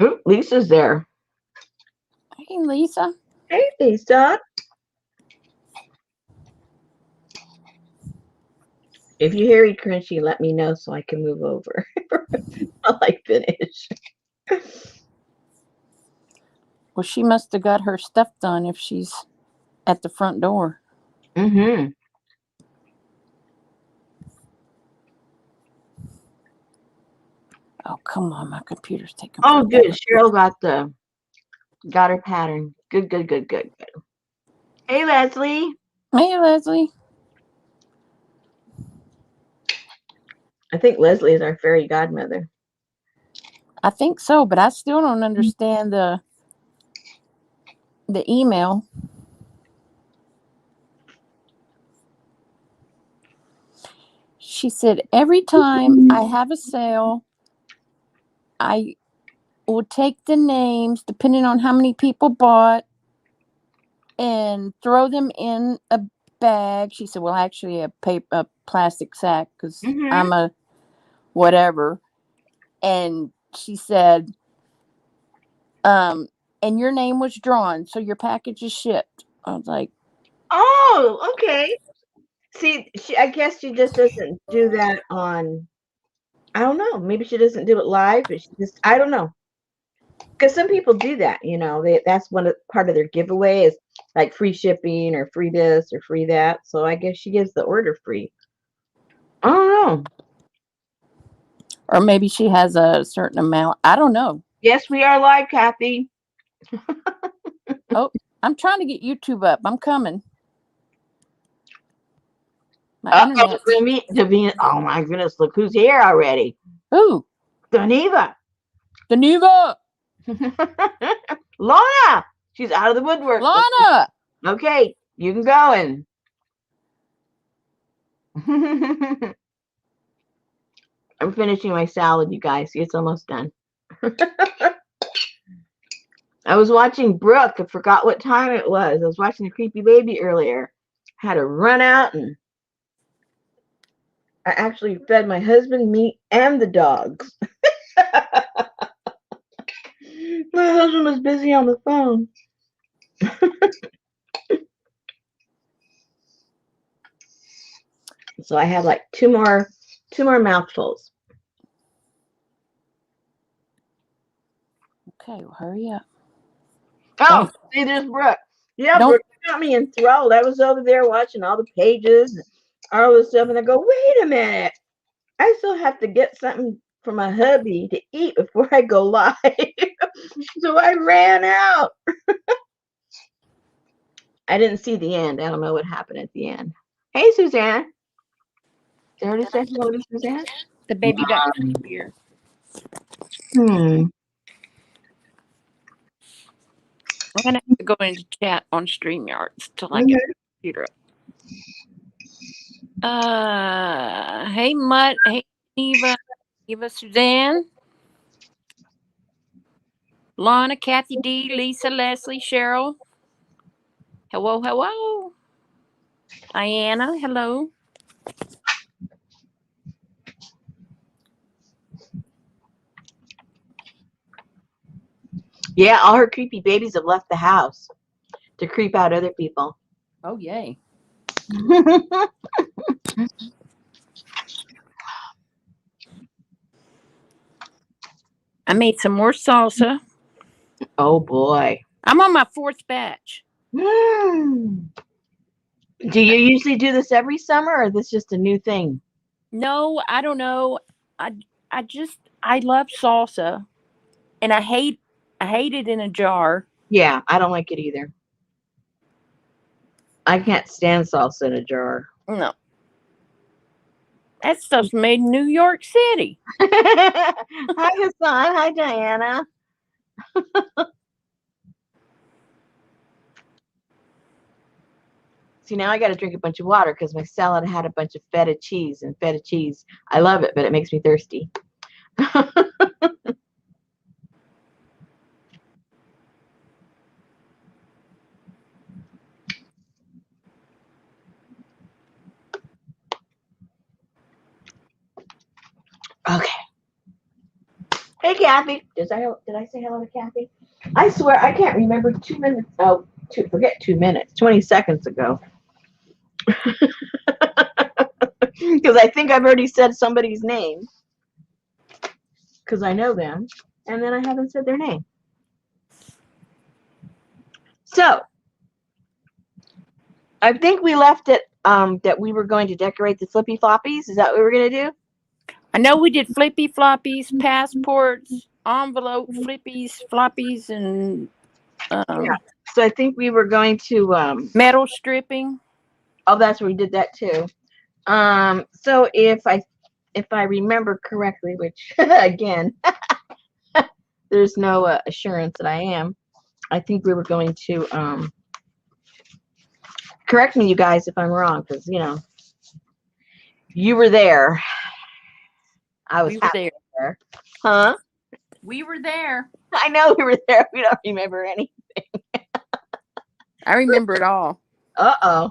Oop, Lisa's there. Hey, Lisa. Hey, Lisa. If you hear me crunchy, let me know so I can move over while I finish. Well, she must have got her stuff done if she's at the front door. Mm-hmm. Oh, come on. My computer's taking Oh, forever. good. Cheryl got her pattern. Good, good, good, good, good. Hey, Leslie. Hey, Leslie. I think Leslie is our fairy godmother. I think so, but I still don't understand the email. She said, every time I have a sale, I will take the names, depending on how many people bought, and throw them in a bag. She said, well, actually, a plastic sack, because Mm-hmm. I'm a whatever. And she said, and your name was drawn, so your package is shipped. I was like, Oh, okay. See, I guess she just doesn't do that on. I don't know. Maybe she doesn't do it live, but I don't know. Because some people do that, that's part of their giveaway is like free shipping or free this or free that. So I guess she gives the order free. I don't know. or maybe she has a certain amount. I don't know. Yes, we are live, Kathy. Oh, I'm trying to get YouTube up. I'm coming. My internet. Oh my goodness, look who's here already. Who? Geneva. Geneva. Lana. She's out of the woodwork. Lana. Okay, you can go in. I'm finishing my salad, you guys. See, it's almost done. I was watching Brooke. I forgot what time it was. I was watching the creepy baby earlier. Had to run out, and I actually fed my husband, me, and the dogs. My husband was busy on the phone. So I had like two more mouthfuls. Okay, well, hurry up. Oh, see, there's Brooke. Yeah, Don't. Brooke got me enthralled. I was over there watching all the pages and all this stuff, and I go, wait a minute. I still have to get something for my hubby to eat before I go live. So I ran out. I didn't see the end. I don't know what happened at the end. Hey, Suzanne. Did I already say hello to Suzanne? The baby got creepier. Hmm. I'm gonna have to go into chat on StreamYard till I get the computer up. Hey Mutt. Hey Eva. Suzanne. Lana, Kathy D, Lisa, Leslie, Cheryl. Hello, hello. Diana, hello. Yeah, all her creepy babies have left the house to creep out other people. Oh, yay. I made some more salsa. Oh, boy. I'm on my 4th batch. Do you usually do this every summer, or is this just a new thing? No, I don't know. I love salsa, and I hate it in a jar. Yeah, I don't like it either. I can't stand salsa in a jar. No. That stuff's made in New York City. Hi, Hassan. Hi, Diana. See, now I got to drink a bunch of water because my salad had a bunch of feta cheese, and feta cheese, I love it, but it makes me thirsty. Okay. Hey, Kathy. Did I say hello to Kathy? I swear I can't remember 2 minutes. Oh, forget 2 minutes. 20 seconds ago. Because I think I've already said somebody's name. Because I know them, and then I haven't said their name. So I think we left it that we were going to decorate the flippy floppies. Is that what we were going to do? I know we did flippy floppies, passports, envelope floppies, and Yeah. So I think we were going to metal stripping. Oh, that's where we did that too. So if I remember correctly, which again, there's no assurance that I am. I think we were going to correct me, you guys, if I'm wrong, because you were there. I was We were there. Huh? We were there. I know we were there. We don't remember any. I remember it all. Uh-oh.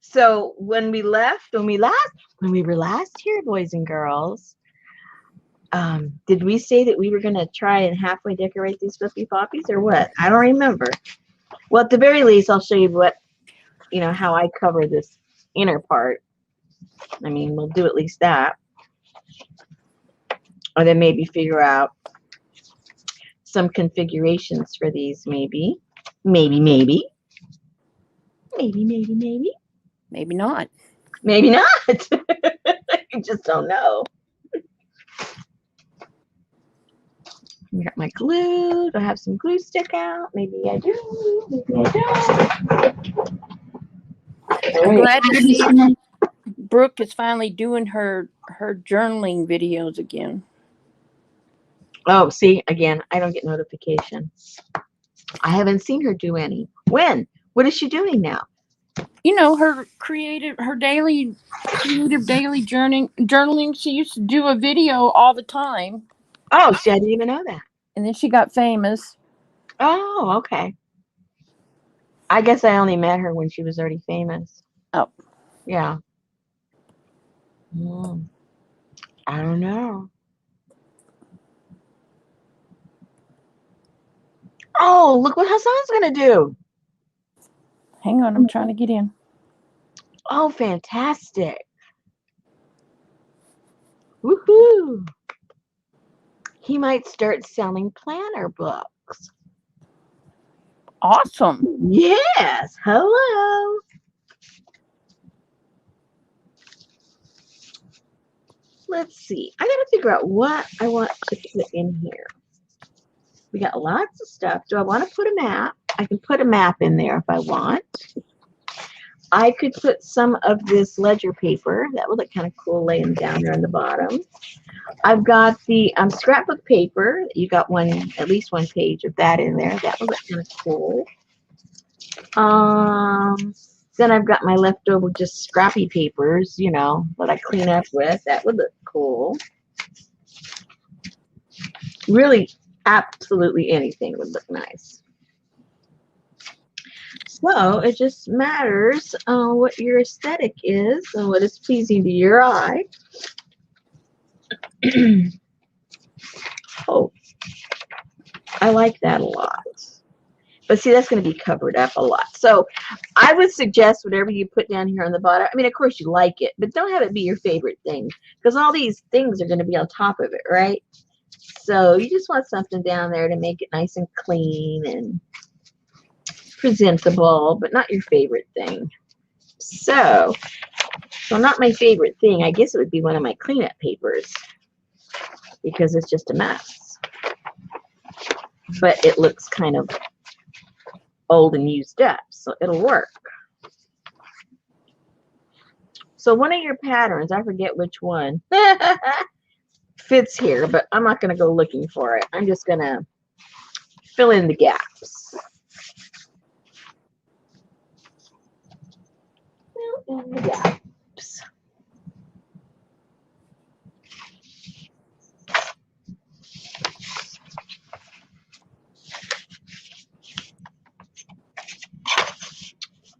So when we were last here, boys and girls, did we say that we were going to try and halfway decorate these flippy floppies or what? I don't remember. Well, at the very least, I'll show you how I cover this inner part. I mean, we'll do at least that. Or then maybe figure out some configurations for these, maybe. Maybe. Maybe not. Maybe not. I just don't know. I got my glue. Do I have some glue stick out? Maybe I do. Maybe I don't. I'm glad to see Brooke is finally doing her journaling videos again. Oh, see, again, I don't get notifications. I haven't seen her do any. When? What is she doing now? Her daily journaling. She used to do a video all the time. Oh, see, I didn't even know that. And then she got famous. Oh, okay. I guess I only met her when she was already famous. Oh. Yeah. I don't know. Oh, look what Hassan's going to do. Hang on, I'm trying to get in. Oh, fantastic. Woohoo. He might start selling planner books. Awesome. Yes. Hello. Let's see. I got to figure out what I want to put in here. We got lots of stuff. Do I want to put a map? I can put a map in there if I want. I could put some of this ledger paper. That would look kind of cool laying down there on the bottom. I've got the scrapbook paper. You got at least one page of that in there. That would look kind of cool. Then I've got my leftover just scrappy papers, that I clean up with. That would look cool. Really, absolutely anything would look nice. So it just matters what your aesthetic is and what is pleasing to your eye. Oh, I like that a lot. But see, that's going to be covered up a lot. So I would suggest whatever you put down here on the bottom. I mean, of course you like it, but don't have it be your favorite thing because all these things are going to be on top of it, right? So you just want something down there to make it nice and clean and presentable, but not your favorite thing. So not my favorite thing. I guess it would be one of my cleanup papers because it's just a mess. But it looks kind of old and used up, so it'll work. So one of your patterns, I forget which one, fits here, but I'm not going to go looking for it. I'm just going to fill in the gaps. Fill in the gaps.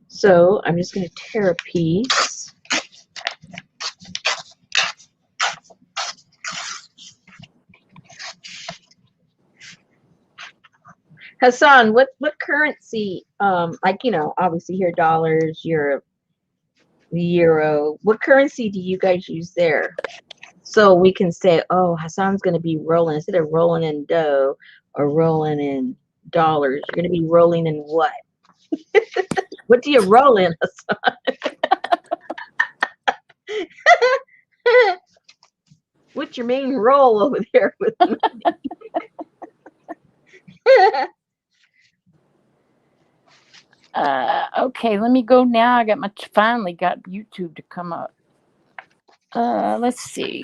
So I'm just going to tear a piece. Hassan, what currency? Like obviously here dollars, euro. What currency do you guys use there? So we can say, oh, Hassan's going to be rolling instead of rolling in dough or rolling in dollars. You're going to be rolling in what? What do you roll in, Hassan? What's your main role over there with money? Okay, let me go now. I finally got YouTube to come up. Let's see.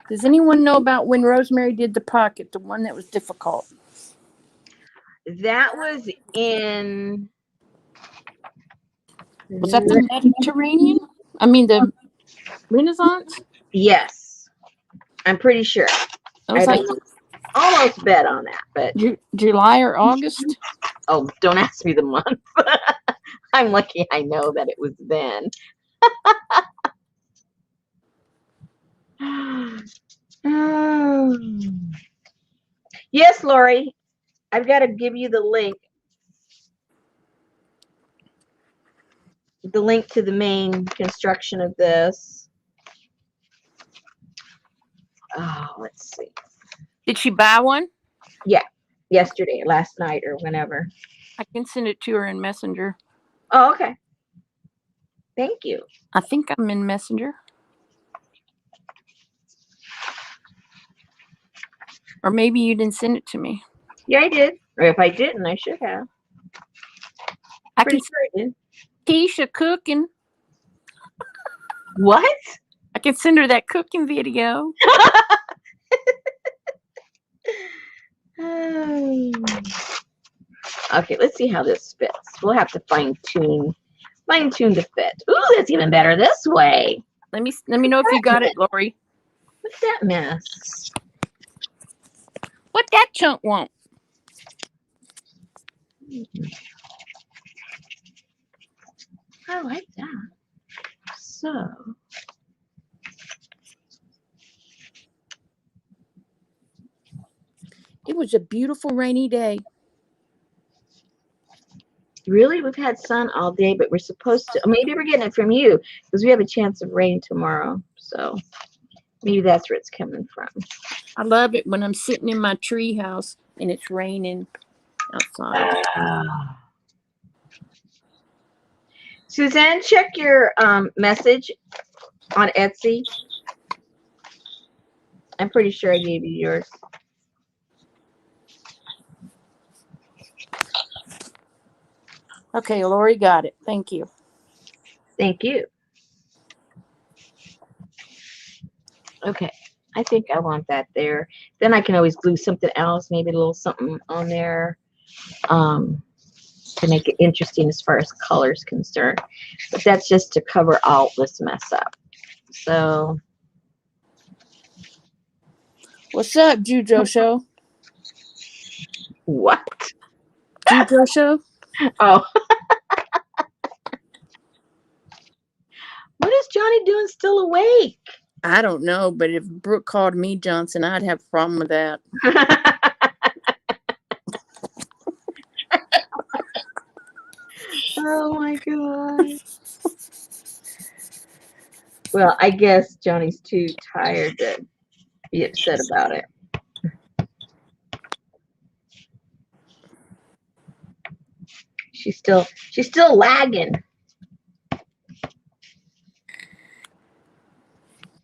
Does anyone know about when Rosemary did the pocket, the one that was difficult? That was in. Was that the Mediterranean? I mean, the Renaissance? Yes, I'm pretty sure. I was like almost bet on that, but July or August. Oh, don't ask me the month. I'm lucky I know that it was then. Yes, Lori, I've got to give you the link. The link to the main construction of this. Oh, let's see. Did she buy one? Yeah, yesterday, last night, or whenever. I can send it to her in Messenger. Oh, okay. Thank you. I think I'm in Messenger. Or maybe you didn't send it to me. Yeah, I did. Or if I didn't, I should have. Pretty sure I did. Keisha cooking. What? I can send her that cooking video. Okay, let's see how this fits. We'll have to fine tune the fit. Ooh, that's even better this way. Let me know if you got it, Lori. What's that mess? What that chunk want? I like that. So. It was a beautiful rainy day. Really? We've had sun all day, but we're supposed to. Maybe we're getting it from you because we have a chance of rain tomorrow. So maybe that's where it's coming from. I love it when I'm sitting in my tree house and it's raining outside. Suzanne, check your message on Etsy. I'm pretty sure I gave you yours. Okay, Lori got it. Thank you. Thank you. Okay, I think I want that there. Then I can always glue something else, maybe a little something on there to make it interesting as far as color is concerned. But that's just to cover all this mess up. So. What's up, Jujo Show? What? Jujo Show? Oh. What is Johnny doing still awake? I don't know, but if Brooke called me Johnson, I'd have a problem with that. Oh my God. Well, I guess Johnny's too tired to be upset about it. She's still lagging.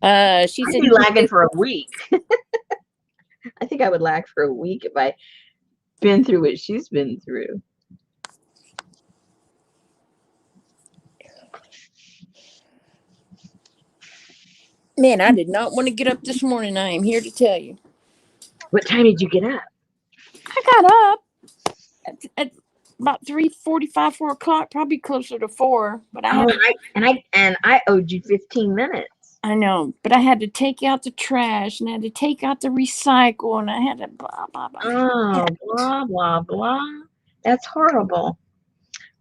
She said I'd be lagging for a week. I think I would lag for a week if I been through what she's been through. Man, I did not want to get up this morning. I am here to tell you. What time did you get up? I got up at about 3:45, 4 o'clock, probably closer to 4. But I owed you 15 minutes. I know, but I had to take out the trash and I had to take out the recycle and I had to blah blah blah. Oh, blah blah blah. That's horrible.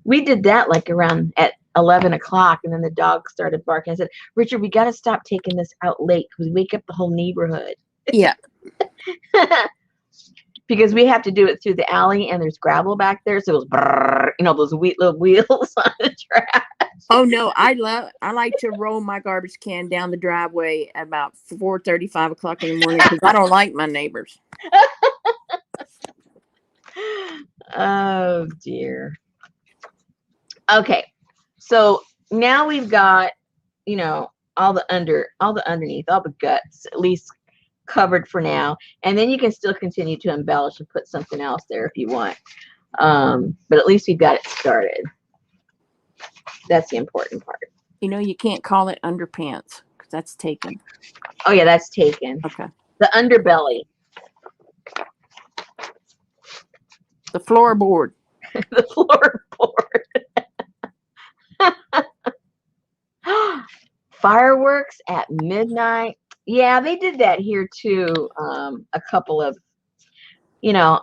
We did that like around at 11 o'clock, and then the dog started barking. I said, Richard, we got to stop taking this out late because we wake up the whole neighborhood. Yeah. because we have to do it through the alley, and there's gravel back there, so it was brrr, those little wheels on the track. Oh no, I like to roll my garbage can down the driveway at about 4:30, 5 o'clock in the morning because I don't like my neighbors. Oh dear. Okay, so now we've got all the underneath, all the guts at least covered for now, and then you can still continue to embellish and put something else there if you want. But at least we've got it started. That's the important part. You can't call it underpants because that's taken. Oh yeah, that's taken. Okay. The underbelly. The floorboard. The floorboard. Fireworks at midnight. Yeah, they did that here too. A couple of,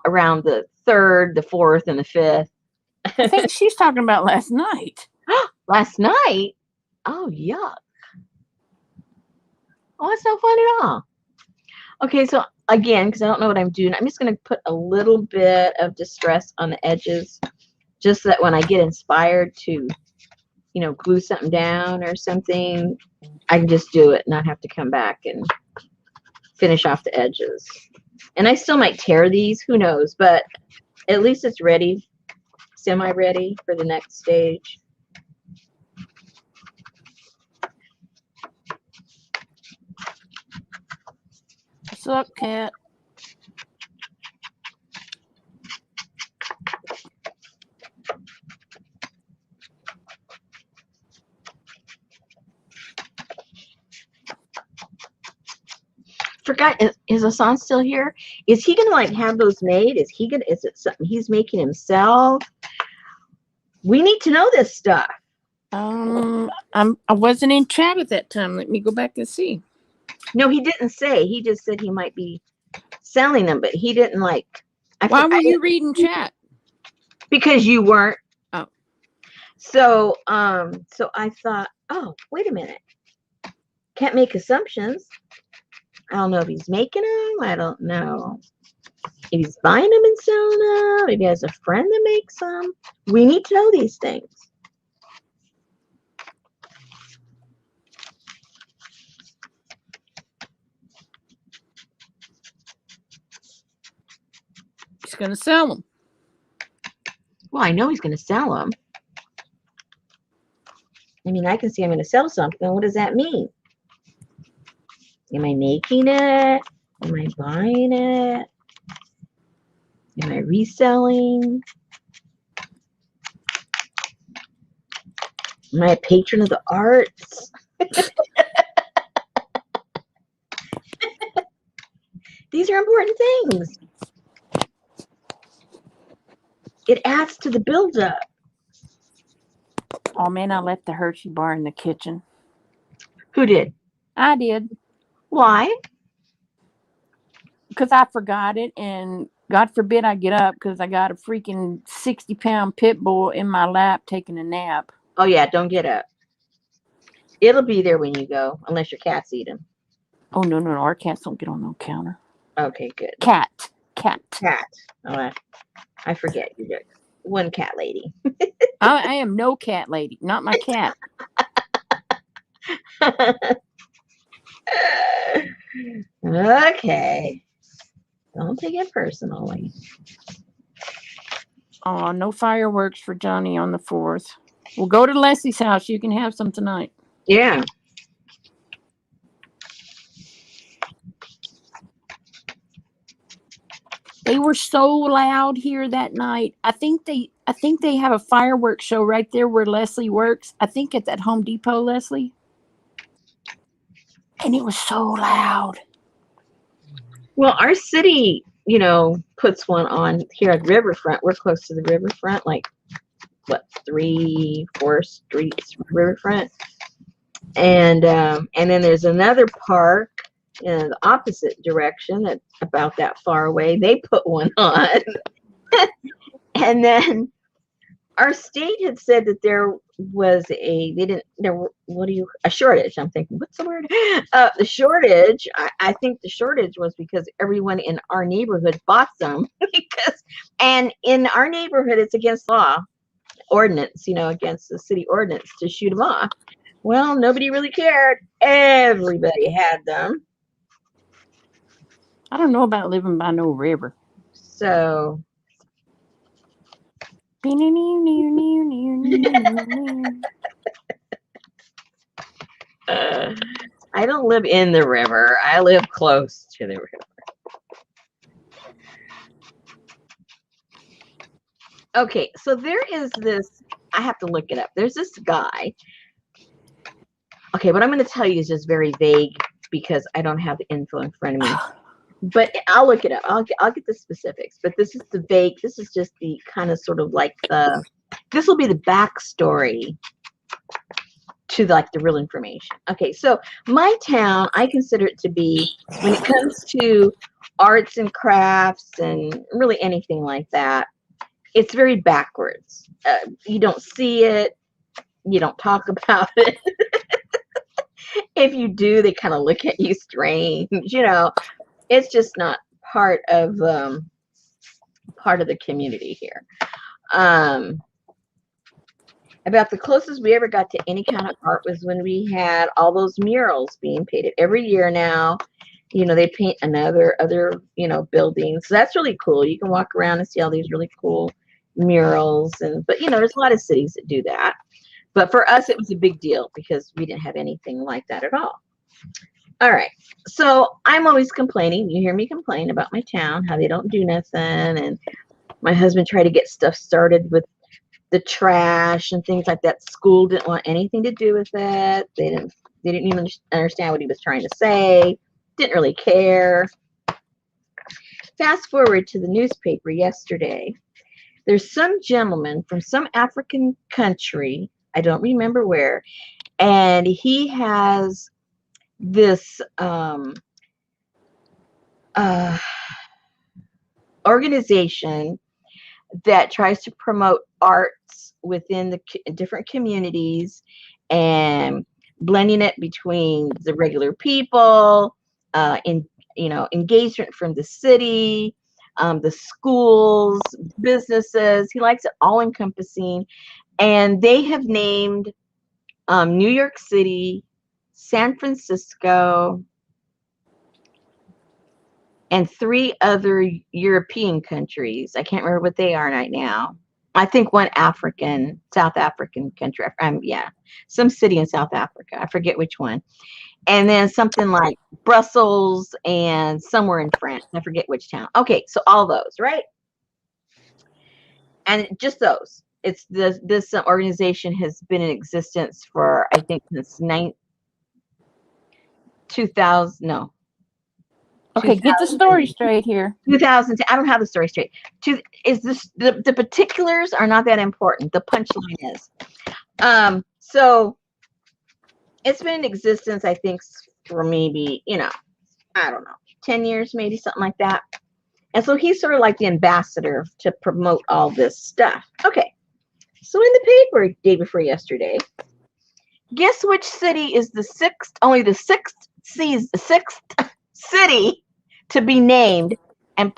around the 3rd, the 4th, and the 5th. I think she's talking about last night. Last night? Oh, yuck. Oh, that's no fun at all. Okay, so again, because I don't know what I'm doing, I'm just going to put a little bit of distress on the edges, just so that when I get inspired to, glue something down or something, I can just do it, not have to come back and finish off the edges. And I still might tear these, who knows, but at least it's ready, semi-ready for the next stage. What's up, cat? Forgot, is Hassan still here? Is he gonna have those made? Is it something he's making himself? We need to know this stuff. I wasn't in chat at that time. Let me go back and see. No, he didn't say. He just said he might be selling them, but he didn't Why were you reading chat? Because you weren't. Oh. So I thought, oh, wait a minute. Can't make assumptions. I don't know if he's making them. I don't know if he's buying them and selling them. Maybe he has a friend that makes them. We need to know these things. He's going to sell them. Well, I know he's going to sell them. I mean, I can see I'm going to sell something. What does that mean? Am I making it? Am I buying it? Am I reselling? Am I a patron of the arts? These are important things. It adds to the buildup. Oh, man, I left the Hershey bar in the kitchen. Who did? I did. Why? Because I forgot it, and God forbid I get up because I got a freaking 60-pound pit bull in my lap taking a nap. Oh, yeah, don't get up. It'll be there when you go, unless your cats eat them. Oh, no, our cats don't get on no counter. Okay, good. Cat. Oh, I forget. You're just one cat lady. I am no cat lady, not my cat. Okay. Don't take it personally. Oh, no fireworks for Johnny on the 4th. We'll go to Leslie's house. You can have some tonight. Yeah. They were so loud here that night. I think they have a fireworks show right there where Leslie works. I think at that Home Depot, Leslie. And it was so loud. Well, our city, puts one on here at Riverfront. We're close to the Riverfront, like 3-4 streets from Riverfront. And then there's another park in the opposite direction that's about that far away. They put one on. And then our state had said that there was a shortage. I'm thinking, what's the word? The shortage. I think the shortage was because everyone in our neighborhood bought some and in our neighborhood, it's against law ordinance, against the city ordinance to shoot them off. Well, nobody really cared. Everybody had them. I don't know about living by no river. So I don't live in the river. I live close to the river. Okay, so there is this, I have to look it up. There's this guy. Okay, what I'm going to tell you is just very vague because I don't have the info in front of me. But I'll look it up. I'll get the specifics. But this is the vague. This is just the kind of sort of like this will be the backstory to like the real information. Okay, so my town, I consider it to be, when it comes to arts and crafts and really anything like that, it's very backwards. You don't see it. You don't talk about it. If you do, they kind of look at you strange. It's just not part of the community here. About the closest we ever got to any kind of art was when we had all those murals being painted every year now. They paint other buildings. So that's really cool. You can walk around and see all these really cool murals. But there's a lot of cities that do that. But for us, it was a big deal because we didn't have anything like that at all. All right. So I'm always complaining. You hear me complain about my town, how they don't do nothing. And my husband tried to get stuff started with the trash and things like that. School didn't want anything to do with it. They didn't even understand what he was trying to say. Didn't really care. Fast forward to the newspaper yesterday. There's some gentleman from some African country, I don't remember where, and he has this organization that tries to promote arts within the different communities and blending it between the regular people, engagement from the city, the schools, businesses. He likes it all encompassing. And they have named New York City, San Francisco, and 3 other European countries. I can't remember what they are right now. I think one South African country. Some city in South Africa. I forget which one. And then something like Brussels and somewhere in France. I forget which town. Okay, so all those, right? And just those. It's this organization has been in existence for, I think, since 2000. No. Okay, get the story straight here. 2010. I don't have the story straight. The particulars are not that important. The punchline is, so it's been in existence, I think, for maybe, I don't know, 10 years, maybe something like that. And so he's sort of like the ambassador to promote all this stuff. Okay. So in the paper day before yesterday, guess which city is the sixth city to be named and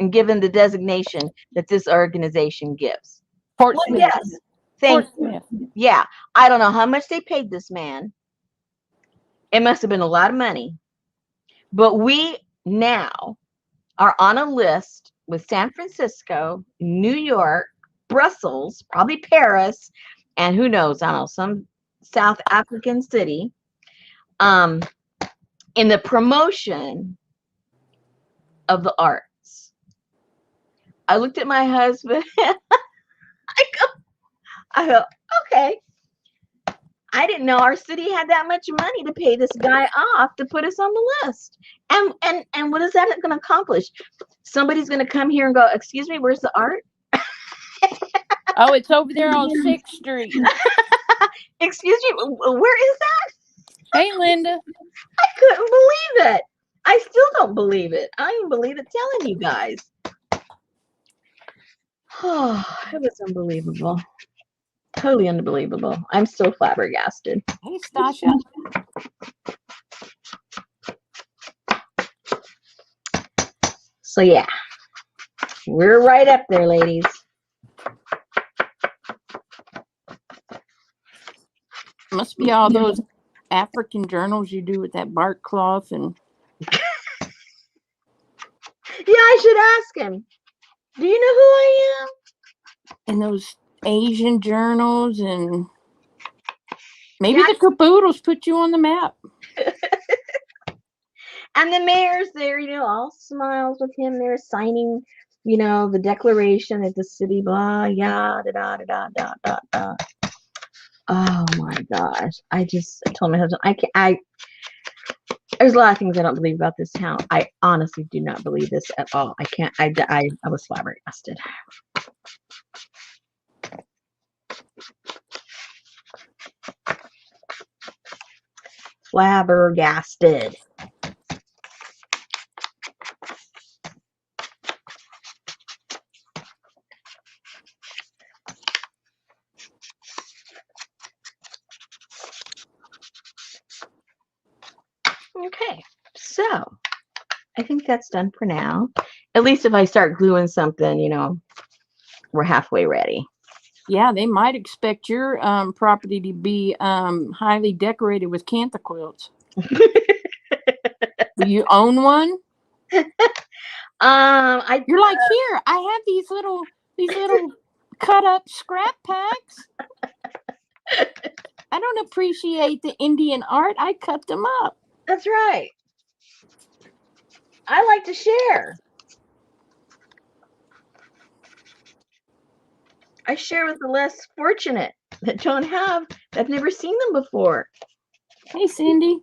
given the designation that this organization gives? Fort Smith. Yes. Thank you. Yeah. I don't know how much they paid this man. It must have been a lot of money. But we now are on a list with San Francisco, New York, Brussels, probably Paris, and who knows, I don't know, some South African city, in the promotion of the arts. I looked at my husband. I go, okay. I didn't know our city had that much money to pay this guy off to put us on the list. And what is that going to accomplish? Somebody's going to come here and go, excuse me, where's the art? Oh, it's over there on 6th Street. Excuse me, where is that? Hey, Linda. I couldn't believe it. I still don't believe it. I don't believe it telling you guys. Oh, it was unbelievable. Totally unbelievable. I'm still flabbergasted. Hey, Stasha. So yeah, we're right up there, ladies. Must be all those African journals you do with that bark cloth and. Yeah, I should ask him. Do you know who I am? And those Asian journals, and maybe Yeah. the caboodles put you on the map. And the mayor's there, all smiles with him. They're signing, the declaration that the city, blah, yeah, da da da da da da. Oh my gosh! I told my husband there's a lot of things I don't believe about this town. I honestly do not believe this at all. I can't. I was flabbergasted. Flabbergasted. Okay, so I think that's done for now. At least if I start gluing something, we're halfway ready. Yeah, they might expect your property to be highly decorated with cantha quilts. Do you own one? You're like, here, I have these little cut up scrap packs. I don't appreciate the Indian art. I cut them up. That's right. I like to share. I share with the less fortunate that don't have, that never seen them before. Hey, Cindy.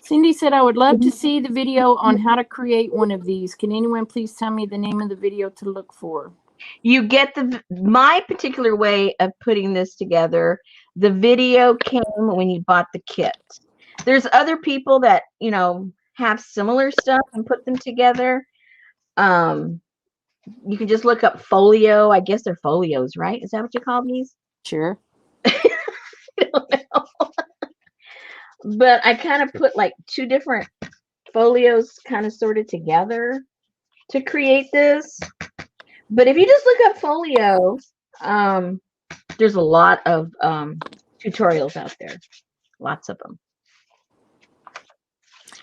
Cindy said, I would love to see the video on how to create one of these. Can anyone please tell me the name of the video to look for? You get my particular way of putting this together. The video came when you bought the kit. There's other people that, have similar stuff and put them together. You can just look up folio. I guess they're folios, right? Is that what you call these? Sure. I don't know. But I kind of put like two different folios kind of sorted together to create this. But if you just look up folio, there's a lot of tutorials out there. Lots of them.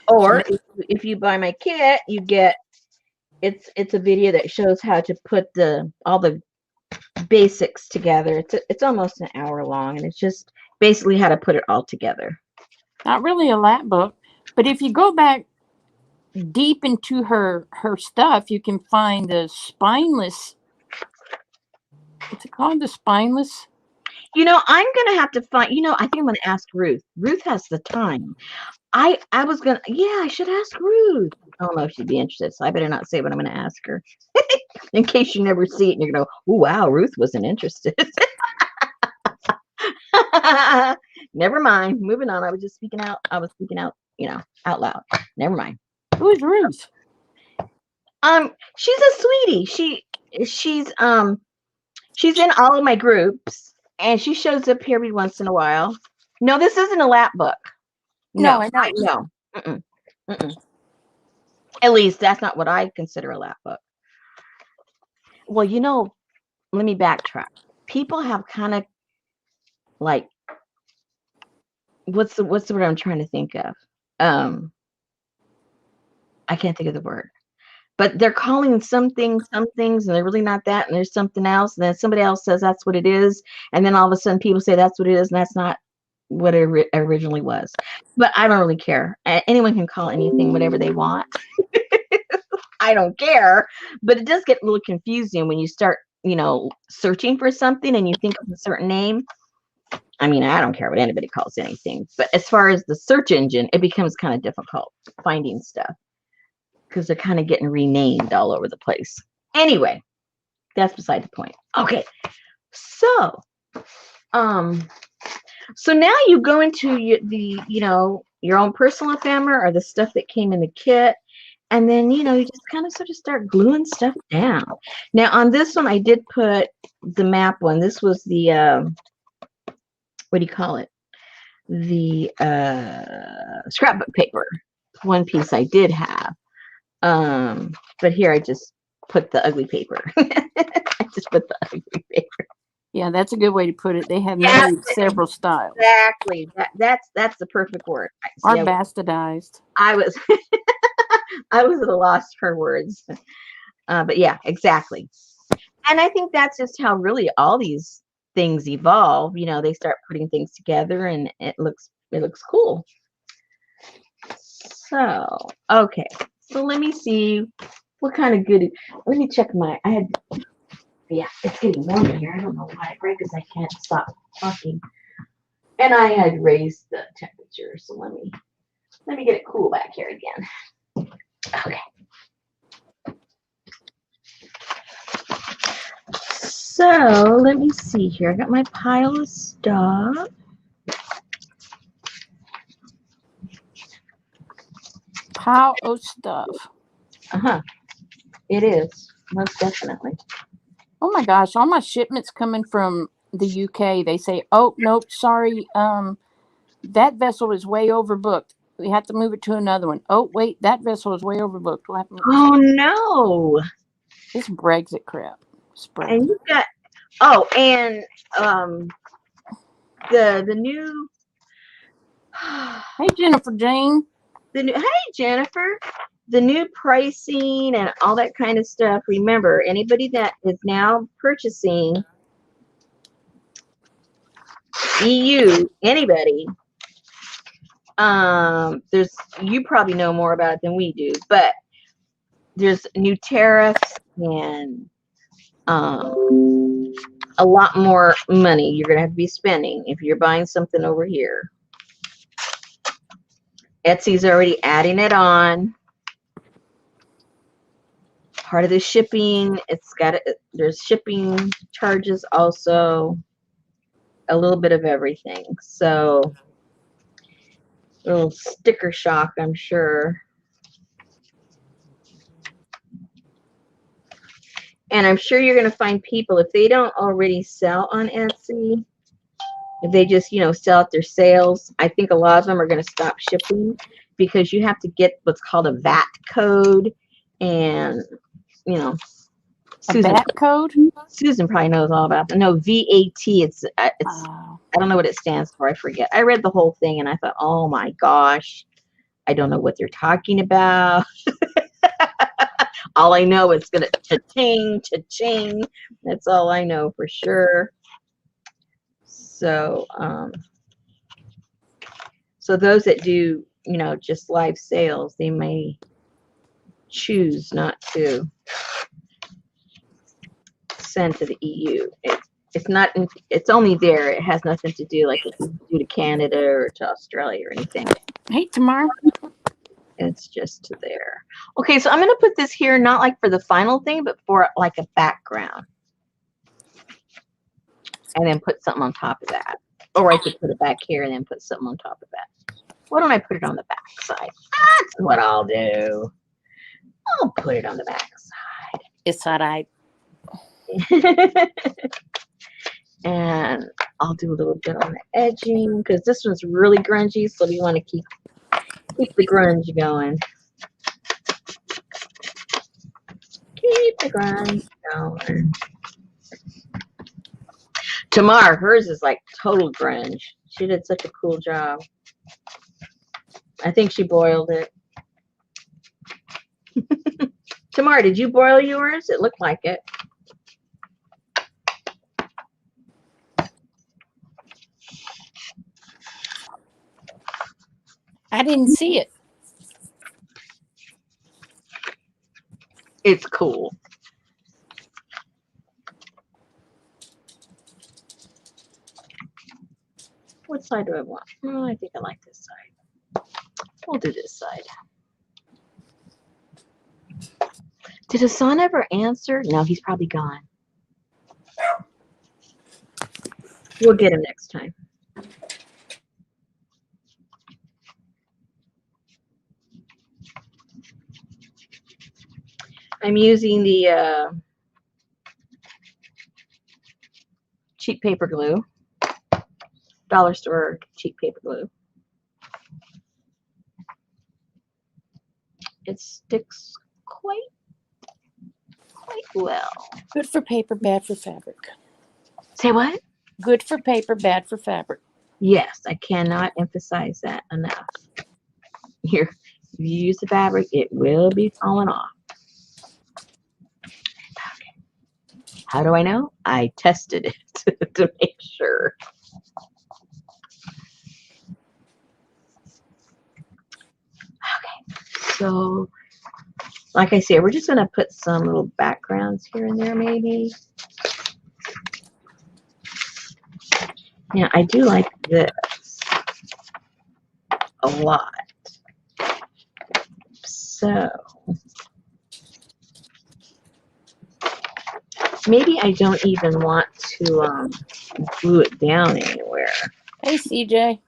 Or if you buy my kit, you get it's a video that shows how to put all the basics together. It's almost an hour long, and it's just basically how to put it all together. Not really a lap book, but if you go back deep into her stuff, you can find the spineless. What's it called? The spineless. I'm gonna have to find. I think I'm gonna ask Ruth. Ruth has the time. I was gonna. Yeah, I should ask Ruth. I don't know if she'd be interested, so I better not say what I'm gonna ask her, in case you never see it and you're gonna go, "Oh wow, Ruth wasn't interested." Never mind. Moving on. I was just speaking out. I was speaking out, out loud. Never mind. Who's Ruth? She's a sweetie. She's in all of my groups, and she shows up here every once in a while. No, this isn't a lap book. No, I know. No. Mm-mm. Mm-mm. At least that's not what I consider a lap book. Well, let me backtrack. People have kind of like, what's the word I'm trying to think of? I can't think of the word. But they're calling some things, and they're really not that, and there's something else, and then somebody else says that's what it is, and then all of a sudden people say that's what it is, and that's not what it originally was. But I don't really care. Anyone can call anything whatever they want. I don't care. But it does get a little confusing when you start, searching for something and you think of a certain name. I mean, I don't care what anybody calls anything. But as far as the search engine, it becomes kind of difficult finding stuff, because they're kind of getting renamed all over the place. Anyway, that's beside the point. Okay, so now you go into your own personal ephemera or the stuff that came in the kit, and then you just kind of sort of start gluing stuff down. Now on this one, I did put the map one. This was the what do you call it? The scrapbook paper. One piece I did have. But here I just put the ugly paper. I just put the ugly paper. Yeah, that's a good way to put it. They have Yeah, made several styles. exactly. That's the perfect word. Or See, bastardized. I was I was at a loss for words. But yeah, exactly. And I think that's just how really all these things evolve. You know, they start putting things together and it looks cool. So, okay. So let me see what kind of good. Let me check yeah, it's getting warm in here. I don't know why, right? Because I can't stop talking. And I had raised the temperature. So let me get it cool back here again. Okay. So let me see here. I got my pile of stuff. Pile of stuff. It is most definitely. Oh my gosh, all my shipments coming from the UK, they say, oh, nope, sorry, that vessel is way overbooked. We have to move it to another one. Oh, wait, that vessel is way overbooked. We'll have to Oh no! It's Brexit crap. It's Brexit. And you got and the new. Hey, Jennifer Jane. Hey Jennifer, the new pricing and all that kind of stuff. Remember, anybody that is now purchasing EU, anybody, there's you probably know more about it than we do, but there's new tariffs and a lot more money you're gonna have to be spending if you're buying something over here. Etsy's already adding it on. Part of the shipping, there's shipping charges also, a little bit of everything. So a little sticker shock, I'm sure. And I'm sure you're going to find people, if they don't already sell on Etsy, if they just, sell out their sales, I think a lot of them are going to stop shipping because you have to get what's called a VAT code. And, VAT code? Susan probably knows all about that. No, VAT. It's I don't know what it stands for. I forget. I read the whole thing and I thought, oh my gosh, I don't know what they're talking about. All I know is gonna cha-ching, cha-ching. That's all I know for sure. So, so those that do, just live sales, they may choose not to send to the EU. It's not. It's only there. It has nothing to do like it's due to Canada or to Australia or anything. Hey, Tamar. It's just to there. Okay, so I'm gonna put this here, not like for the final thing, but for like a background, and then put something on top of that. Or I could put it back here and then put something on top of that. Why don't I put it on the back side? That's what I'll do. I'll put it on the back side. It's all right. And I'll do a little bit on the edging because this one's really grungy, so we want to keep the grunge going. Keep the grunge going. Tamar, hers is like total grunge. She did such a cool job. I think she boiled it. Tamar, did you boil yours? It looked like it. I didn't see it. It's cool. What side do I want? Oh, I think I like this side. We'll do this side. Did Hassan ever answer? No, he's probably gone. We'll get him next time. I'm using the cheap paper glue. Dollar store cheap paper glue. It sticks quite well. Good for paper, bad for fabric. Say what? Good for paper, bad for fabric. Yes, I cannot emphasize that enough. Here, if you use the fabric, it will be falling off. How do I know? I tested it to make sure. Okay, so like I said, we're just going to put some little backgrounds here and there maybe. Now, I do like this a lot. So maybe I don't even want to glue it down anywhere. Hey, CJ.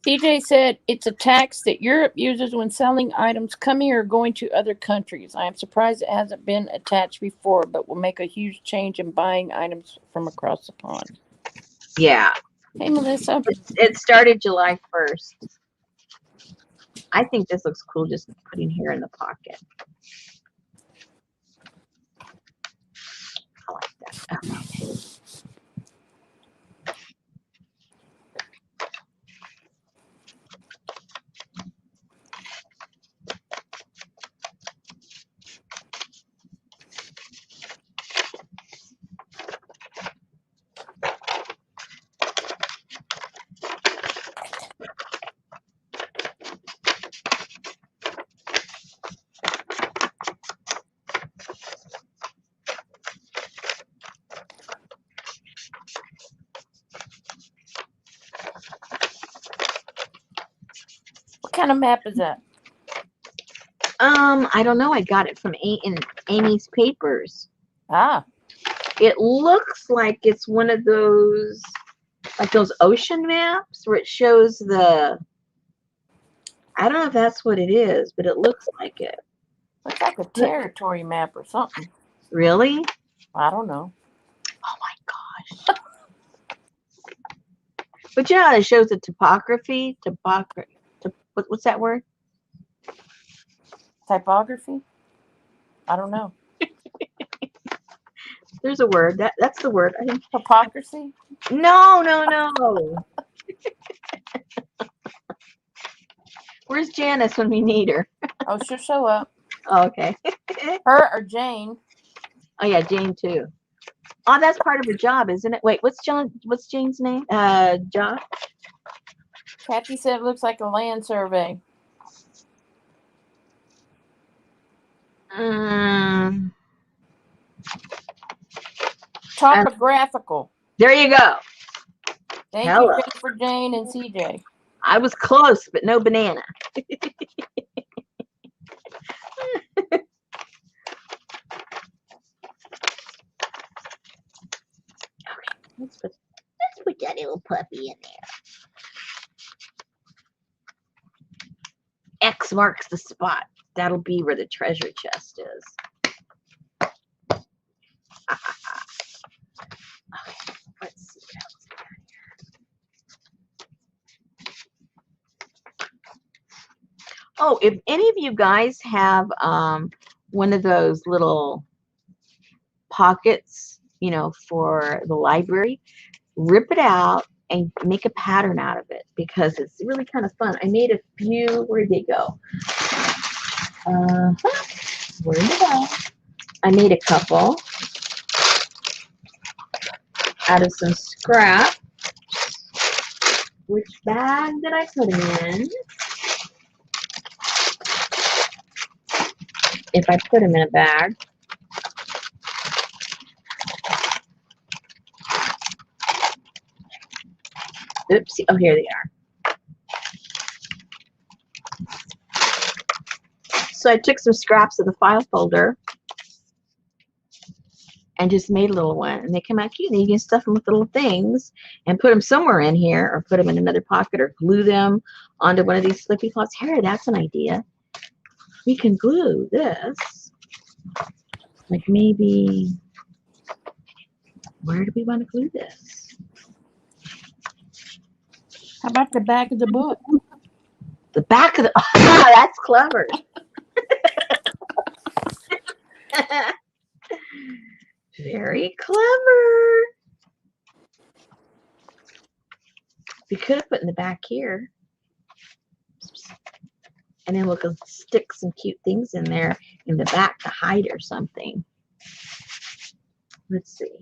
CJ said it's a tax that Europe uses when selling items coming or going to other countries. I am surprised it hasn't been attached before, but will make a huge change in buying items from across the pond. Yeah. Hey, Melissa. It started July 1st. I think this looks cool just putting here in the pocket. I like that. Okay. What kind of map is that? I don't know. I got it from Amy's papers. Ah. It looks like it's one of those, like those ocean maps where it shows the, I don't know if that's what it is, but it looks like it. Looks like a territory map or something. Really? I don't know. Oh my gosh. But you know how it shows the topography? What's that word? Typography? I don't know. There's a word. That's the word. I think. Hypocrisy? No. Where's Janice when we need her? Oh, she'll show up. Oh, okay. Her or Jane? Oh yeah, Jane too. Oh, that's part of her job, isn't it? Wait, what's Jane's name? Josh? Kathy said it looks like a land survey. Topographical. There you go. Thank you, Jennifer, Jane, and CJ. I was close, but no banana. Let's put that little puppy in there. X marks the spot. That'll be where the treasure chest is. Okay, let's see what else we got here. Oh, if any of you guys have one of those little pockets, you know, for the library, rip it out and make a pattern out of it because it's really kind of fun. I made a few. Where'd they go? Where'd they go? I made a couple out of some scrap. Which bag did I put them in? If I put them in a bag. Oopsie. Oh, here they are. So I took some scraps of the file folder and just made a little one. And they come out cute. And you can stuff them with little things and put them somewhere in here or put them in another pocket or glue them onto one of these slippy cloths. Here, that's an idea. We can glue this. Like maybe Where do we want to glue this? How about the back of the book? The back of the. Oh, that's clever. Very clever. We could have put in the back here. And then we'll stick some cute things in there in the back to hide or something. Let's see.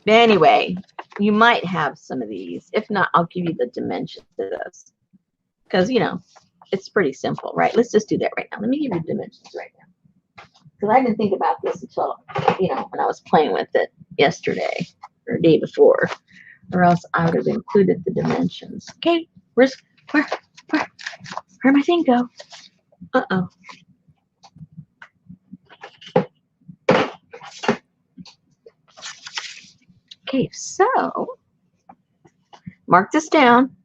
Anyway, you might have some of these. If not, I'll give you the dimensions of this. Because, you know, it's pretty simple, right? Let's just do that right now. Let me give you dimensions right now. Because I didn't think about this until, you know, when I was playing with it yesterday or the day before. Or else I would have included the dimensions. Okay, where'd my thing go? Uh-oh. Okay, so mark this down.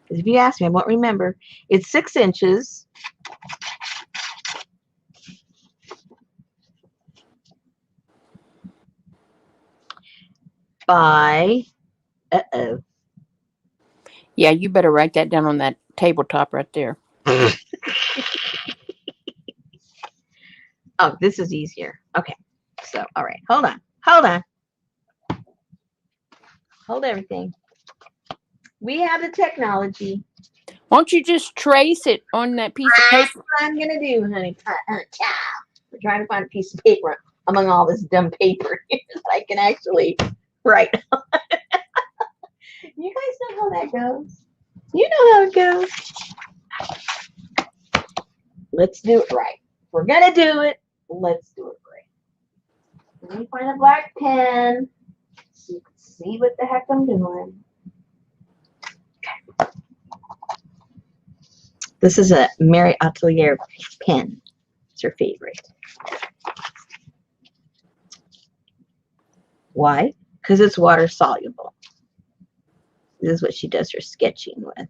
Because if you ask me, I won't remember. It's 6 inches by, uh-oh. Yeah, you better write that down on that tabletop right there. Oh, this is easier. Okay, so, all right, hold on. Hold on. Hold everything. We have the technology. Won't you just trace it on that piece of That's paper? what I'm going to do, honey. We're trying to find a piece of paper among all this dumb paper that I can actually write. You guys know how that goes. You know how it goes. Let's do it right. If we're going to do it, let's do it right. Let me find a black pen so you can see what the heck I'm doing. Okay. This is a Mary Atelier pen. It's her favorite. Why? Because it's water soluble. This is what she does her sketching with.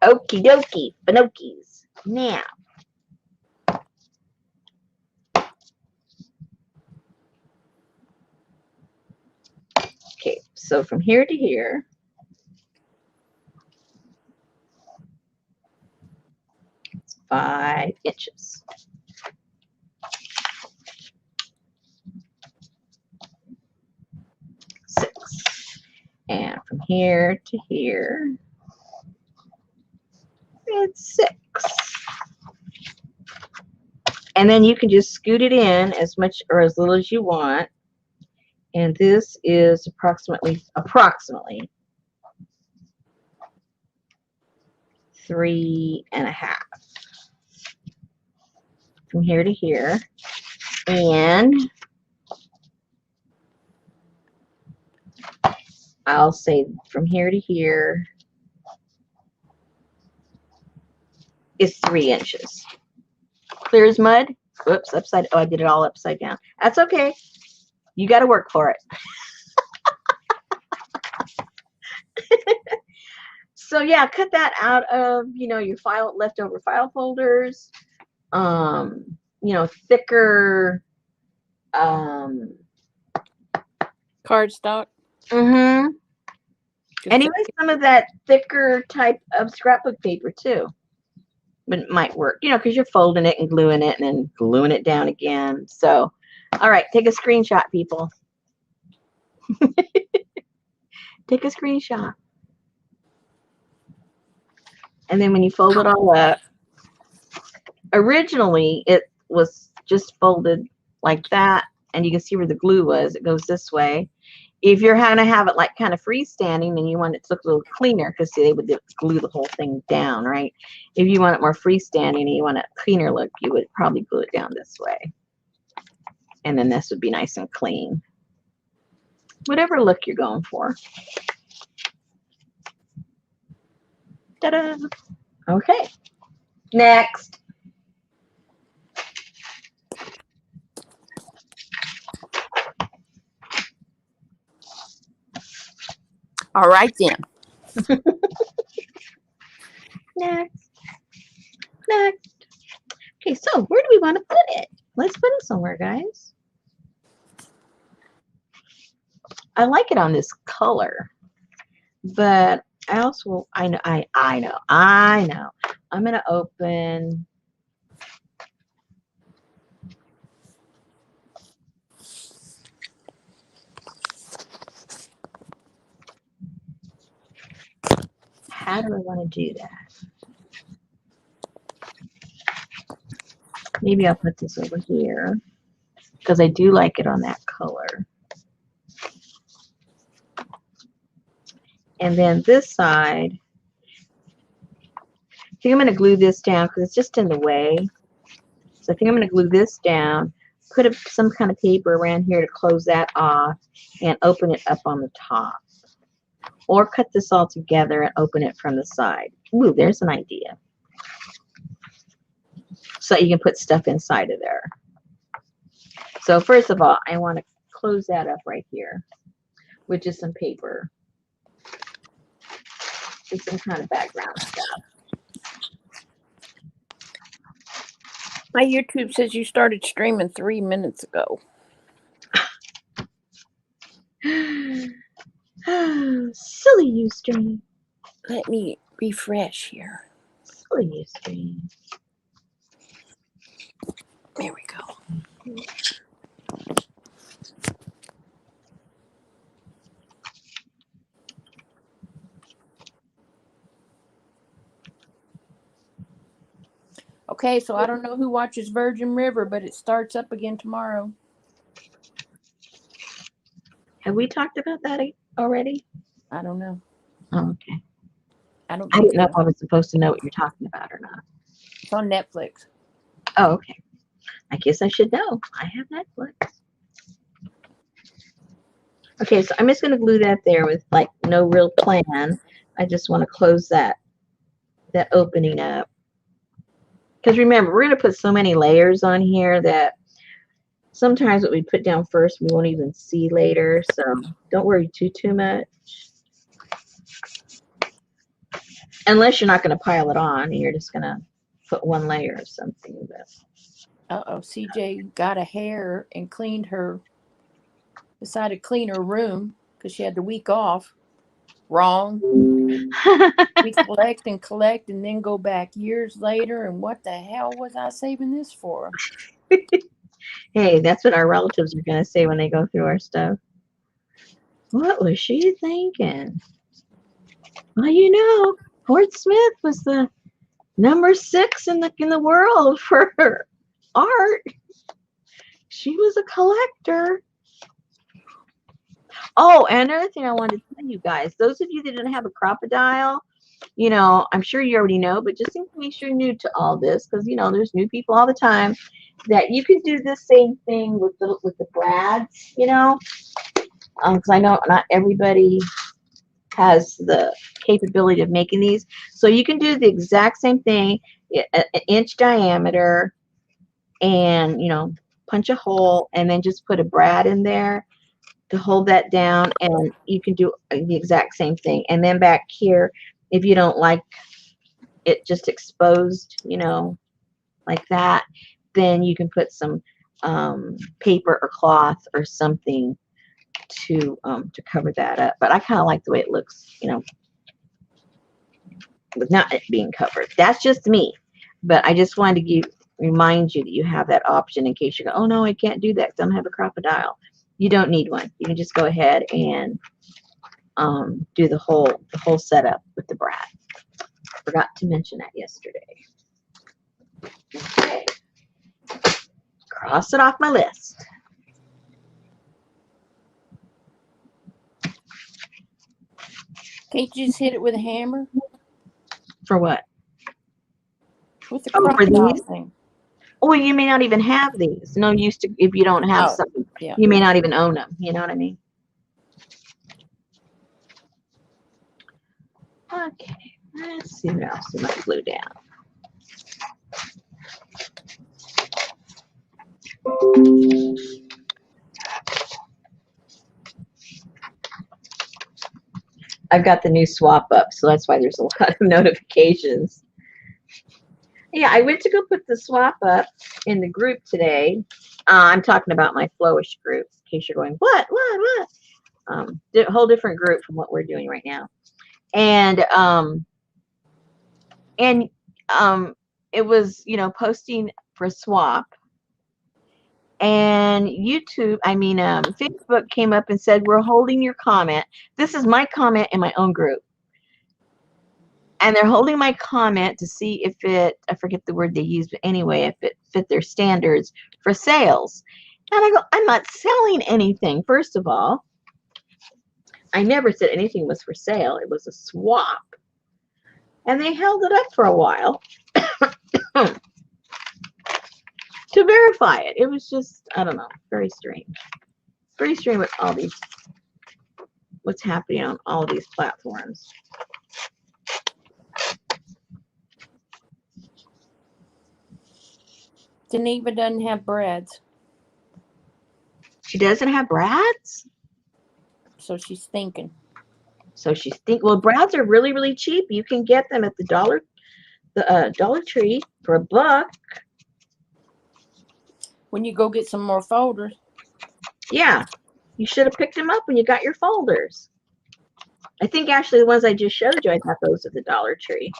Okie dokie, Pinocchios. Now, okay, so from here to here, it's 5 inches. And from here to here, it's 6. And then you can just scoot it in as much or as little as you want. And this is approximately 3.5 from here to here. And I'll say from here to here is 3 inches. Clear as mud. Whoops, upside. Oh, I did it all upside down. That's okay. You got to work for it. So yeah, cut that out of, you know, your leftover file folders. You know, thicker. Cardstock. Mm-hmm. Anyway, some of that thicker type of scrapbook paper too. But it might work, you know, because you're folding it and gluing it and then gluing it down again. So, all right, take a screenshot, people. Take a screenshot. And then when you fold it all up, originally it was just folded like that. And you can see where the glue was. It goes this way. If you're going to have it like kind of freestanding, then you want it to look a little cleaner because they would glue the whole thing down, right? If you want it more freestanding and you want a cleaner look, you would probably glue it down this way. And then this would be nice and clean. Whatever look you're going for. Ta-da! Okay. Next. All right then. Next. Next. Okay, so where do we want to put it? Let's put it somewhere, guys. I like it on this color, but I also I know. I'm gonna open. How do I want to do that? Maybe I'll put this over here because I do like it on that color. And then this side, I think I'm going to glue this down because it's just in the way. So I think I'm going to glue this down, put some kind of paper around here to close that off, and open it up on the top. Or cut this all together and open it from the side. Ooh, there's an idea. So you can put stuff inside of there. So first of all, I want to close that up right here with just some paper and some kind of background stuff. My YouTube says you started streaming 3 minutes ago. Silly Ustream. Let me refresh here. Silly Ustream. There we go. Okay, so I don't know who watches Virgin River, but it starts up again tomorrow. Have we talked about that already? I don't know. Oh, okay. I didn't know if I was supposed to know what you're talking about or not. It's on Netflix. Oh, okay. I guess I should know. I have Netflix. Okay, so I'm just going to glue that there with like no real plan. I just want to close that opening up. Because remember, we're going to put so many layers on here that sometimes what we put down first we won't even see later. So don't worry too much. Unless you're not going to pile it on and you're just going to put one layer or something. Uh-oh, CJ got a hair and decided to clean her room because she had the week off. Wrong. We collect and then go back years later. And what the hell was I saving this for? Hey, that's what our relatives are going to say when they go through our stuff. What was she thinking? Well, you know, Fort Smith was the number 6 in the world for art. She was a collector. Oh, and another thing I wanted to tell you guys, those of you that didn't have a crocodile, you know, I'm sure you already know, but just in case you're new to all this, because, you know, there's new people all the time, that you can do the same thing with the brads, you know, because I know not everybody has the capability of making these. So you can do the exact same thing, an inch diameter, and, you know, punch a hole and then just put a brad in there to hold that down, and you can do the exact same thing. And then back here, if you don't like it just exposed, you know, like that, then you can put some paper or cloth or something to cover that up. But I kind of like the way it looks, you know, with not it being covered. That's just me, but I just wanted to remind you that you have that option in case you go, oh no, I can't do that because I don't have a crocodile. You don't need one. You can just go ahead and do the whole setup with the brad. Forgot to mention that yesterday. Okay. Cross it off my list. Can't you just hit it with a hammer? For what? With the for crocodile these? thing. Or you may not even have these. No use to if you don't have something. Yeah. You may not even own them. You know what I mean? Okay. Let's see what else we might glue down. I've got the new swap up, so that's why there's a lot of notifications. Yeah, I went to go put the swap up in the group today. I'm talking about my Flowish group, in case you're going, what? Whole different group from what we're doing right now. And it was, posting for swap. And Facebook came up and said, we're holding your comment. This is my comment in my own group. And they're holding my comment to see if I forget the word they used, but anyway, if it fit their standards for sales. And I go, I'm not selling anything. First of all, I never said anything was for sale. It was a swap. And they held it up for a while to verify it. It was just, I don't know, very strange. Very strange with all these, what's happening on all these platforms. Geneva doesn't have brads. She doesn't have brads? So she's thinking. Well, brads are really, really cheap. You can get them at the Dollar Tree for $1. When you go get some more folders. Yeah, you should have picked them up when you got your folders. I think actually the ones I just showed you, I got those at the Dollar Tree.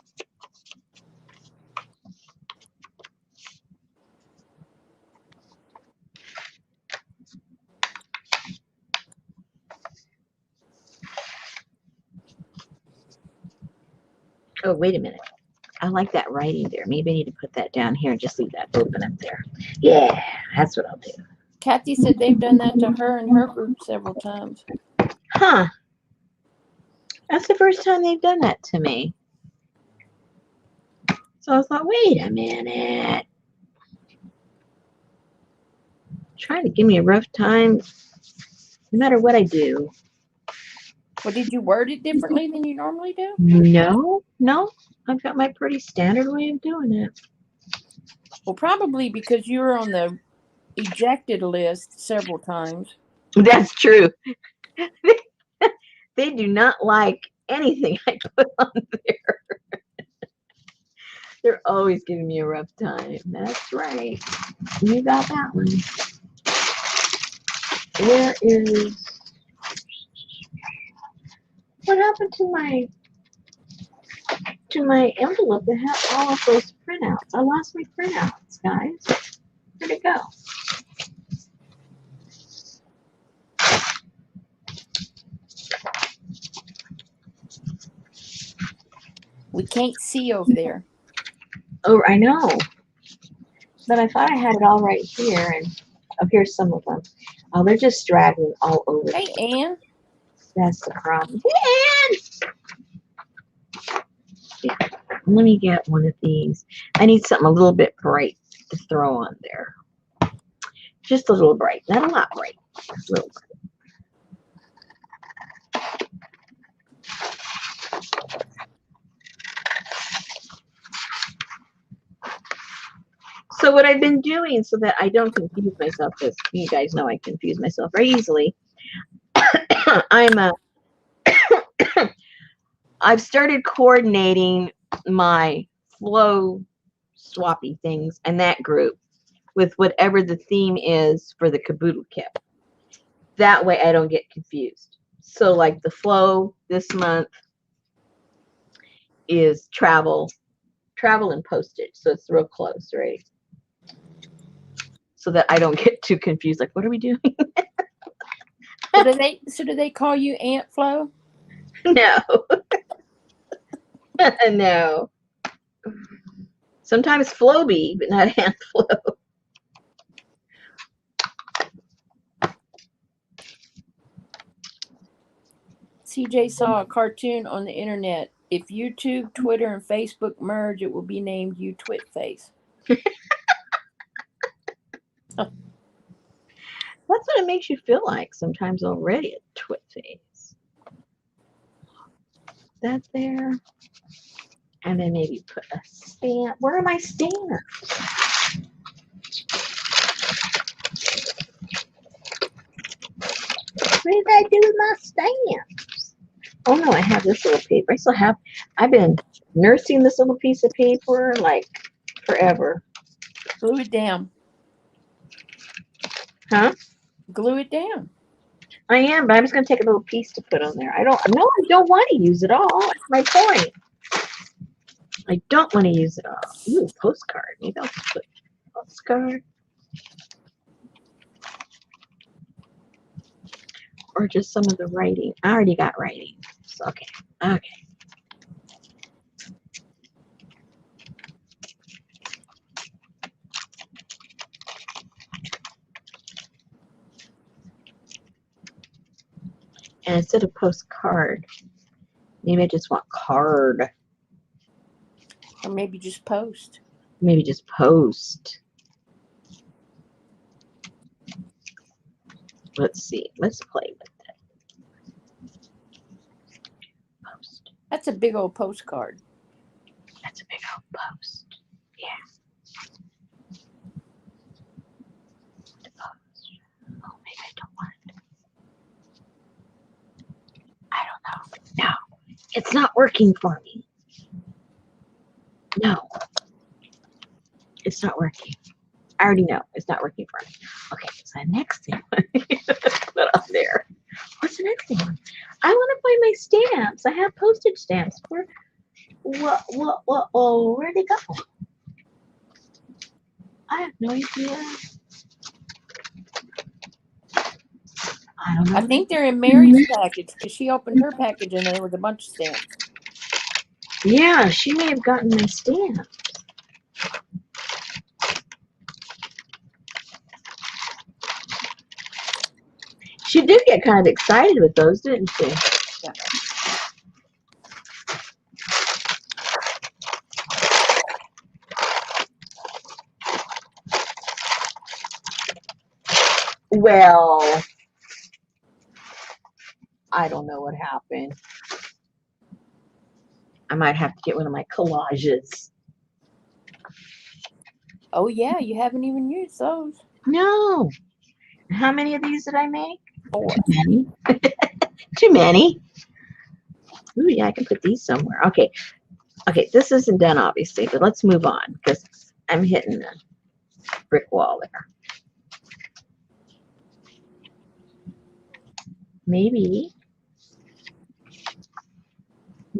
Oh, wait a minute. I like that writing there. Maybe I need to put that down here and just leave that open up there. Yeah, that's what I'll do. Kathy said they've done that to her and her group several times. Huh. That's the first time they've done that to me. So I thought, wait a minute. Trying to give me a rough time no matter what I do. Well, did you word it differently than you normally do? No. I've got my pretty standard way of doing it. Well, probably because you were on the ejected list several times. That's true. They do not like anything I put on there. They're always giving me a rough time. That's right. You got that one. Where is... What happened to my envelope that had all of those printouts? I lost my printouts, guys. Where'd it go? We can't see over there. Oh, I know. But I thought I had it all right here, and oh, here's some of them. Oh, they're just straggling all over. Hey, Ann. That's the problem. Hey, Ann! Yeah. Let me get one of these. I need something a little bit bright to throw on there. Just a little bright. Not a lot bright. A little bright. So what I've been doing so that I don't confuse myself, because you guys know I confuse myself very easily, I've started coordinating my flow swappy things and that group with whatever the theme is for the caboodle kit. That way I don't get confused. So like the flow this month is travel and postage. So it's real close, right? So that I don't get too confused. Like, what are we doing? So do they call you Aunt Flo? No. No. Sometimes Floby, but not Aunt Flo. CJ saw a cartoon on the internet. If YouTube, Twitter, and Facebook merge, it will be named You Twit Face. That's what it makes you feel like sometimes already, a twit face. That there. And then maybe put a stamp. Where are my stamps? What did I do with my stamps? Oh no, I have this little paper. I've been nursing this little piece of paper like forever. Glue it down. Huh? Glue it down. I am, but I'm just gonna take a little piece to put on there. I don't want to use it all. That's my point. I don't want to use it all. Ooh, postcard. Maybe I'll just put postcard. Or just some of the writing. I already got writing. So, okay. Okay. And instead of postcard, maybe I just want card. Or maybe just post. Maybe just post. Let's see. Let's play with it. Post. That's a big old postcard. That's a big old post. Yeah. Post. Oh, maybe I don't want it. I don't know. No. It's not working for me. No. It's not working. I already know it's not working for me. Okay, so the next thing put on there. What's the next thing? I want to find my stamps. I have postage stamps. Where'd they go? I have no idea. I don't know. I think they're in Mary's package because she opened her package and there was a bunch of stamps. Yeah, she may have gotten my stamps. She did get kind of excited with those, didn't she? Yeah. Well, I don't know what happened. I might have to get one of my collages. Oh, yeah, you haven't even used those. No. How many of these did I make? 4. Too many. Too many. Ooh, yeah, I can put these somewhere. Okay. Okay, this isn't done, obviously, but let's move on because I'm hitting the brick wall there. Maybe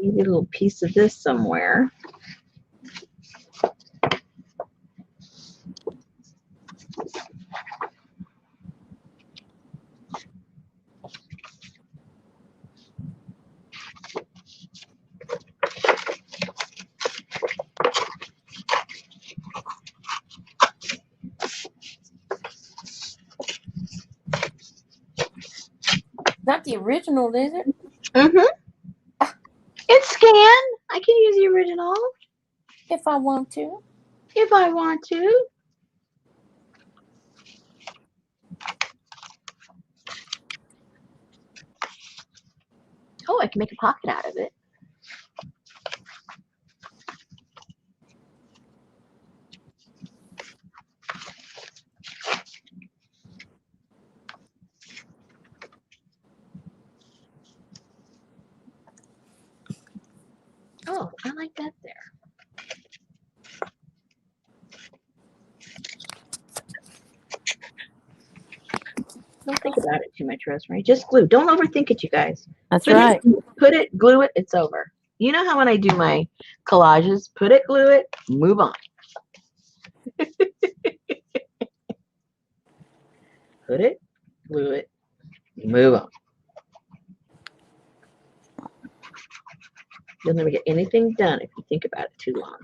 a little piece of this somewhere. Not the original, is it? Mm-hmm. It's scanned. I can use the original If I want to. if I want to. Oh, I can make a pocket out of it. Oh, I like that there. Don't think about it too much, Rosemary. Just glue. Don't overthink it, you guys. That's right. Put it, glue it, it's over. You know how when I do my collages, put it, glue it, move on. Put it, glue it, move on. You'll never get anything done if you think about it too long.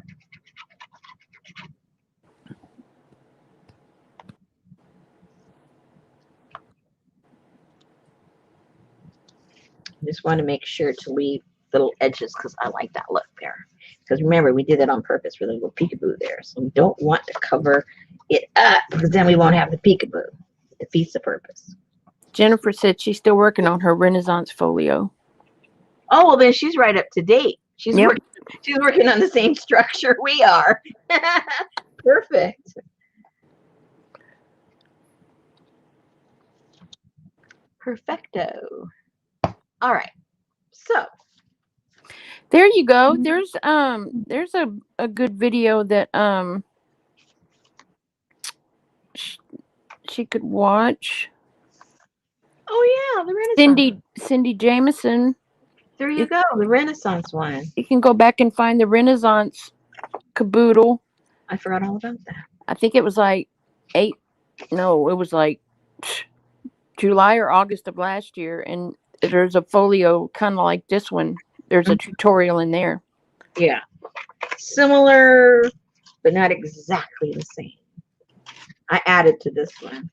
I just want to make sure to leave little edges because I like that look there. Because remember, we did that on purpose for the little peekaboo there. So we don't want to cover it up because then we won't have the peekaboo. It defeats the purpose. Jennifer said she's still working on her Renaissance folio. Oh, well, then she's right up to date. She's working on the same structure we are. Perfect. Perfecto. All right. So There you go. There's a good video that she could watch. oh yeah, the Renaissance. Cindy Jameson. There you You, go, the Renaissance one. you can go back and find the Renaissance caboodle. I forgot all about that. I think it was like eight. No, it was like July or August of last year, and there's a folio kind of like this one. There's a tutorial in there. Yeah, similar, but not exactly the same. I added to this one.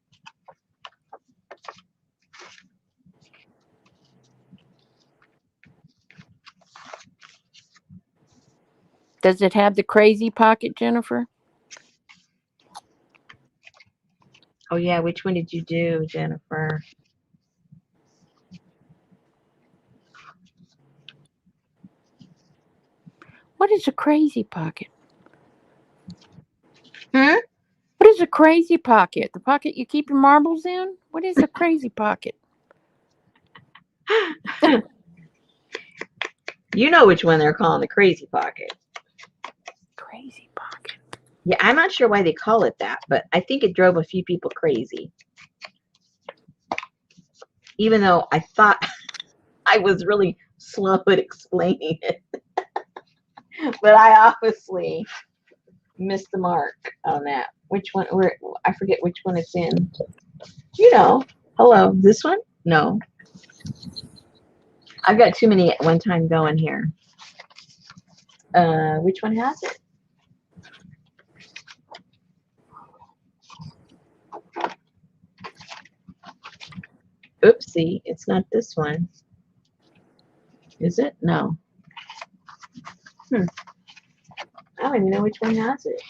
Does it have the crazy pocket, Jennifer? Oh yeah, which one did you do, Jennifer? What is a crazy pocket? Hmm? What is a crazy pocket? The pocket you keep your marbles in? What is a crazy pocket? You know which one they're calling the crazy pocket. Crazy pocket. Yeah, I'm not sure why they call it that, but I think it drove a few people crazy. Even though I thought I was really slow at explaining it. But I obviously missed the mark on that. Which one? Where? I forget which one it's in. You know. Hello. This one? No. I've got too many at one time going here. Which one has it? Oopsie, it's not this one. Is it? No. I don't even know which one has it.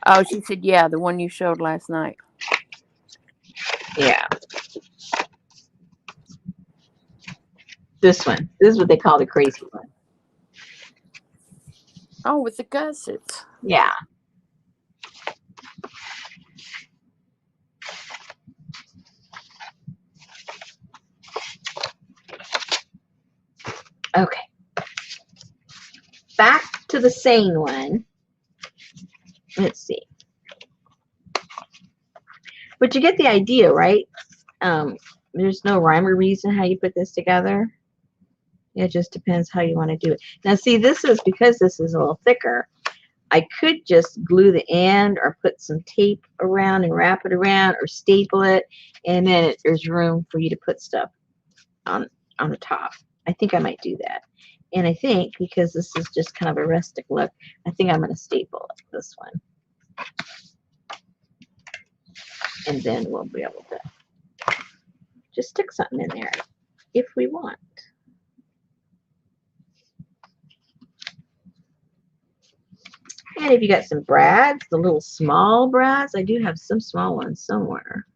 Oh, she said, yeah, the one you showed last night. Yeah. This one. This is what they call the crazy one. Oh, with the gussets. Yeah. Okay. Back to the sane one. Let's see. But you get the idea, right? There's no rhyme or reason how you put this together. It just depends how you want to do it. Now, see, this is because this is a little thicker. I could just glue the end or put some tape around and wrap it around or staple it, and then there's room for you to put stuff on the top. I think I might do that. And I think because this is just kind of a rustic look, I think I'm going to staple this one. And then we'll be able to just stick something in there if we want. And if you got some brads, the little small brads, I do have some small ones somewhere.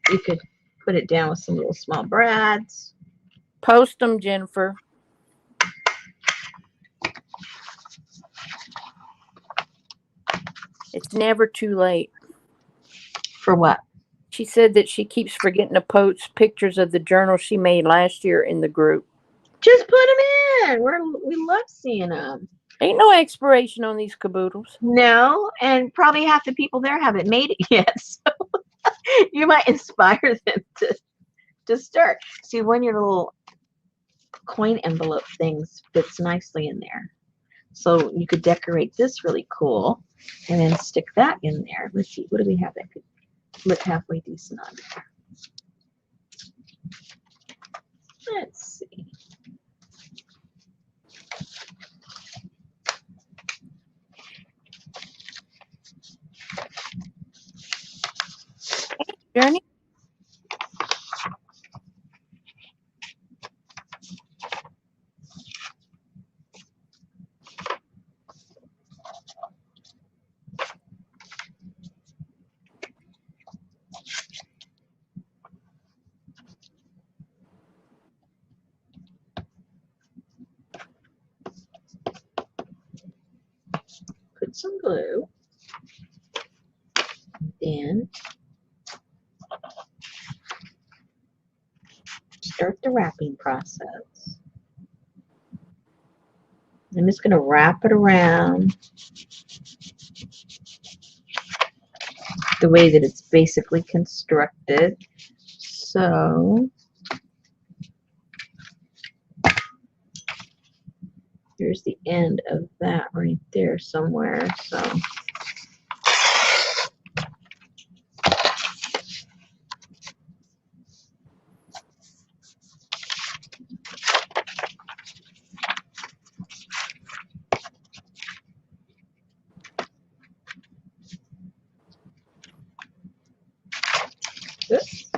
You could put it down with some little small brads. Post them, Jennifer. It's never too late. For what? She said that she keeps forgetting to post pictures of the journal she made last year in the group. Just put them in. We love seeing them. Ain't no expiration on these caboodles. No, and probably half the people there haven't made it yet. So you might inspire them to start. See, one of your little coin envelope things fits nicely in there. So you could decorate this really cool and then stick that in there. Let's see, what do we have that could look halfway decent on there? Let's see. Journey? on some glue. Then start the wrapping process. I'm just going to wrap it around the way that it's basically constructed. So here's the end of that right there somewhere. So oops.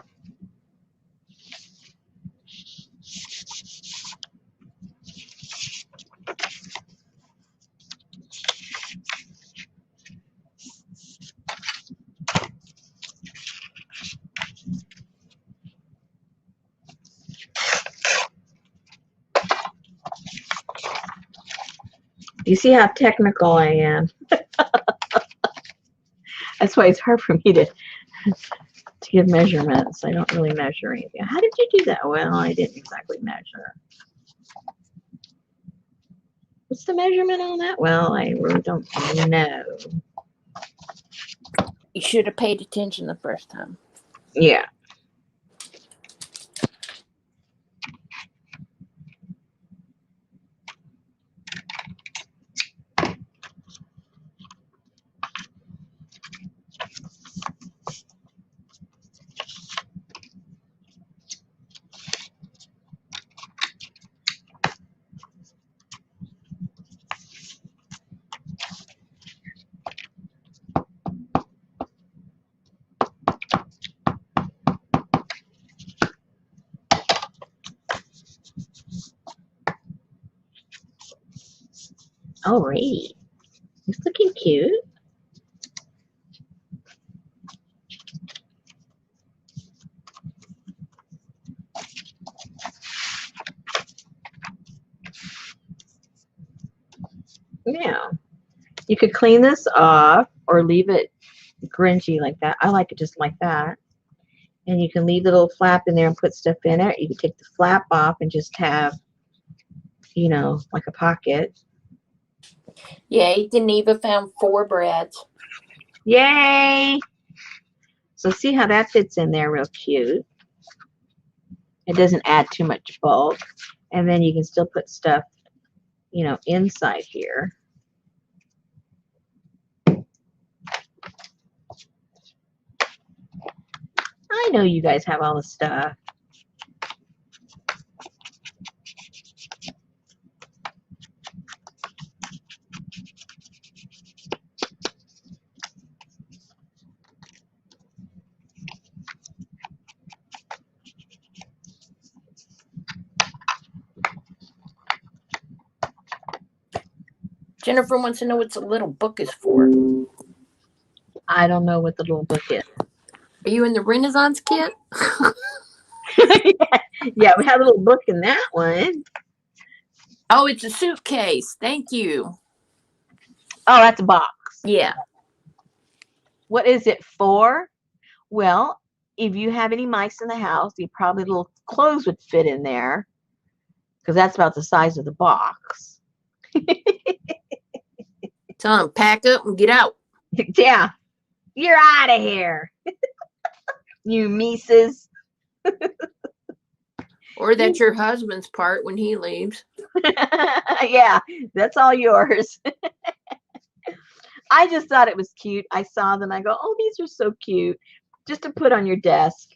You see how technical I am? That's why it's hard for me to give measurements. I don't really measure anything. How did you do that? Well, I didn't exactly measure. What's the measurement on that? Well, I really don't know. You should have paid attention the first time. Yeah. Alright. It's looking cute. Now, you could clean this off or leave it grungy like that. I like it just like that. And you can leave the little flap in there and put stuff in it. You can take the flap off and just have, you know, like a pocket. Yay, Geneva found 4 brads. Yay! So see how that fits in there real cute. It doesn't add too much bulk. And then you can still put stuff, you know, inside here. I know you guys have all the stuff. Jennifer wants to know what the little book is for. I don't know what the little book is. Are you in the Renaissance kit? Yeah, we have a little book in that one. Oh, it's a suitcase. Thank you. Oh, that's a box. Yeah. What is it for? Well, if you have any mice in the house, you probably little clothes would fit in there because that's about the size of the box. Tell them pack up and get out. Yeah, you're out of here, you Mises. Or that's your husband's part when he leaves. Yeah, that's all yours. I just thought it was cute. I saw them. I go, oh, these are so cute. Just to put on your desk,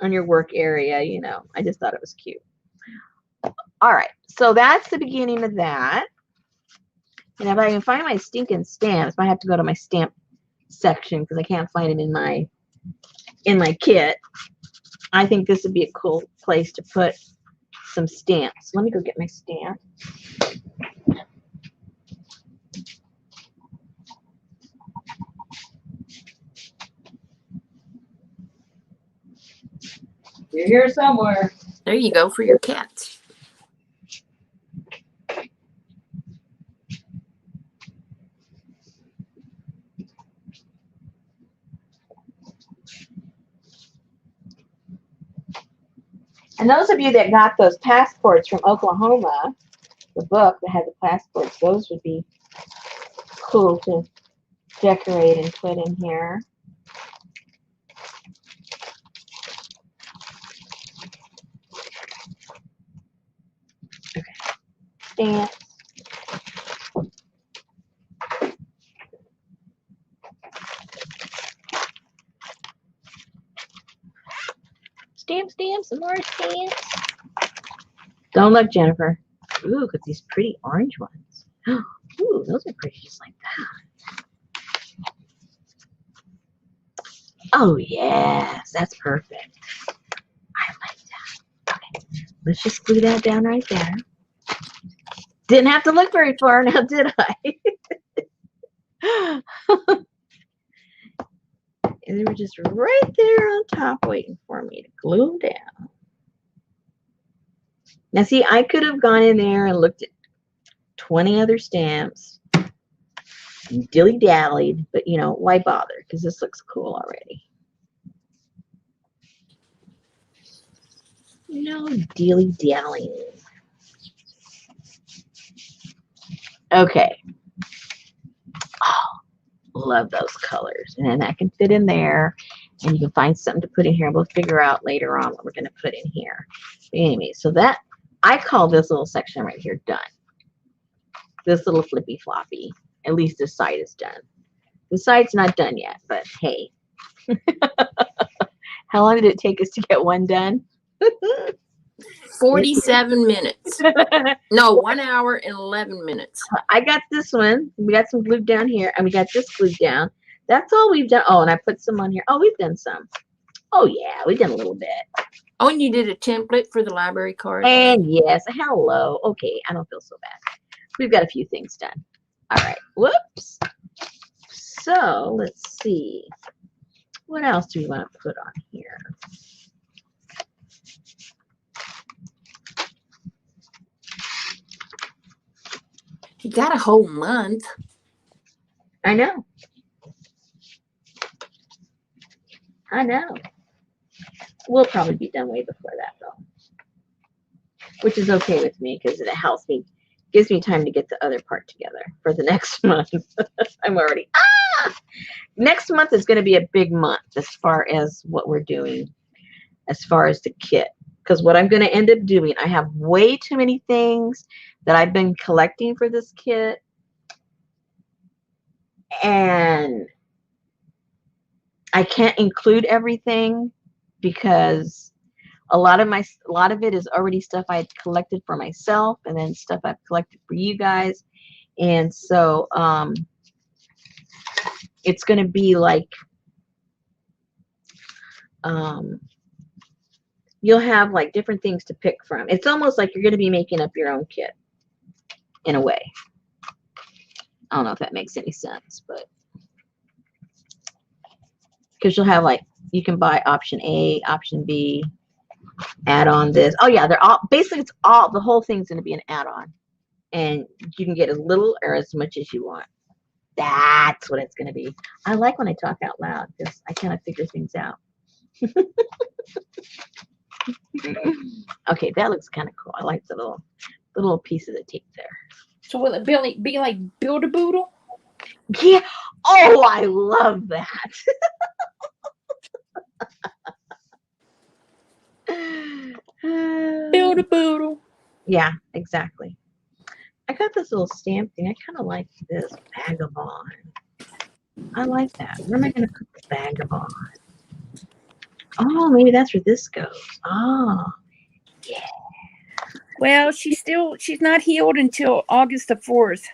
on your work area, you know. I just thought it was cute. All right, so that's the beginning of that. And if I can find my stinking stamps, I have to go to my stamp section because I can't find it in my kit. I think this would be a cool place to put some stamps. Let me go get my stamp. You're here somewhere. There you go for your cats. And those of you that got those passports from Oklahoma, the book that had the passports, those would be cool to decorate and put in here. Okay. Stamps. Stamps, and more stamps. Don't look, Jennifer. Ooh, look at these pretty orange ones. Ooh, those are pretty just like that. Oh, yes, that's perfect. I like that. Okay, let's just glue that down right there. Didn't have to look very far now, did I? And they were just right there on top waiting for me to glue them down. Now, see, I could have gone in there and looked at 20 other stamps, dilly-dallied, but, you know, why bother? Because this looks cool already. No dilly-dallying. Okay. Oh, love those colors. And then that can fit in there. And you can find something to put in here. We'll figure out later on what we're going to put in here. Anyway, so that, I call this little section right here done. This little flippy floppy. At least this side is done. The side's not done yet, but hey. How long did it take us to get one done? 47 minutes. No, 1 hour and 11 minutes. I got this one. We got some glued down here, and we got this glued down. That's all we've done. Oh, and I put some on here. Oh, we've done some. Oh, yeah, we've done a little bit. Oh, and you did a template for the library card. And yes, hello. Okay, I don't feel so bad. We've got a few things done. All right. Whoops. So let's see. What else do we want to put on here? You got a whole month. I know. I know. We'll probably be done way before that, though. Which is okay with me because it helps me, gives me time to get the other part together for the next month. I'm already, Next month is going to be a big month as far as what we're doing, as far as the kit. Because what I'm going to end up doing, I have way too many things that I've been collecting for this kit. And I can't include everything because a lot of it is already stuff I had collected for myself and then stuff I've collected for you guys. And so it's going to be like you'll have like different things to pick from. It's almost like you're going to be making up your own kit in a way. I don't know if that makes any sense, but because you'll have like, you can buy option A, option B, add on this. Oh yeah, they're all, basically it's all, the whole thing's going to be an add-on. And you can get as little or as much as you want. That's what it's going to be. I like when I talk out loud because I kind of figure things out. Okay, that looks kind of cool. I like the little piece of the tape there. So will it be like Build-A-Boodle? Yeah. Oh, I love that. Build-A-Boodle. Yeah, exactly. I got this little stamp thing. I kind of like this vagabond. I like that. Where am I going to put the vagabond? Oh, maybe that's where this goes. Oh, yeah. Well, she's not healed until August the 4th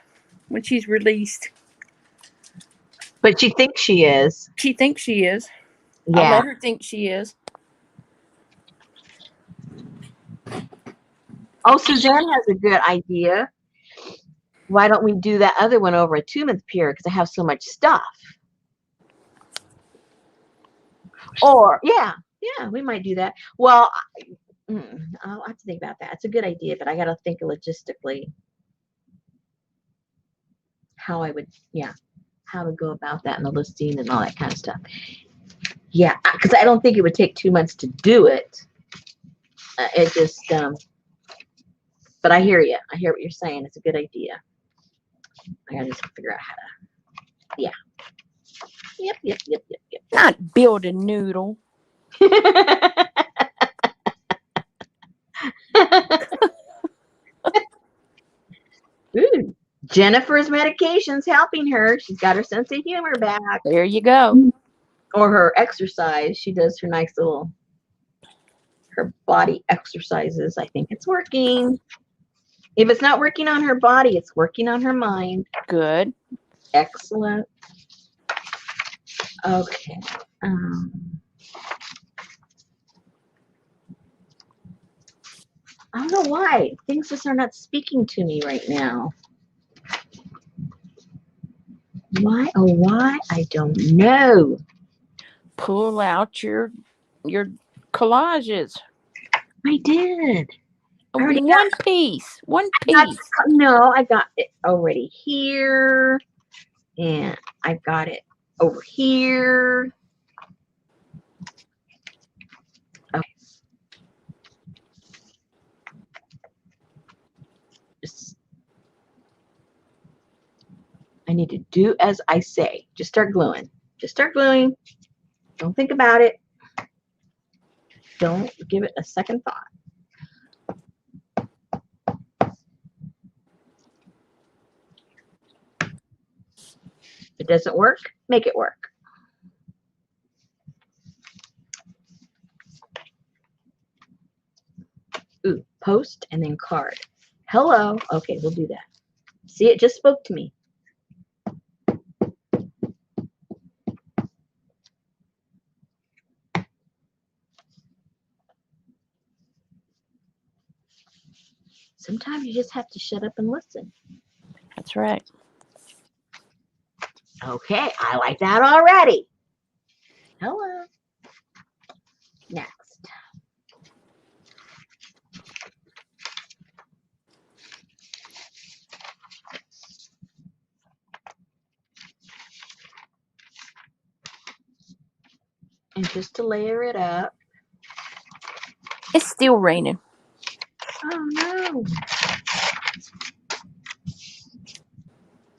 when she's released. But she thinks she is. She thinks she is. Yeah. I'll let her think she is. Oh, Suzanne has a good idea. Why don't we do that other one over a 2-month period because I have so much stuff? Or, yeah, we might do that. Well, I'll have to think about that. It's a good idea, but I got to think logistically how I would, how to go about that and the listing and all that kind of stuff. Yeah, because I don't think it would take 2 months to do it. It just, but I hear you. I hear what you're saying. It's a good idea. I gotta just figure out how to, yeah. Yep. Not build a noodle. Ooh, Jennifer's medication's helping her. She's got her sense of humor back. There you go. Or her exercise. She does her nice little, her body exercises. I think it's working. If it's not working on her body, it's working on her mind. Good. Excellent. Okay. I don't know why. Things just are not speaking to me right now. Why? Oh, why? I don't know. Pull out your collages. I did. One piece. No, I got it already here. And I got it over here. Okay. I need to do as I say. Just start gluing. Just start gluing. Don't think about it. Don't give it a second thought. If it doesn't work, make it work. Ooh, post and then card. Hello. Okay, we'll do that. See, it just spoke to me. Sometimes you just have to shut up and listen. That's right. Okay, I like that already. Hello. Next. And just to layer it up. It's still raining. Oh no.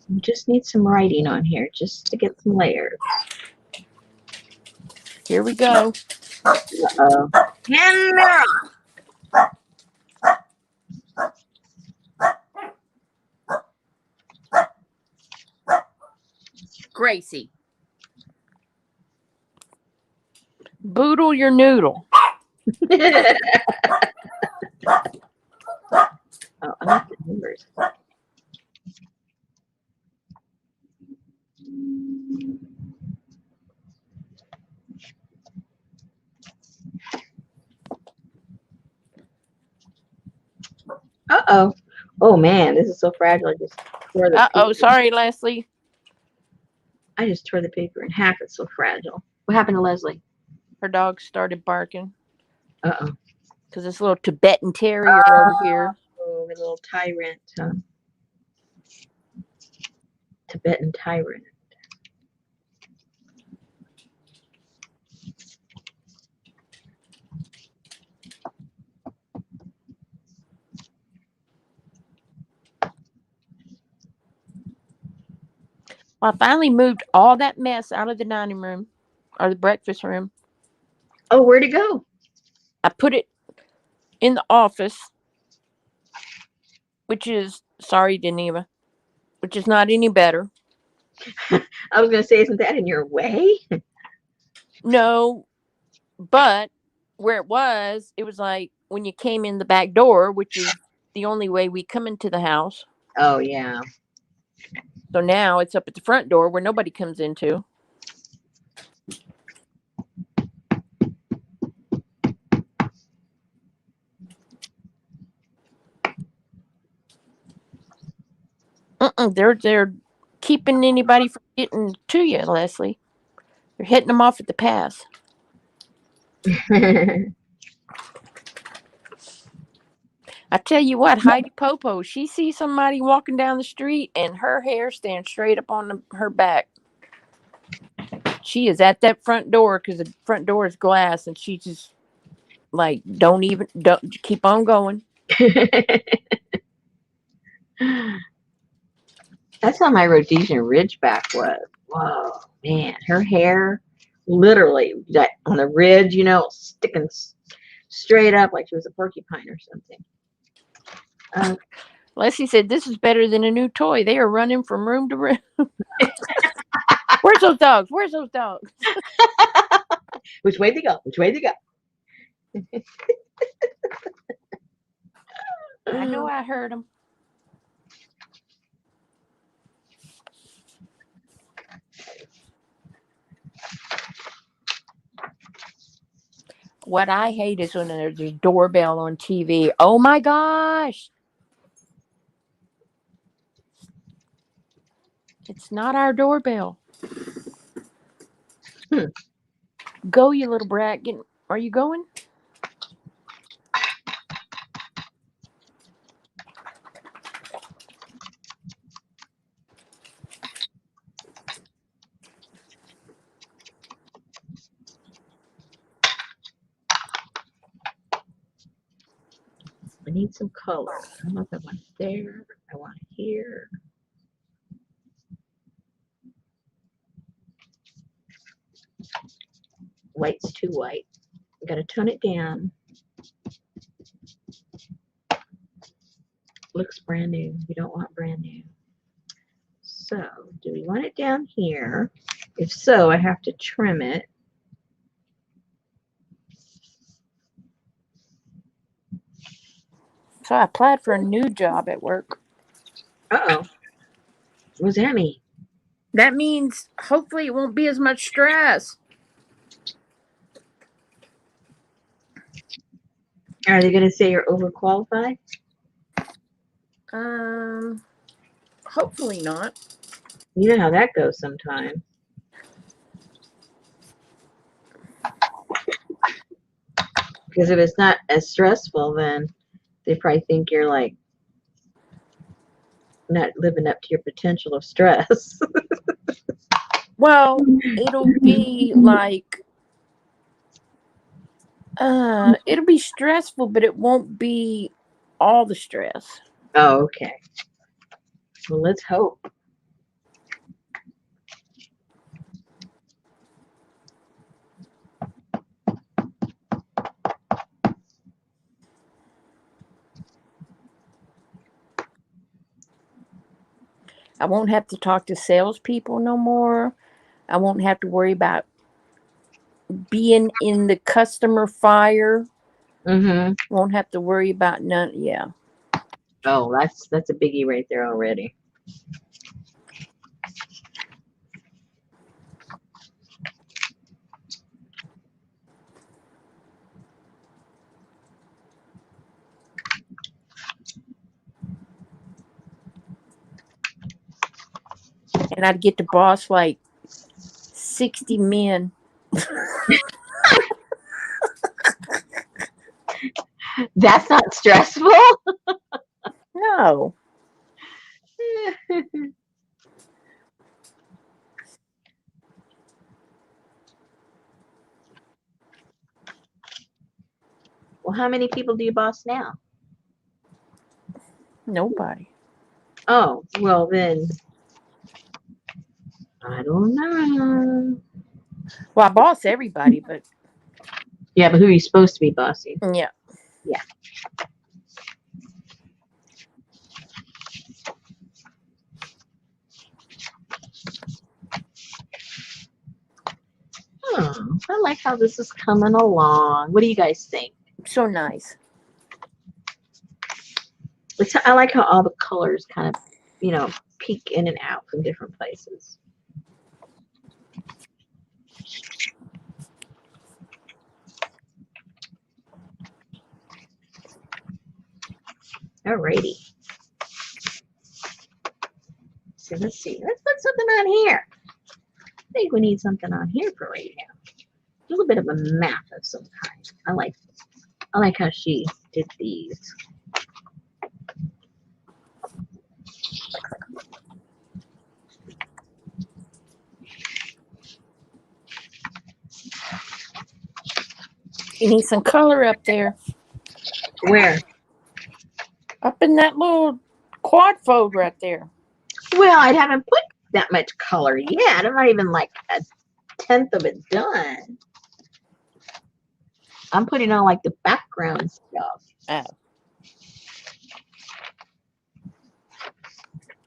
You just need some writing on here just to get some layers. Here we go. Uh-oh. Camera. Gracie. Boodle your noodle. Oh, I like the numbers. Uh-oh. Oh man, this is so fragile. I just tore the Uh-oh, paper. sorry, Leslie. I just tore the paper in half. It's so fragile. What happened to Leslie? Her dog started barking. Uh-oh. Because this little Tibetan terrier over here. Oh, the little tyrant, huh? Tibetan tyrant. Well, I finally moved all that mess out of the dining room. Or the breakfast room. Oh, where'd it go? I put it in the office. Which is, sorry, Deneva. Which is not any better. I was going to say, isn't that in your way? No, but where it was like when you came in the back door, which is the only way we come into the house. Oh, yeah. So now it's up at the front door where nobody comes into. They're keeping anybody from getting to you, Leslie. They're hitting them off at the pass. I tell you what, Heidi Popo, she sees somebody walking down the street and her hair stands straight up on her back. She is at that front door because the front door is glass and she just Like, don't keep on going. That's how my Rhodesian Ridgeback was. Whoa, man, her hair literally that on the ridge, sticking straight up like she was a porcupine or something. Leslie said, "This is better than a new toy. They are running from room to room." Where's those dogs? Where's those dogs? Which way to go? Which way to go? I know I heard them. What I hate is when there's a doorbell on TV. Oh my gosh. It's not our doorbell. Go, you little brat. Are you going? I need some color. I don't know if I want it there. I want it here. White's too white. I gotta tone it down. Looks brand new. We don't want brand new. So, do we want it down here? If so, I have to trim it. So I applied for a new job at work. Uh-oh. What does that mean? That means hopefully it won't be as much stress. Are they going to say you're overqualified? Hopefully not. You know how that goes sometimes. Because if it's not as stressful, then they probably think you're like not living up to your potential of stress. Well, it'll be like it'll be stressful, but it won't be all the stress. Oh, okay. Well, let's hope. I won't have to talk to salespeople no more. I won't have to worry about being in the customer fire. Mm-hmm. Won't have to worry about none. Yeah. Oh, that's a biggie right there already. And I'd get to boss like 60 men. That's not stressful. No. Well, how many people do you boss now? Nobody. Oh, well then, I don't know. Well, I boss everybody, but Yeah, but who are you supposed to be bossing? yeah. Yeah. I like how this is coming along. What do you guys think? So nice. I like how all the colors kind of, peek in and out from different places. Alrighty. So let's see. Let's put something on here. I think we need something on here for right now. A little bit of a map of some kind. I like how she did these. You need some color up there. Where? Up in that little quad fold right there. Well, I haven't put that much color yet. I'm not even like a 10th of it done. I'm putting on like the background stuff. Oh.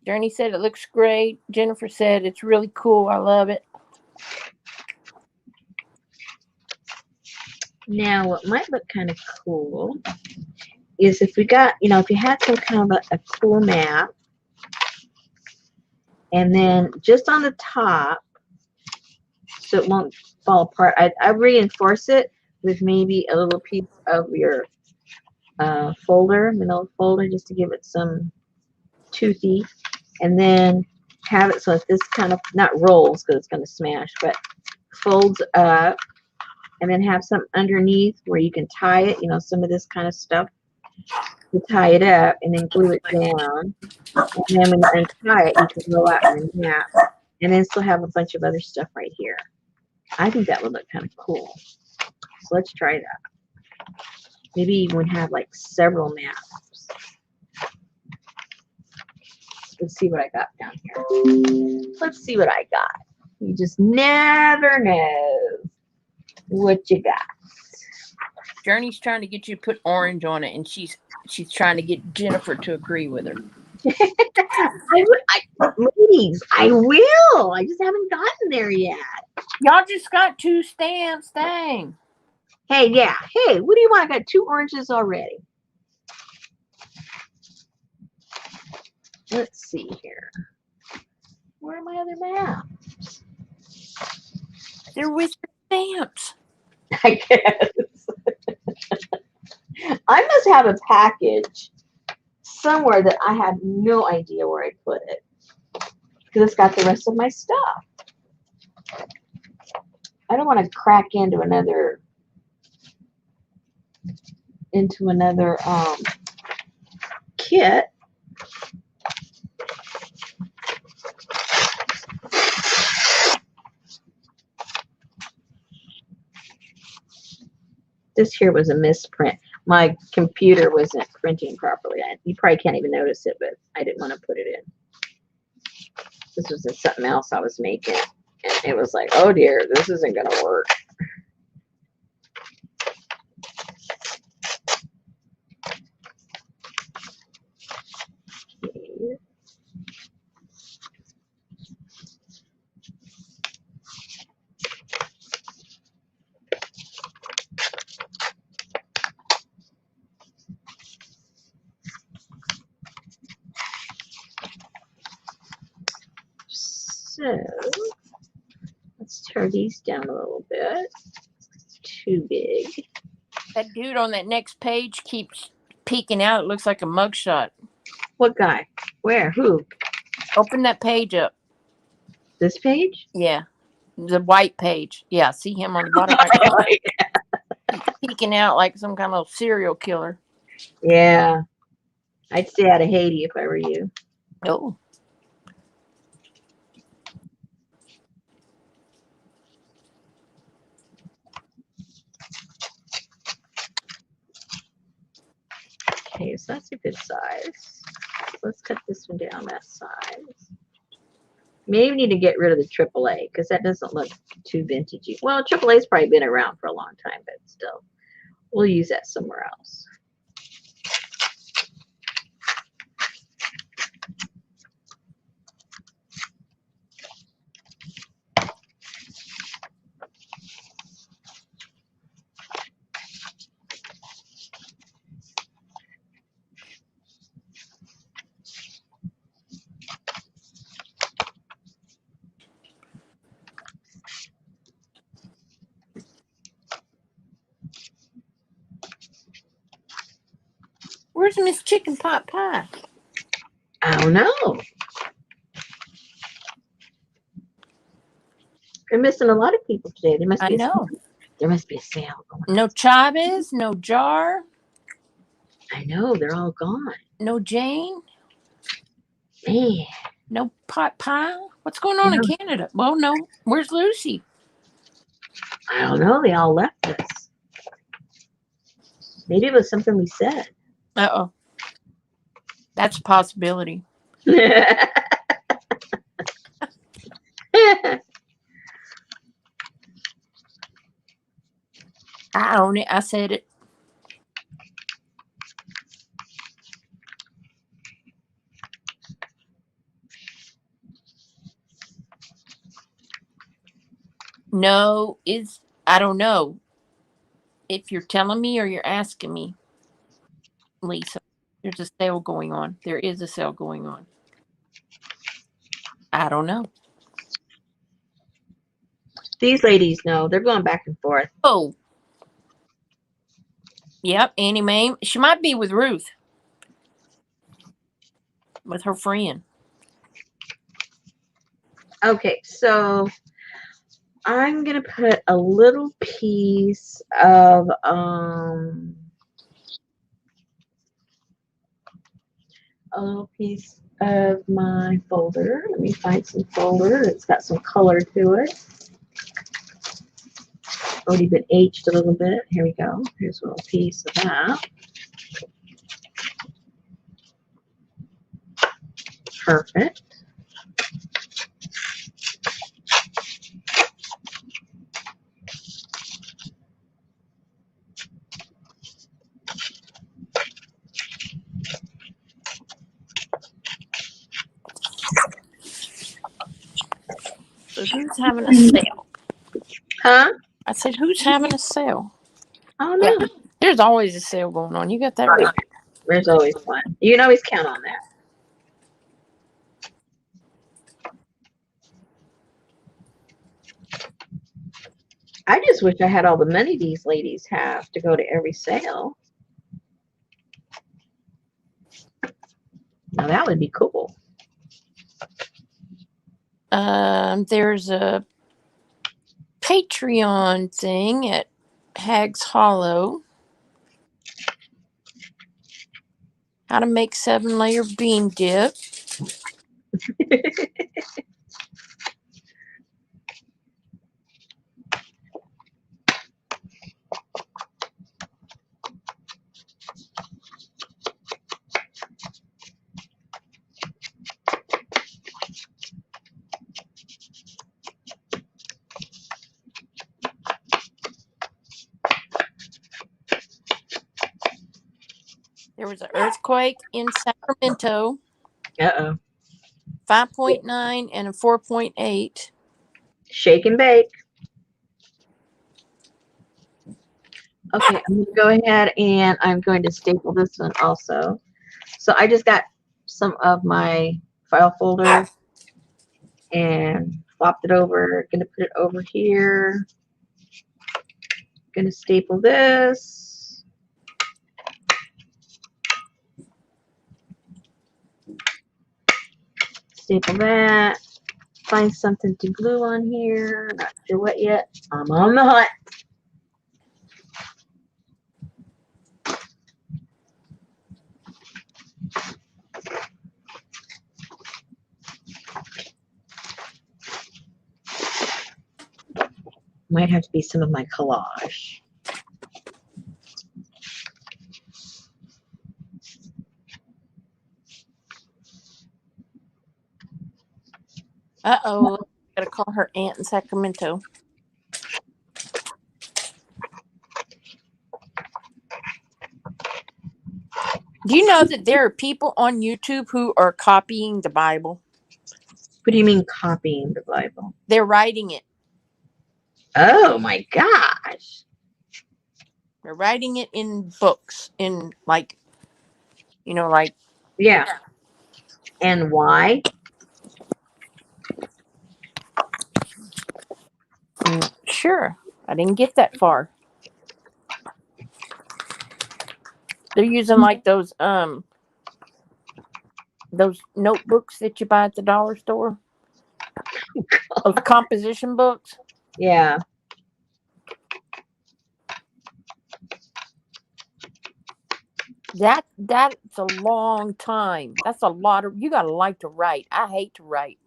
Journey said it looks great. Jennifer said it's really cool. I love it. Now, what might look kind of cool is if we got, if you had some kind of a cool map, and then just on the top, so it won't fall apart, I reinforce it with maybe a little piece of your manila folder, just to give it some toothy, and then have it so that this kind of, not rolls because it's going to smash, but folds up, and then have some underneath where you can tie it, some of this kind of stuff to tie it up, and then glue it down. And then when you untie it, you can go out and map, and then still have a bunch of other stuff right here. I think that would look kind of cool. So let's try that. Maybe you would have like several maps. Let's see what I got down here. Let's see what I got. You just never know what you got. Journey's trying to get you to put orange on it, and she's trying to get Jennifer to agree with her. Ladies, I will. I just haven't gotten there yet. Y'all just got 2 stamps. Dang. Hey, yeah. Hey, what do you want? I got 2 oranges already. Let's see here. Where are my other maps? They're with your stamps. I guess. I must have a package somewhere that I have no idea where I put it, because it's got the rest of my stuff. I don't want to crack into another kit. This here was a misprint. My computer wasn't printing properly. You probably can't even notice it, but I didn't want to put it in. This was something else I was making, and it was like, oh dear, this isn't going to work. Okay. So let's tear these down a little bit. It's too big. That dude on that next page keeps peeking out. It looks like a mugshot. What guy? Where? Who? Open that page up. This page? Yeah. The white page. Yeah. See him on the bottom right now? Peeking out like some kind of serial killer. Yeah. I'd stay out of Haiti if I were you. Oh. Okay, so that's a good size. Let's cut this one down that size. Maybe need to get rid of the AAA because that doesn't look too vintagey. Well, AAA's probably been around for a long time, but still, we'll use that somewhere else. Where's Miss Chicken Pot Pie? I don't know. They're missing a lot of people today. There must be there must be a sale going on. No Chavez, no Jar. I know, they're all gone. No Jane. Man. No Pot Pie. What's going on in Canada? Well, no. Where's Lucy? I don't know. They all left us. Maybe it was something we said. Uh-oh. That's a possibility. I own it. I said it. No, I don't know if you're telling me or you're asking me, Lisa. There's a sale going on. There is a sale going on. I don't know. These ladies know. They're going back and forth. Oh. Yep, Annie Mae. She might be with Ruth. With her friend. Okay, so I'm gonna put a little piece of my folder. Let me find some folder. It's got some color to it. Already been aged a little bit. Here we go. Here's a little piece of that. Perfect. So who's having a sale? Huh? I said, who's having a sale? Oh no. Yeah, there's always a sale going on. You got that right. There's always one. You can always count on that. I just wish I had all the money these ladies have to go to every sale. Now that would be cool. There's a Patreon thing at Hag's Hollow. How to make 7-layer bean dip. There was an earthquake in Sacramento. Uh-oh. 5.9 and a 4.8. Shake and bake. Okay, I'm going to go ahead and I'm going to staple this one also. So I just got some of my file folder and flopped it over. Going to put it over here. Going to staple this. Staple that. Find something to glue on here. Not sure what yet. I'm on the hunt. Might have to be some of my collage. Uh-oh. Gotta call her aunt in Sacramento. Do you know that there are people on YouTube who are copying the Bible? What do you mean copying the Bible? They're writing it. Oh my gosh. They're writing it in books, in like. Yeah. And why? Sure. I didn't get that far. They're using like those notebooks that you buy at the dollar store. Those composition books. Yeah. That's a long time. That's a lot of. You gotta like to write. I hate to write.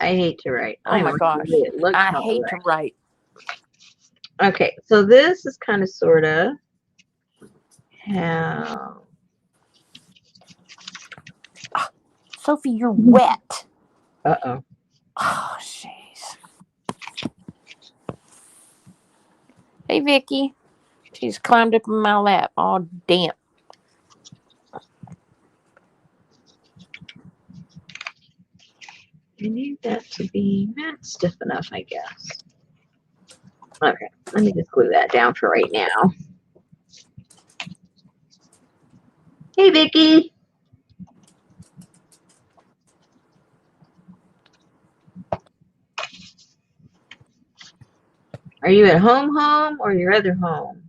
I hate to write. Oh my gosh. It looks I hate to write. Okay, so this is kind of sort of have... Sophie, you're wet. Uh-oh. Oh, jeez. Hey, Vicky. She's climbed up in my lap, all damp. I need that to be not stiff enough, I guess. Okay, let me just glue that down for right now. Hey, Vicky. Are you at home or your other home?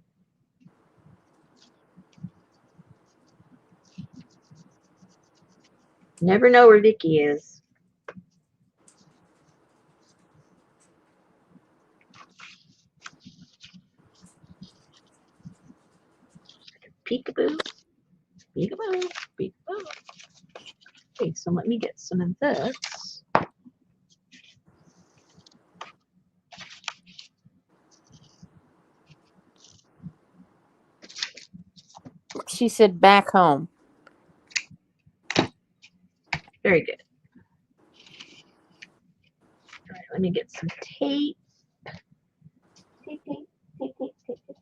Never know where Vicky is. Peekaboo. Peekaboo. Peekaboo. Okay, so let me get some of this. She said back home. Very good. All right, let me get some tape. Tape, tape, tape, tape, tape, tape.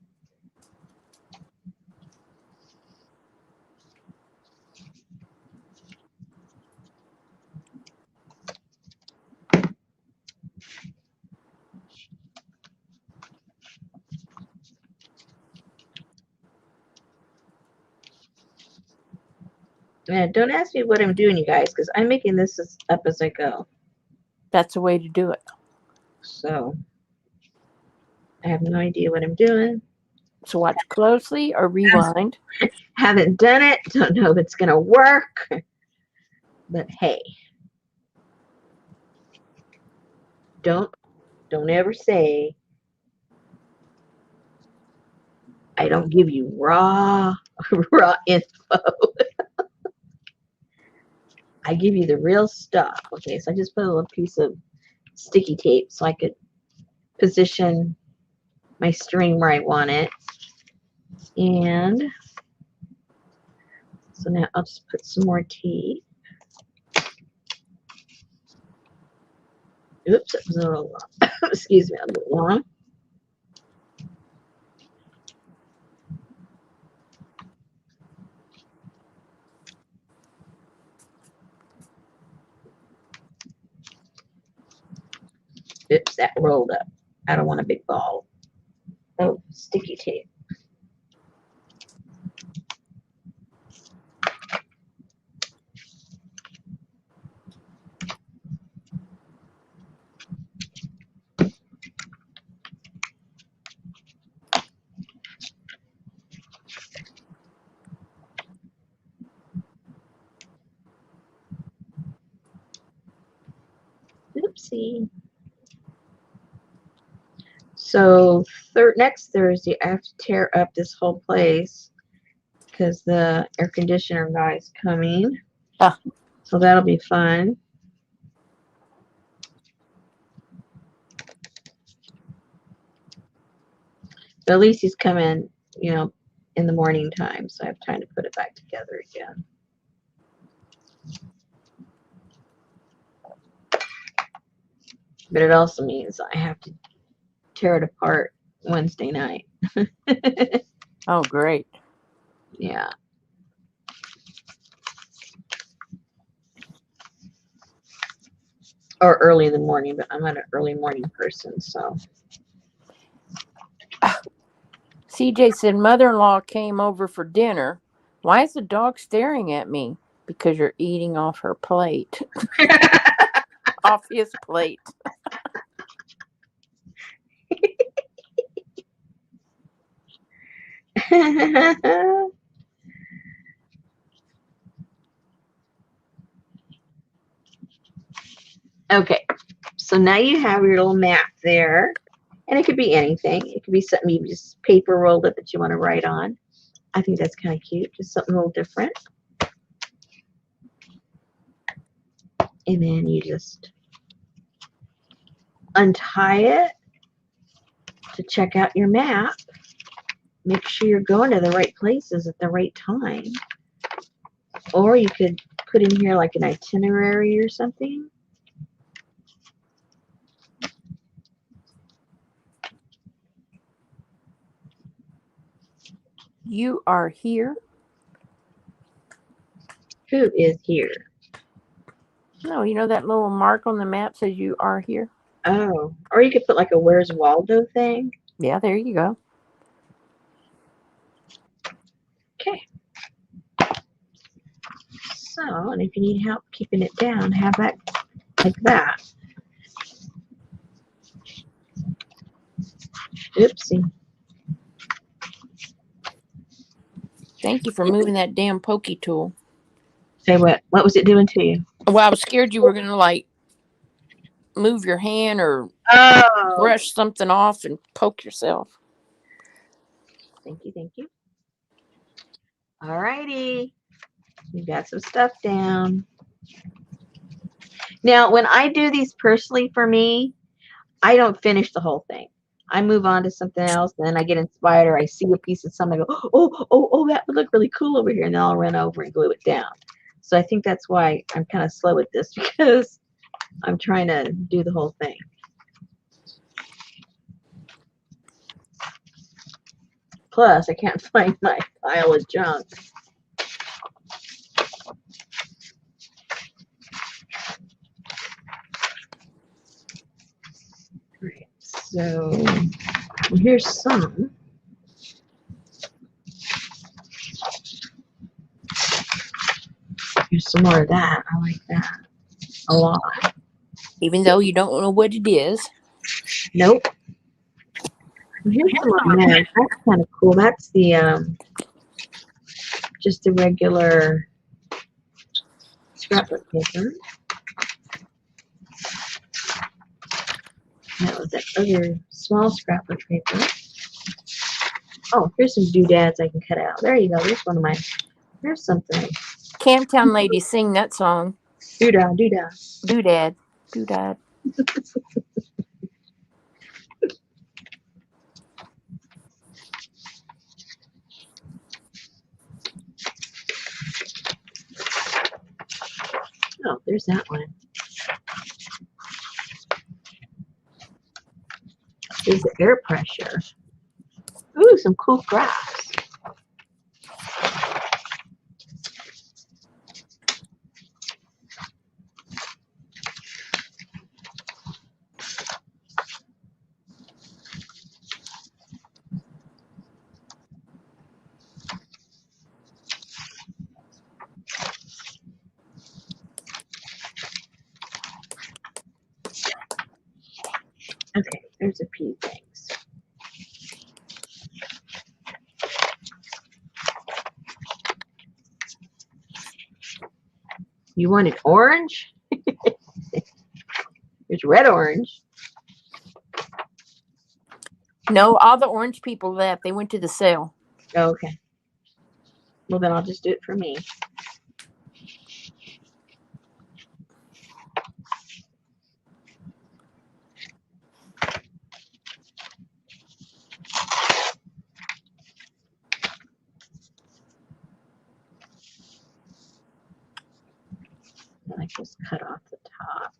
Don't ask me what I'm doing, you guys, because I'm making this up as I go. That's the way to do it. So I have no idea what I'm doing. So watch closely or rewind. Haven't done it. Don't know if it's going to work. But hey, don't ever say I don't give you raw info. I give you the real stuff. Okay, so I just put a little piece of sticky tape so I could position my string where I want it. And so now I'll just put some more tape. Oops, it was a little long. Excuse me, a little long. Oops, that rolled up. I don't want a big ball. Oh, sticky tape. Oopsie. So next Thursday, I have to tear up this whole place because the air conditioner guy's coming. Ah. So that'll be fun. But at least he's coming, you know, in the morning time, so I have time to put it back together again. But it also means I have to tear it apart Wednesday night. Oh, great. Yeah. Or early in the morning, but I'm not an early morning person, so. CJ said mother-in-law came over for dinner. Why is the dog staring at me? Because you're eating off her plate. Off his plate. Okay, so now you have your little map there, and it could be anything. It could be something you just paper rolled up that you want to write on. I think that's kind of cute, just something a little different. And then you just untie it to check out your map. make sure you're going to the right places at the right time. Or you could put in here like an itinerary or something. You are here. Who is here? No, you know that little mark on the map says you are here? Oh, or you could put like a Where's Waldo thing. Yeah, there you go. Okay. So, and if you need help keeping it down, have that like that. Oopsie. Thank you for moving that damn pokey tool. Say what? What was it doing to you? Well, I was scared you were going to like move your hand or Oh. brush something off and poke yourself. Thank you, thank you. All righty. You got some stuff down. Now, when I do these personally for me, I don't finish the whole thing. I move on to something else, then I get inspired or I see a piece of something, I go, oh, that would look really cool over here, and then I'll run over and glue it down. So I think that's why I'm kind of slow at this, because I'm trying to do the whole thing. Plus, I can't find my pile of junk. Right, so here's some. Here's some more of that. I like that a lot. Even though you don't know what it is. Nope. Here's some more mags. That's kind of cool. That's the just the regular scrapbook paper. That was that other small scrapbook paper. Oh, here's some doodads I can cut out. There you go. There's one of my. Here's something. Camptown ladies sing that song. Doodah, doodah. Doodad. Doodad. Oh, there's that one. There's the air pressure. Ooh, some cool graphs. Okay, there's a few things. You want an orange? There's red orange. No, all the orange people left. They went to the sale. Oh, okay. Well, then I'll just do it for me. I just cut off the top.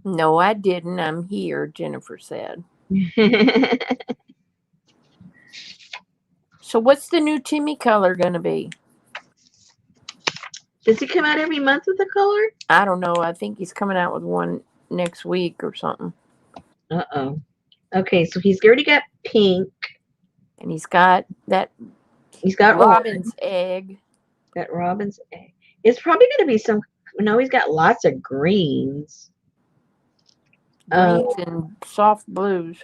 No, I didn't. I'm here, Jennifer said. So what's the new Timmy color going to be? Does he come out every month with a color? I don't know. I think he's coming out with one next week or something. Uh-oh. Okay, so he's already got pink. And he's got that He's got robin's orange. egg. That robin's egg. It's probably going to be some. No, he's got lots of greens. Greens and soft blues.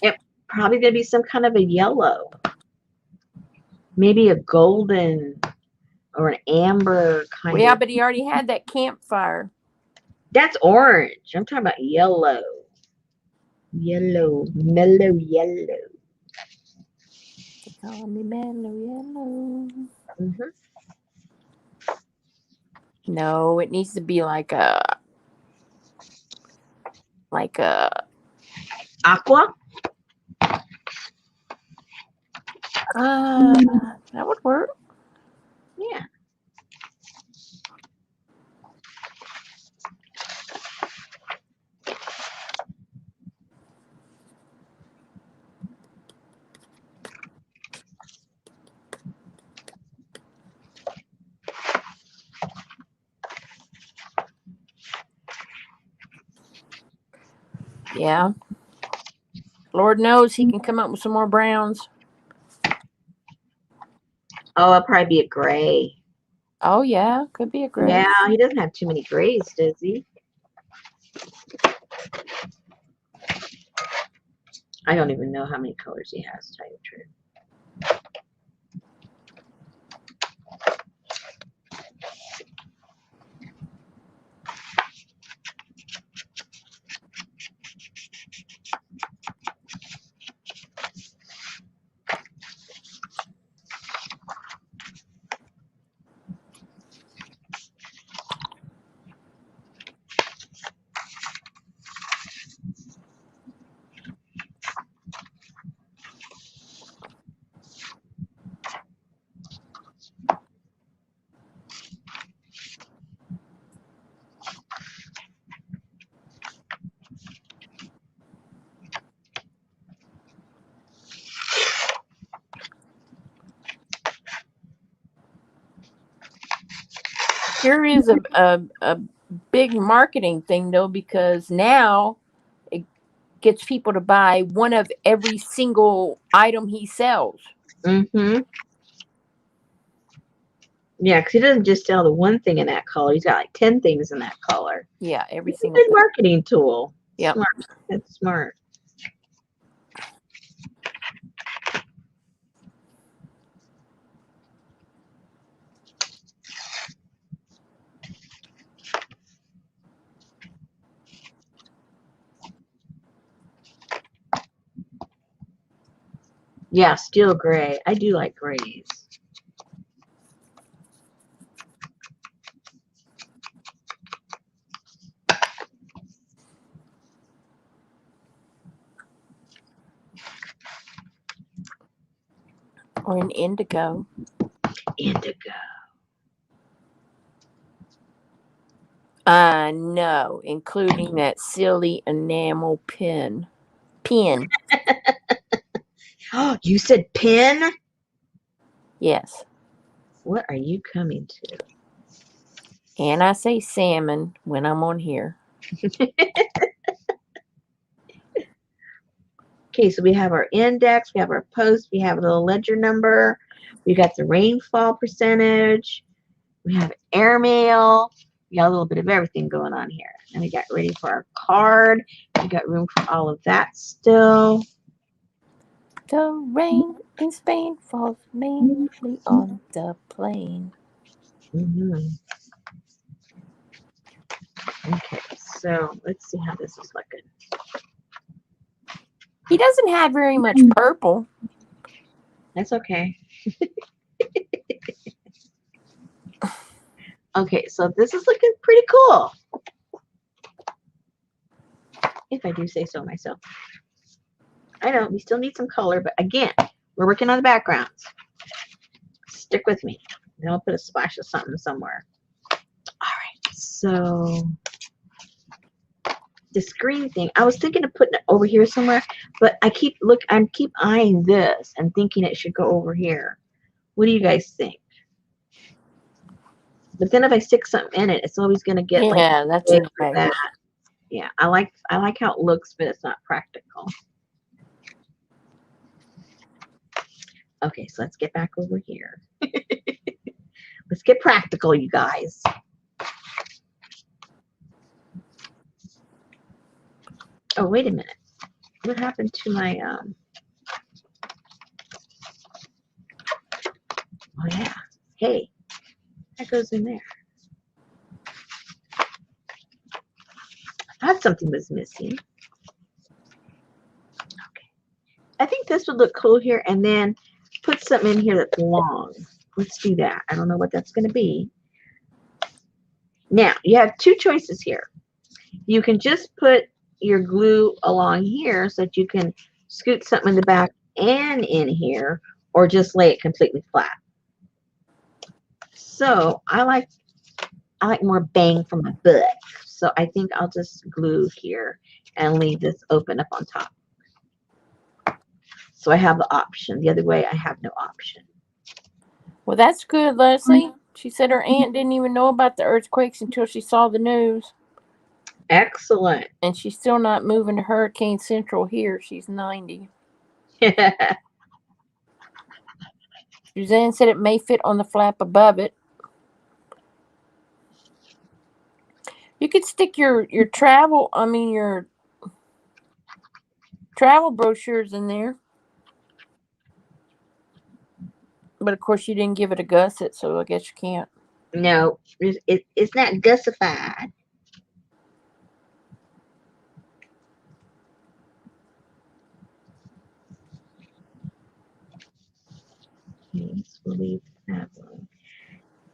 Yep, probably going to be some kind of a yellow. Maybe a golden or an amber kind Well, yeah, of. but he already had that campfire. That's orange. I'm talking about yellow. Yellow, mellow yellow. They call me mellow yellow. Mm-hmm. No, it needs to be like a Aqua. that would work. Yeah. Yeah. Lord knows he can come up with some more browns. Oh, it'll probably be a gray. Oh yeah, could be a gray. Yeah, he doesn't have too many grays, does he? I don't even know how many colors he has, to tell you the truth. Here is a big marketing thing though, because now it gets people to buy one of every single item he sells. Mm-hmm. Yeah, because he doesn't just sell the one thing in that color. He's got like 10 things in that color. Yeah, every It's a single good thing. marketing tool. Yep. Smart. That's smart. Yeah, steel gray. I do like grays. Or an indigo. Indigo. No, including that silly enamel pin. Oh, you said pin? Yes. What are you coming to? And I say salmon when I'm on here. Okay, so we have our index, we have our post, we have a little ledger number, we got the rainfall percentage, we have airmail, we got a little bit of everything going on here. And we got ready for our card. We got room for all of that still. The rain in Spain falls mainly on the plain. Mm-hmm. Okay, so let's see how this is looking. He doesn't have very much purple. That's okay. Okay, so this is looking pretty cool. If I do say so myself. I know we still need some color, but again, we're working on the backgrounds. Stick with me. Then I'll put a splash of something somewhere. All right, so the screen thing, I was thinking of putting it over here somewhere, but I keep eyeing this and thinking it should go over here. What do you guys think? But then if I stick something in it, it's always going to get like That's big okay. for that. Yeah, I like how it looks, but it's not practical. Okay, so let's get back over here. Let's get practical, you guys. Oh, wait a minute. What happened to my Hey, that goes in there. I thought something was missing. Okay. I think this would look cool here, and then put something in here that's long. Let's do that. I don't know what that's going to be. Now, you have two choices here. You can just put your glue along here so that you can scoot something in the back and in here, or just lay it completely flat. So I like more bang for my buck. So I think I'll just glue here and leave this open up on top. So I have the option. The other way, I have no option. Well, that's good, Leslie. She said her aunt didn't even know about the earthquakes until she saw the news. Excellent. And she's still not moving to Hurricane Central here. She's 90. Suzanne said it may fit on the flap above it. You could stick your travel brochures in there. But of course you didn't give it a gusset, so I guess you can't. No, it's not gussified. Yes, we'll leave that one.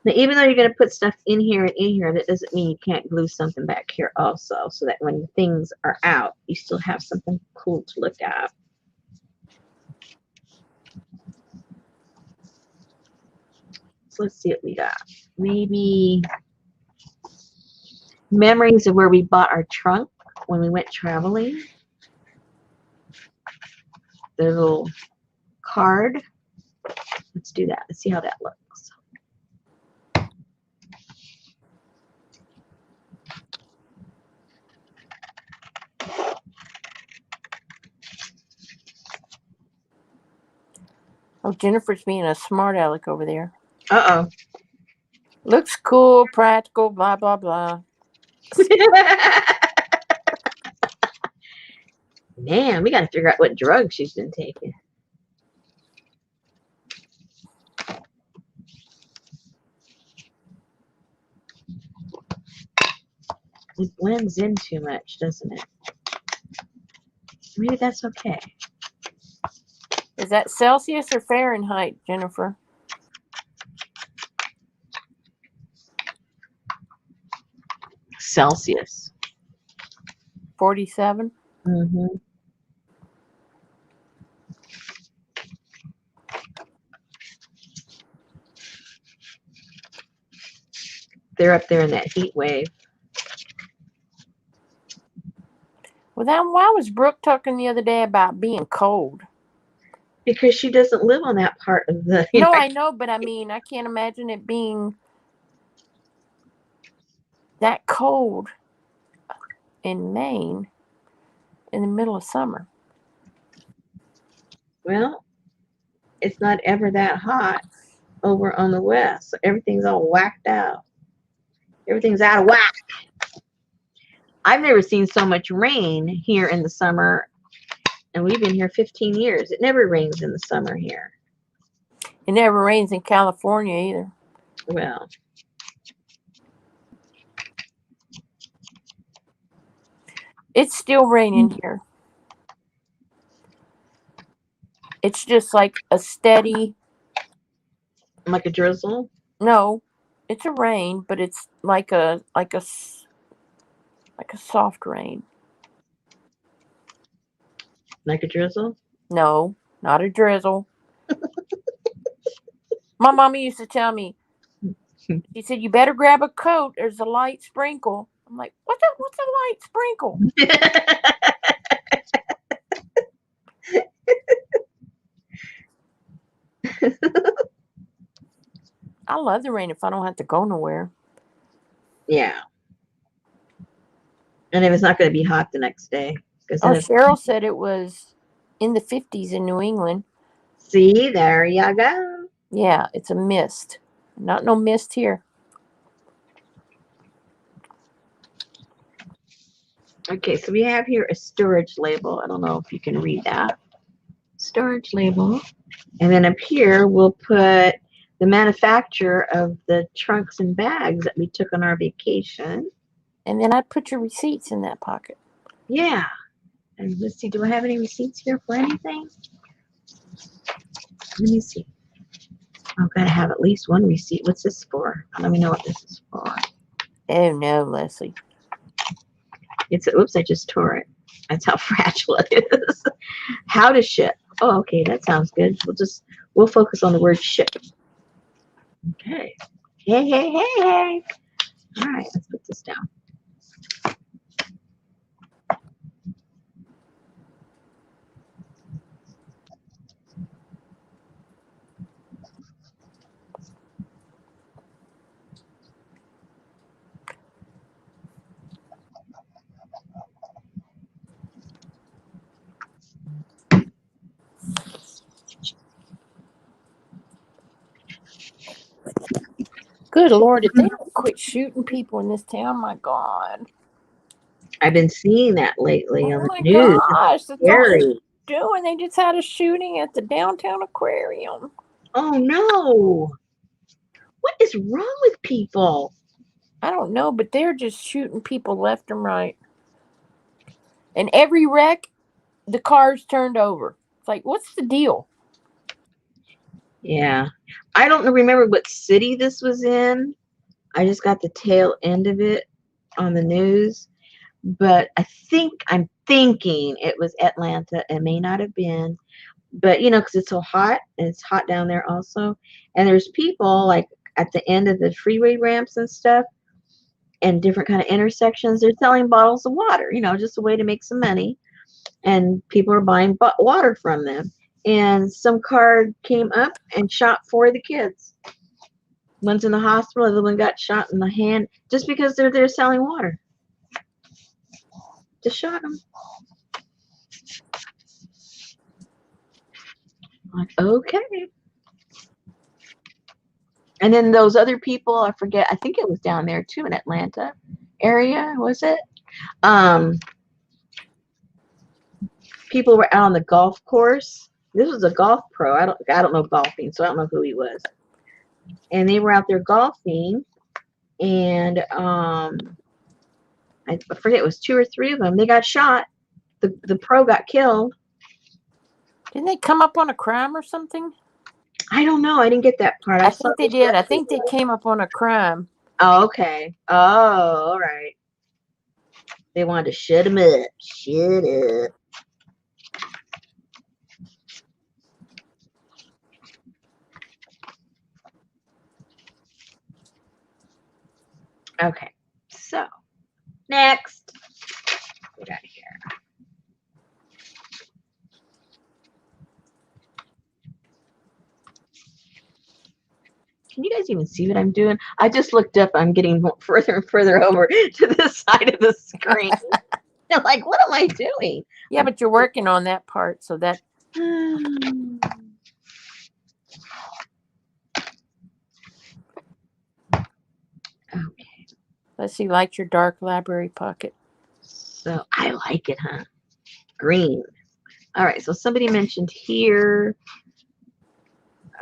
Now, even though you're going to put stuff in here and in here, that doesn't mean you can't glue something back here also, so that when things are out, you still have something cool to look at. So let's see what we got. Maybe memories of where we bought our trunk when we went traveling. The little card. Let's do that. Let's see how that looks. Oh, Jennifer's being a smart aleck over there. Uh-oh. Looks cool, practical, blah, blah, blah. Man, we got to figure out what drugs she's been taking. It blends in too much, doesn't it? Maybe that's okay. Is that Celsius or Fahrenheit, Jennifer? Celsius. 47? Mm-hmm. They're up there in that heat wave. Well, then why was Brooke talking the other day about being cold? Because she doesn't live on that part of the... No, I know, but I mean, I can't imagine it being that cold in Maine in the middle of summer. Well, it's not ever that hot over on the west. So everything's all whacked out. Everything's out of whack. I've never seen so much rain here in the summer, and we've been here 15 years. It never rains in the summer here. It never rains in California either. Well, it's still raining here. It's just like a steady... like a drizzle? No, it's a rain, but it's like a soft rain. Like a drizzle? No, not a drizzle. My mommy used to tell me, she said, you better grab a coat. There's a light sprinkle. I'm like, what's a light sprinkle? I love the rain if I don't have to go nowhere. Yeah. And if it's not going to be hot the next day. Oh, Cheryl said it was in the 50s in New England. See, there you go. Yeah, it's a mist. Not no mist here. Okay, so we have here a storage label. I don't know if you can read that. Storage label. And then up here, we'll put the manufacturer of the trunks and bags that we took on our vacation. And then I put your receipts in that pocket. Yeah. And let's see, do I have any receipts here for anything? Let me see. I've got to have at least one receipt. What's this for? Let me know what this is for. Oh no, Leslie. Oops, I just tore it. That's how fragile it is. How to ship. Oh, okay, that sounds good. We'll focus on the word ship. Okay. Hey. All right, let's put this down. Good Lord, if they don't quit shooting people in this town, my God. I've been seeing that lately on Oh the my news. gosh, that's all they're Scary. doing. They just had a shooting at the downtown aquarium. Oh no. What is wrong with people? I don't know, but they're just shooting people left and right. And every wreck, the car's turned over. It's like, what's the deal? Yeah. I don't remember what city this was in. I just got the tail end of it on the news. But I'm thinking it was Atlanta. It may not have been. But, because it's so hot, and it's hot down there also. And there's people, like, at the end of the freeway ramps and stuff, and different kind of intersections, they're selling bottles of water, just a way to make some money. And people are buying water from them. And some car came up and shot 4 of the kids. One's in the hospital, the other one got shot in the hand just because they're there selling water. Just shot them. Like, okay. And then those other people, I forget, I think it was down there too in Atlanta area, was it? People were out on the golf course. This was a golf pro. I don't know golfing, so I don't know who he was. And they were out there golfing, and I forget, it was 2 or 3 of them. They got shot. The pro got killed. Didn't they come up on a crime or something? I don't know. I didn't get that part. I think they did. I think they came up on a crime. Oh, okay. Oh, all right. They wanted to shut him up. Shut up. Okay. So, next. Get out of here. Can you guys even see what I'm doing? I just looked up. I'm getting further and further over to this side of the screen. I'm like, what am I doing? Yeah, but you're working on that part, so that. Okay. Let's see, like your dark library pocket. So I like it, huh? Green. All right. So somebody mentioned here.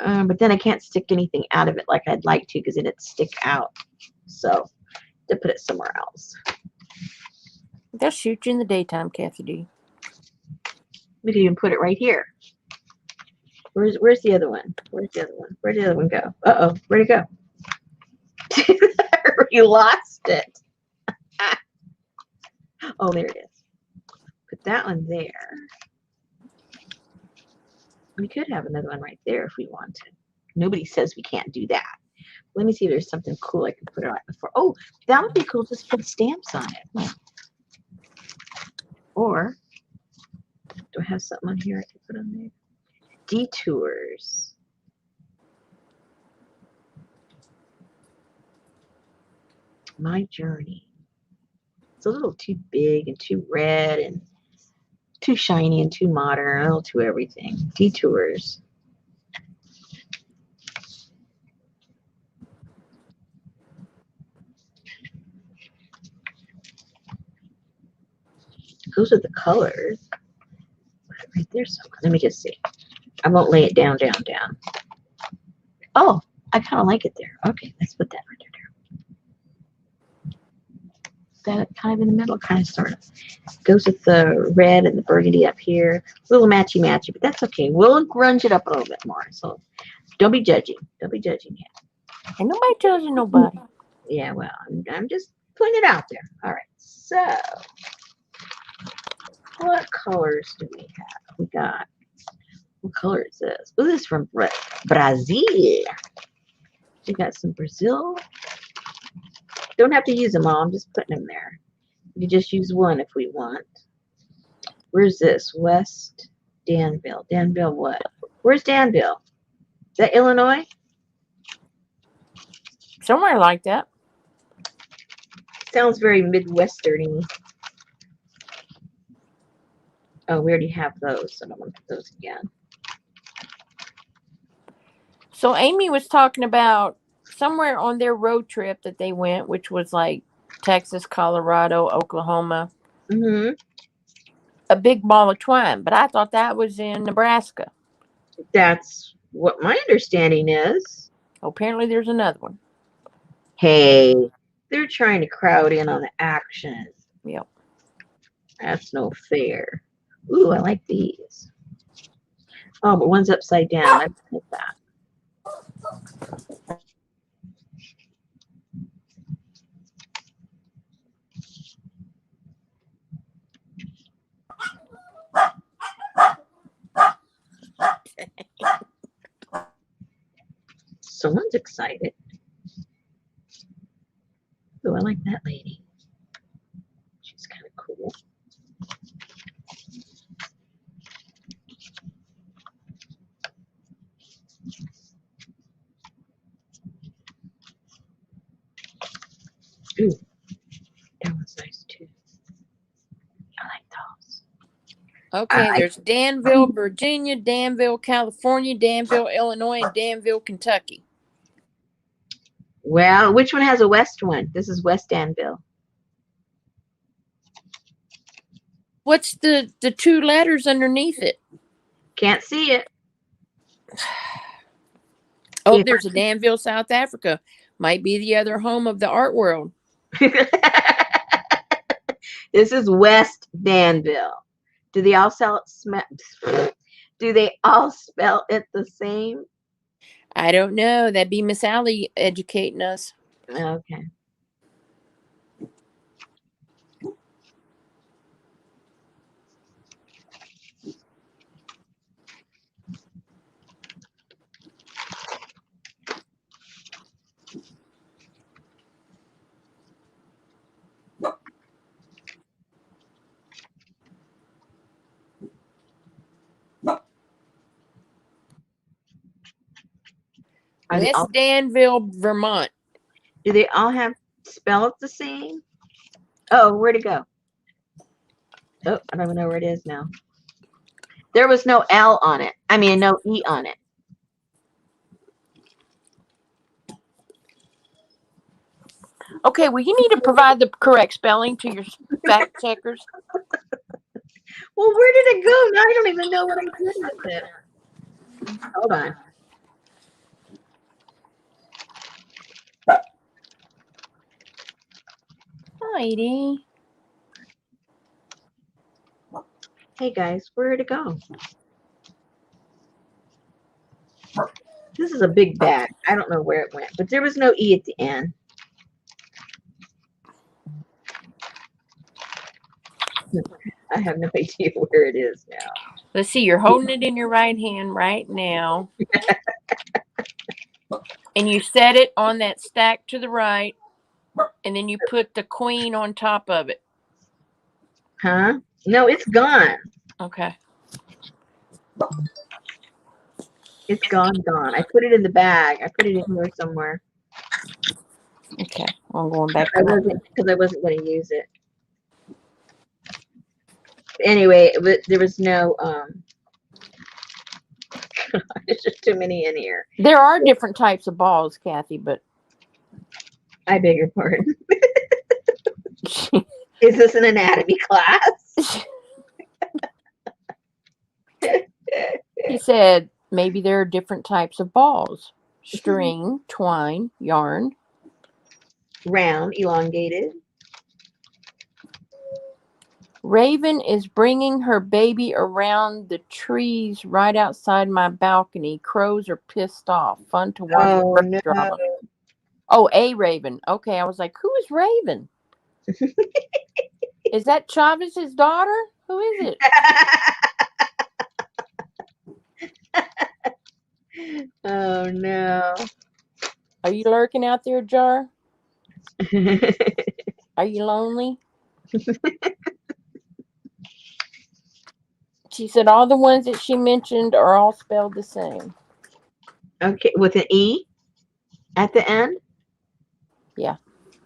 But then I can't stick anything out of it like I'd like to because it'd stick out. So to put it somewhere else. They'll shoot you in the daytime, Kathy D. We can even put it right here. Where's the other one? Where'd the other one go? Uh-oh, where'd it go? You lost it. Oh, there it is. Put that one there. We could have another one right there if we wanted. Nobody says we can't do that. Let me see if there's something cool I can put it on before. Oh, that would be cool. Just put stamps on it. Or do I have something on here I can put on there? Detours. My journey. It's a little too big and too red and too shiny and too modern, a little too everything. Detours. Those are the colors. Right there somewhere. Let me just see. I won't lay it down. Oh, I kind of like it there. Okay, let's put that right there. That kind of in the middle, kind of sort of goes with the red and the burgundy up here. A little matchy matchy, but that's okay. We'll grunge it up a little bit more. So don't be judging. Don't be judging yet. And nobody judging nobody. Yeah, well, I'm just putting it out there. All right. So what colors do we have? We got, what color is this? Oh, this is from Brazil. We got some Brazil. Don't have to use them all. I'm just putting them there. You just use one if we want. Where's this? West Danville. Danville what? Where's Danville? Is that Illinois? Somewhere like that. Sounds very Midwestern-y. Oh, we already have those, so I don't want to put those again. So Amy was talking about somewhere on their road trip that they went, which was like Texas, Colorado, Oklahoma. Mm-hmm. A big ball of twine, but I thought that was in Nebraska. That's what my understanding is. Apparently there's another one. Hey, they're trying to crowd in on the action. Yep. That's no fair. Ooh, I like these. Oh, but one's upside down. I like that. Someone's excited. Ooh, I like that lady. She's kind of cool. Ooh, that one's nice too. I like those. Okay, there's Danville, Virginia, Danville, California, Danville, Illinois, and Danville, Kentucky. Well, which one has a west one? This is West Danville. What's the two letters underneath it? Can't see it. Oh, Yeah. there's a Danville, South Africa. Might be the other home of the art world. This is West Danville. Do they all do they all spell it the same? I don't know. That'd be Miss Allie educating us. Okay. West Danville, Vermont. Do they all have spell it the same? Oh, where'd it go? Oh, I don't even know where it is now. There was no L on it. I mean, no E on it. Okay, well, you need to provide the correct spelling to your fact checkers. Well, where did it go? Now I don't even know what I did with it. Hold on. Heidi. Hey guys, where did it go? This is a big bag. I don't know where it went, but there was no E at the end. I have no idea where it is now. Let's see, you're holding it in your right hand right now. And you set it on that stack to the right. And then you put the queen on top of it. Huh? No, it's gone. Okay. It's gone. I put it in the bag. I put it in here somewhere. Okay. I'm going back. Because I wasn't going to use it. Anyway, there was no there's just too many in here. There are different types of balls, Kathy, but I beg your pardon. Is this an anatomy class? He said maybe there are different types of balls. string, twine, yarn. Round, elongated. Raven is bringing her baby around the trees right outside my balcony. Crows are pissed off. Fun to watch Oh bird no. drama. Oh, a raven. Okay, I was like, who is Raven? Is that Chavez's daughter? Who is it? Oh no. Are you lurking out there, Jar? Are you lonely? She said all the ones that she mentioned are all spelled the same. Okay, with an E at the end? Yeah.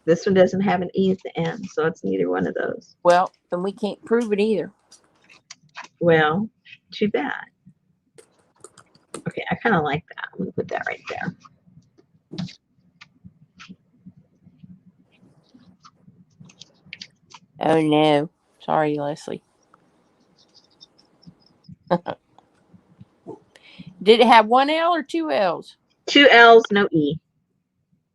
This one doesn't have an E at the end, so it's neither one of those. Well, then we can't prove it either. Well, too bad. Okay, I kind of like that. I'm going to put that right there. Oh, no. Sorry, Leslie. Did it have one L or two L's? 2 L's, no E.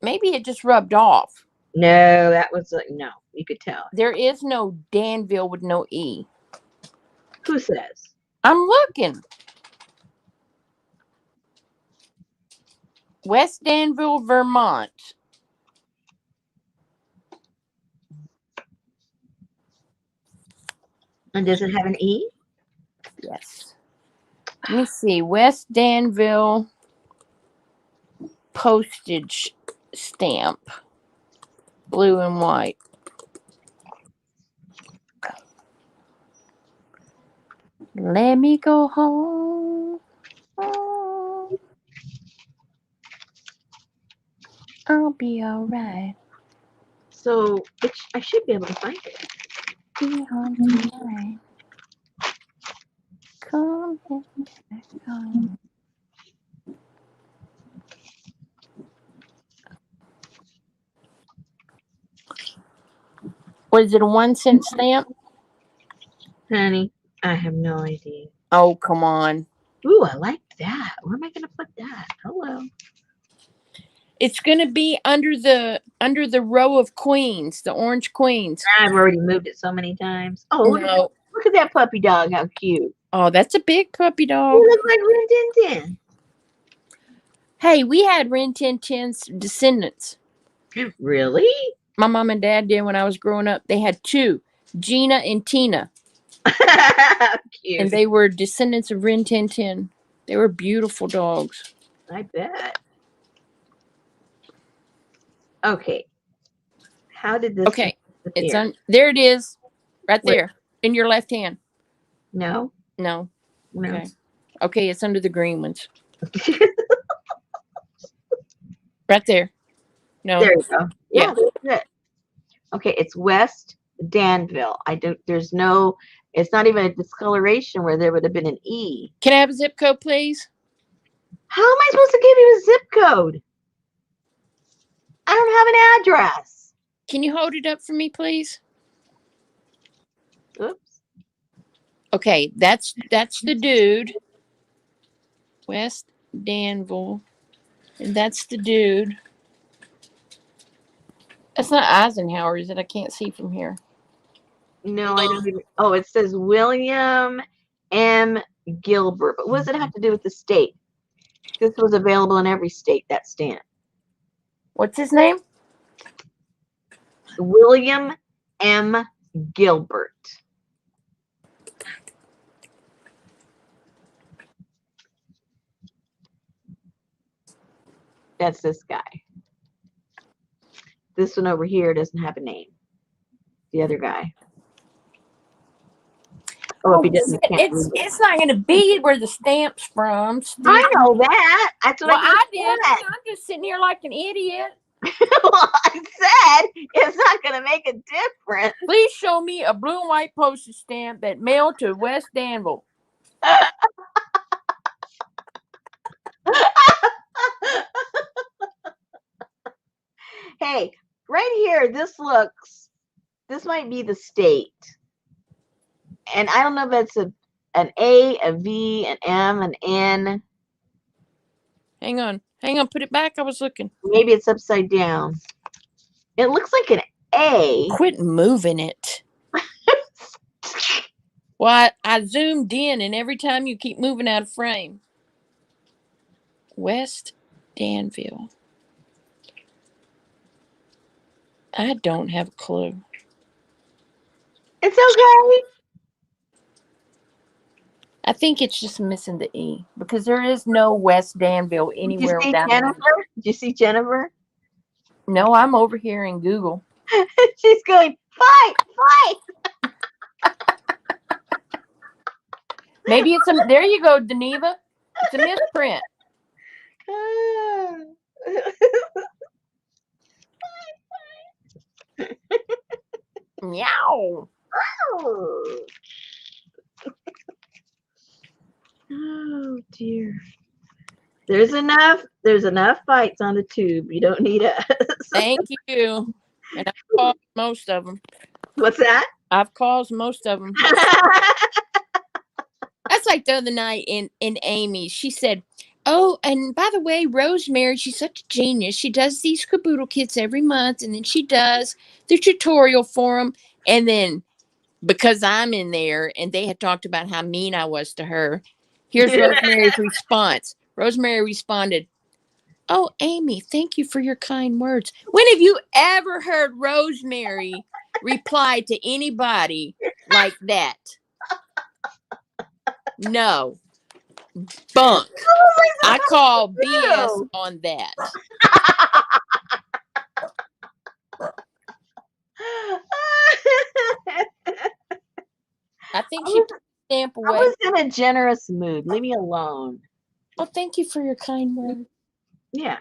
Maybe it just rubbed off. No, that was like, no, you could tell. There is no Danville with no E. Who says? I'm looking. West Danville, Vermont. And does it have an E? Yes. Let me see. West Danville postage stamp. Blue and white. Let me go home. Oh, I'll be alright. So I should be able to find it. Be home tonight. Come back home. Was it a 1 cent stamp? Honey, I have no idea. Oh, come on. Ooh, I like that. Where am I going to put that? Hello. It's going to be under the row of queens, the orange queens. I've already moved it so many times. Oh, No. look at that puppy dog. How cute. Oh, that's a big puppy dog. You look like Rin Tin Tin. Hey, we had Rin Tin Tin's descendants. Really? My mom and dad did when I was growing up. They had 2, Gina and Tina. Cute. And they were descendants of Rin Tin Tin. They were beautiful dogs. I bet. Okay. How did this? Okay. It's appear? there it is. Right Where? there. In your left hand. No. No. No. Okay. Okay, it's under the green ones. Right there. No. There you go. Yeah. That's it. Okay, it's West Danville. There's no, it's not even a discoloration where there would have been an E. Can I have a zip code, please? How am I supposed to give you a zip code? I don't have an address. Can you hold it up for me, please? Oops. Okay, that's the dude. West Danville. And that's the dude. That's not Eisenhower, is it? I can't see from here. No, I don't even. Oh, it says William M. Gilbert. But what does it have to do with the state? This was available in every state, that stamp. What's his name? William M. Gilbert. That's this guy. This one over here doesn't have a name. The other guy. Oh, if he doesn't, it's not going to be where the stamp's from. Steve. I know that. That's what I did. said. I'm just sitting here like an idiot. Well, I said it's not going to make a difference. Please show me a blue and white postage stamp that mailed to West Danville. Hey, right here, this might be the state. And I don't know if it's an A, a V, an M, an N. Hang on. Hang on, put it back. I was looking. Maybe it's upside down. It looks like an A. Quit moving it. Well, I zoomed in, and every time you keep moving out of frame. West Danville. I don't have a clue. It's okay. I think it's just missing the E because there is no West Danville Did you anywhere see down Jennifer? there. Did you see Jennifer? No, I'm over here in Google. She's going, fight. Maybe it's a. There you go, Deneva. It's a misprint. Meow. Oh dear. There's enough fights on the tube. You don't need us. Thank you. And I've called most of them. What's that? I've called most of them. That's like the other night in Amy. She said, "Oh, and by the way, Rosemary, she's such a genius. She does these caboodle kits every month, and then she does the tutorial for them. And then because I'm in there, and they had talked about how mean I was to her, here's Rosemary's response. Rosemary responded, 'Oh, Amy, thank you for your kind words.' When have you ever heard Rosemary reply to anybody like that? No. Bunk. I call BS on that. I think she put the stamp away. I was in a generous mood. Leave me alone. Well, thank you for your kind words. Yeah.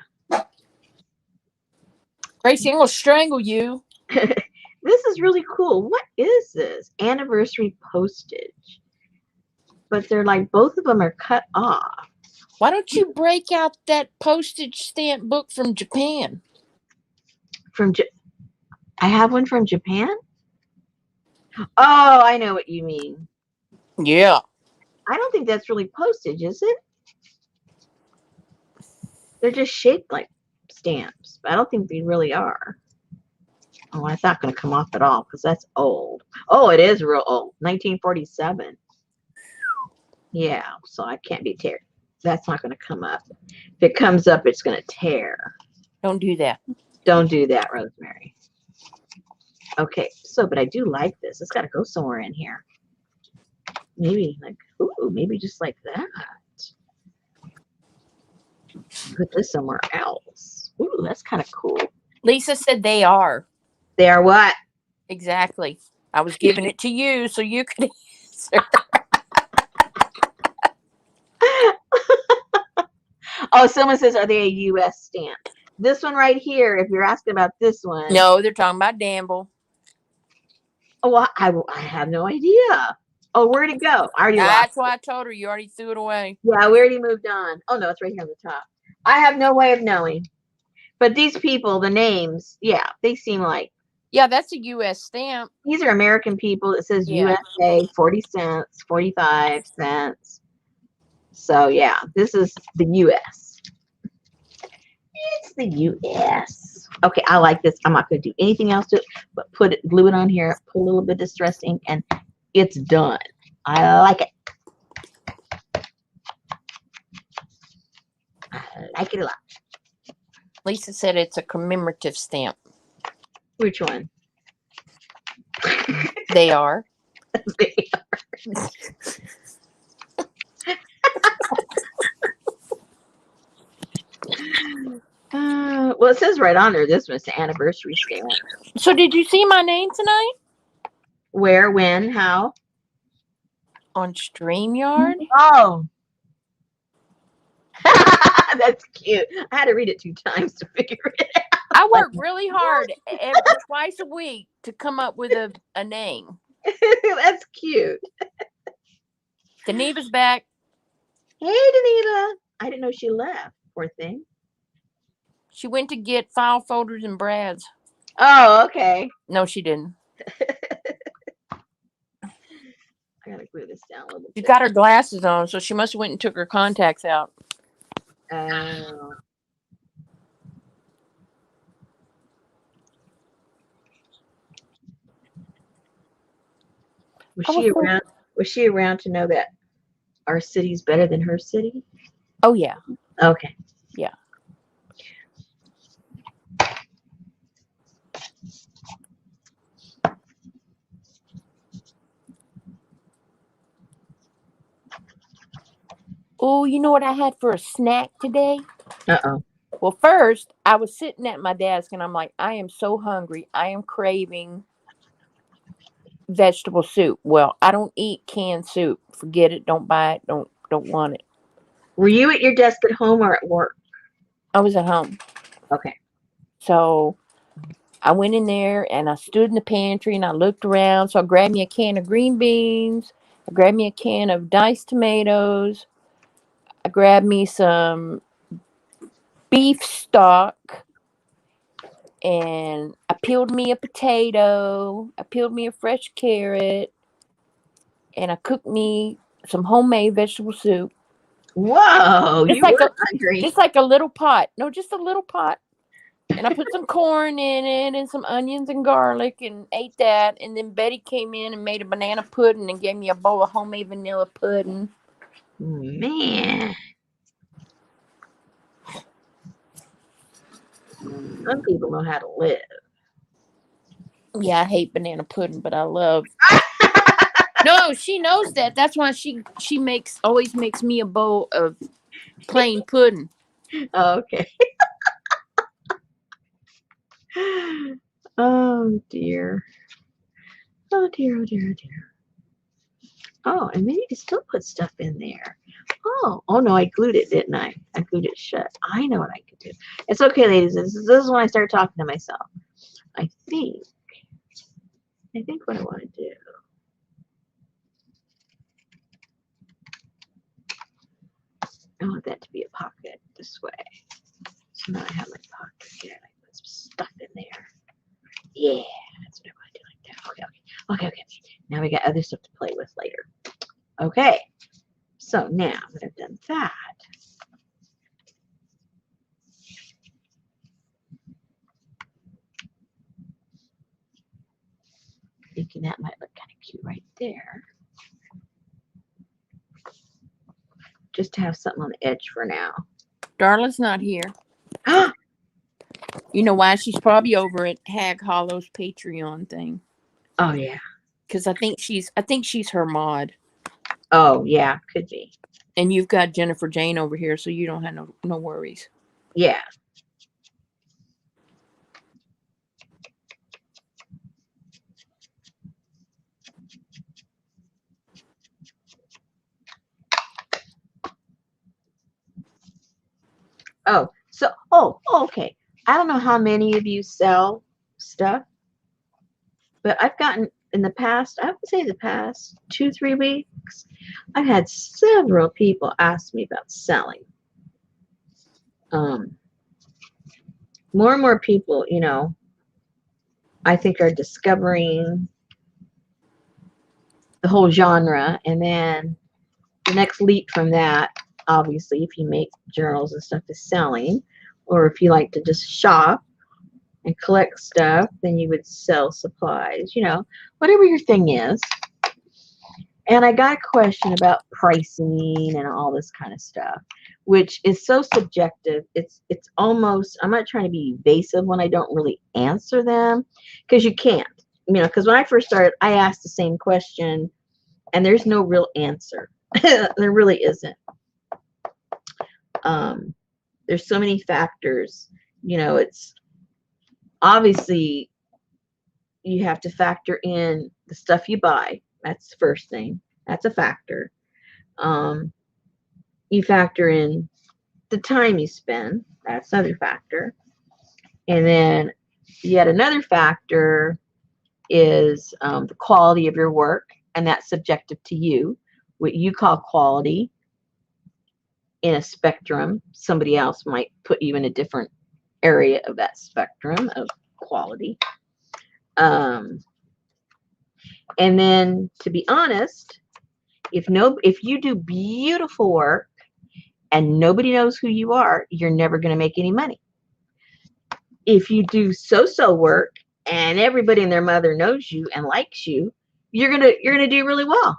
Gracie, I'm going to strangle you. This is really cool. What is this? Anniversary postage. But they're like, both of them are cut off. Why don't you break out that postage stamp book from Japan? I have one from Japan? Oh, I know what you mean. Yeah. I don't think that's really postage, is it? They're just shaped like stamps. But I don't think they really are. Oh, it's not going to come off at all because that's old. Oh, it is real old. 1947. Yeah, so I can't be tear. That's not going to come up. If it comes up, it's going to tear. Don't do that. Don't do that, Rosemary. Okay, so, but I do like this. It's got to go somewhere in here. Maybe like, ooh, maybe just like that. Put this somewhere else. Ooh, that's kind of cool. Lisa said they are. They are what? Exactly. I was giving it to you so you could answer. Oh, someone says, are they a U.S. stamp? This one right here, if you're asking about this one. No, they're talking about Danville. Oh, well, I have no idea. Oh, where'd it go? I already That's lost why I told her you already threw it away. Yeah, we already moved on. Oh, no, it's right here on the top. I have no way of knowing. But these people, the names, yeah, they seem like. Yeah, that's a U.S. stamp. These are American people. It says USA, 40 cents, 45 cents. So, yeah, this is the U.S. It's the U.S. Okay, I like this. I'm not going to do anything else to it, but glue it on here, put a little bit of distress ink, and it's done. I like it. I like it a lot. Lisa said it's a commemorative stamp. Which one? They are. They are. Well, it says right on there, this was the anniversary stamp. So did you see my name tonight? Where, when, how? On StreamYard? Oh. That's cute. I had to read it 2 times to figure it out. I work really hard twice a week to come up with a name. That's cute. Deneva's back. Hey, Deneva. I didn't know she left. Poor thing. She went to get file folders and Brad's. Oh, okay. No, she didn't. I gotta glue this down a little bit. She got her glasses on, so she must have went and took her contacts out. Oh. Was I was she so, around? Was she around to know that our city's better than her city? oh yeah, Okay. yeah. Oh, you know what I had for a snack today? Uh-oh. Well, first, I was sitting at my desk and I'm like, I am so hungry. I am craving vegetable soup. Well, I don't eat canned soup. Forget it. Don't buy it. Don't want it. Were you at your desk at home or at work? I was at home. Okay. So I went in there and I stood in the pantry and I looked around. So I grabbed me a can of green beans. I grabbed me a can of diced tomatoes. I grabbed me some beef stock and I peeled me a potato. I peeled me a fresh carrot and I cooked me some homemade vegetable soup. Whoa, Just you like were a hungry. just like a little pot. No, just a little pot. And I put some corn in it and some onions and garlic and ate that. And then Betty came in and made a banana pudding and gave me a bowl of homemade vanilla pudding. Man, some people know how to live. Yeah, I hate banana pudding, but I love. No, she knows that. That's why she always makes me a bowl of plain pudding. Okay. Oh dear. Oh dear, oh dear, oh dear. Oh, and maybe you can still put stuff in there. Oh no, I glued it, didn't I? I glued it shut. I know what I could do. It's okay, ladies. This is when I start talking to myself. I think what I want to do. I want that to be a pocket this way. So now I have my pocket here. I put some stuff in there. Yeah, that's what I want to do like that. Okay. Now we got other stuff to play with later. Okay. So now that I've done that, thinking that might look kind of cute right there. Just to have something on the edge for now. Darla's not here. You know why? She's probably over at Hag Hollow's Patreon thing. Oh yeah. Because I think she's her mod. Oh yeah, could be. And you've got Jennifer Jane over here, so you don't have no worries. Yeah. Oh, so okay. I don't know how many of you sell stuff, but I've gotten in the past, I would say the past 2-3 weeks, I've had several people ask me about selling. More and more people, I think are discovering the whole genre, and then the next leap from that, obviously, if you make journals and stuff, is selling, or if you like to just shop and collect stuff, then you would sell supplies, whatever your thing is. And I got a question about pricing and all this kind of stuff, which is so subjective. It's almost, I'm not trying to be evasive when I don't really answer them, because you can't, because when I first started, I asked the same question and there's no real answer. There really isn't. There's so many factors, it's obviously you have to factor in the stuff you buy. That's the first thing. That's a factor. You factor in the time you spend. That's another factor. And then yet another factor is the quality of your work, and that's subjective to you. What you call quality in a spectrum, somebody else might put you in a different area of that spectrum of quality. And then, to be honest, if you do beautiful work and nobody knows who you are, you're never going to make any money. If you do so-so work and everybody and their mother knows you and likes you, you're gonna do really well.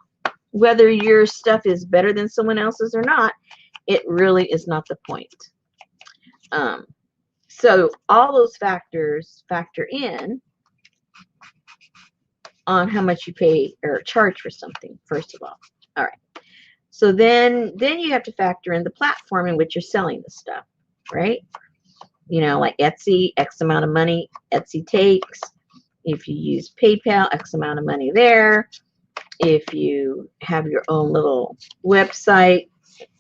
Whether your stuff is better than someone else's or not, it really is not the point. So all those factors factor in on how much you pay or charge for something, first of all. All right. So then you have to factor in the platform in which you're selling the stuff, right? You know, like Etsy, X amount of money Etsy takes. If you use PayPal, X amount of money there. If you have your own little website,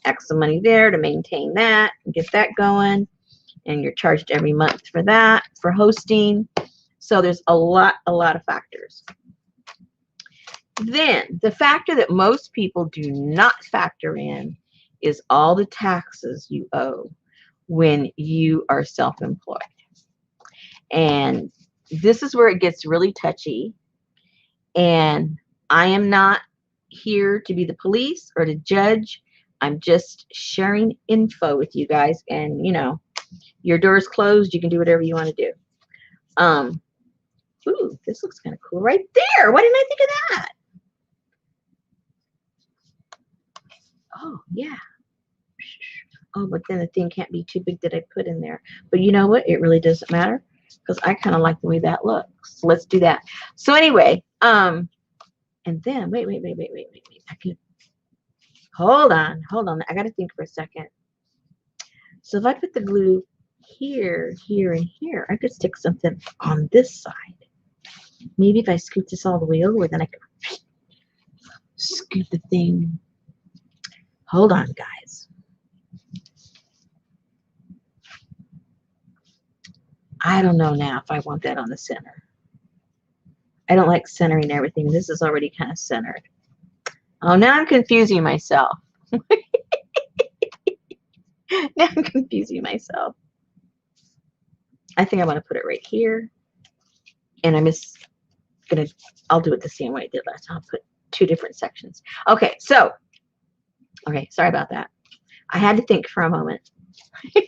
X of money there to maintain that and get that going. And you're charged every month for that, for hosting. So there's a lot of factors. Then the factor that most people do not factor in is all the taxes you owe when you are self-employed. And this is where it gets really touchy. And I am not here to be the police or to judge. I'm just sharing info with you guys. And, you know, your door's closed. You can do whatever you want to do. Ooh, this looks kind of cool right there. Why didn't I think of that? Oh, yeah. Oh, but then the thing can't be too big that I put in there. But you know what? It really doesn't matter because I kind of like the way that looks. So let's do that. So anyway, and then wait. I can hold on. I got to think for a second. So if I put the glue here, here, and here, I could stick something on this side. Maybe if I scoot this all the way over, then I could scoot the thing. Hold on, guys. I don't know now if I want that on the center. I don't like centering everything. This is already kind of centered. Oh, now I'm confusing myself. Now I'm confusing myself. I think I want to put it right here. And I'm just going to, I'll do it the same way I did last time. I'll put two different sections. Okay, so, okay, sorry about that. I had to think for a moment. I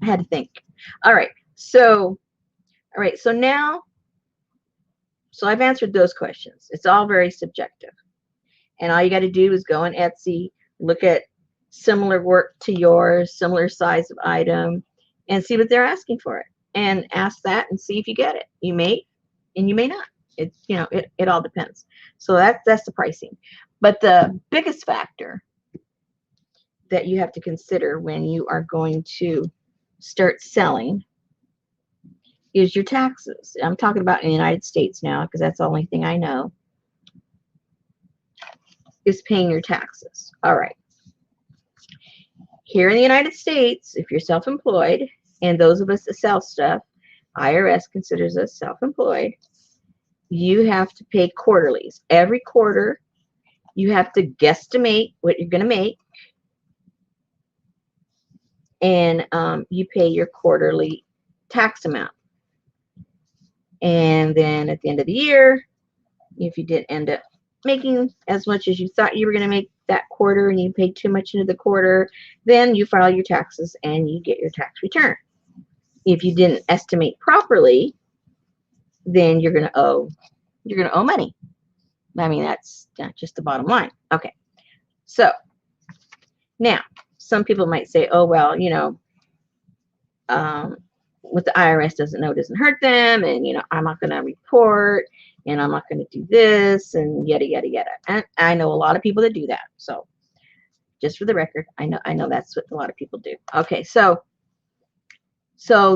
had to think. All right, so now, so I've answered those questions. It's all very subjective. And all you got to do is go on Etsy, look at similar work to yours, similar size of item, and see what they're asking for it. And ask that and see if you get it. You may, and you may not. It's, you know, it all depends. So that's the pricing. But the biggest factor that you have to consider when you are going to start selling is your taxes. I'm talking about in the United States now because that's the only thing I know, is paying your taxes. All right. Here in the United States, if you're self-employed, and those of us that sell stuff, IRS considers us self-employed, you have to pay quarterlies. Every quarter, you have to guesstimate what you're going to make, and you pay your quarterly tax amount. And then at the end of the year, if you didn't end up making as much as you thought you were going to make that quarter and you paid too much into the quarter, then you file your taxes and you get your tax return. If you didn't estimate properly, then you're going to owe money. I mean, that's just the bottom line. Okay. So now some people might say, oh, well, you know, what the IRS doesn't know doesn't hurt them. And, you know, I'm not going to report and I'm not going to do this and yada, yada, yada. And I know a lot of people that do that. So just for the record, I know that's what a lot of people do. Okay. So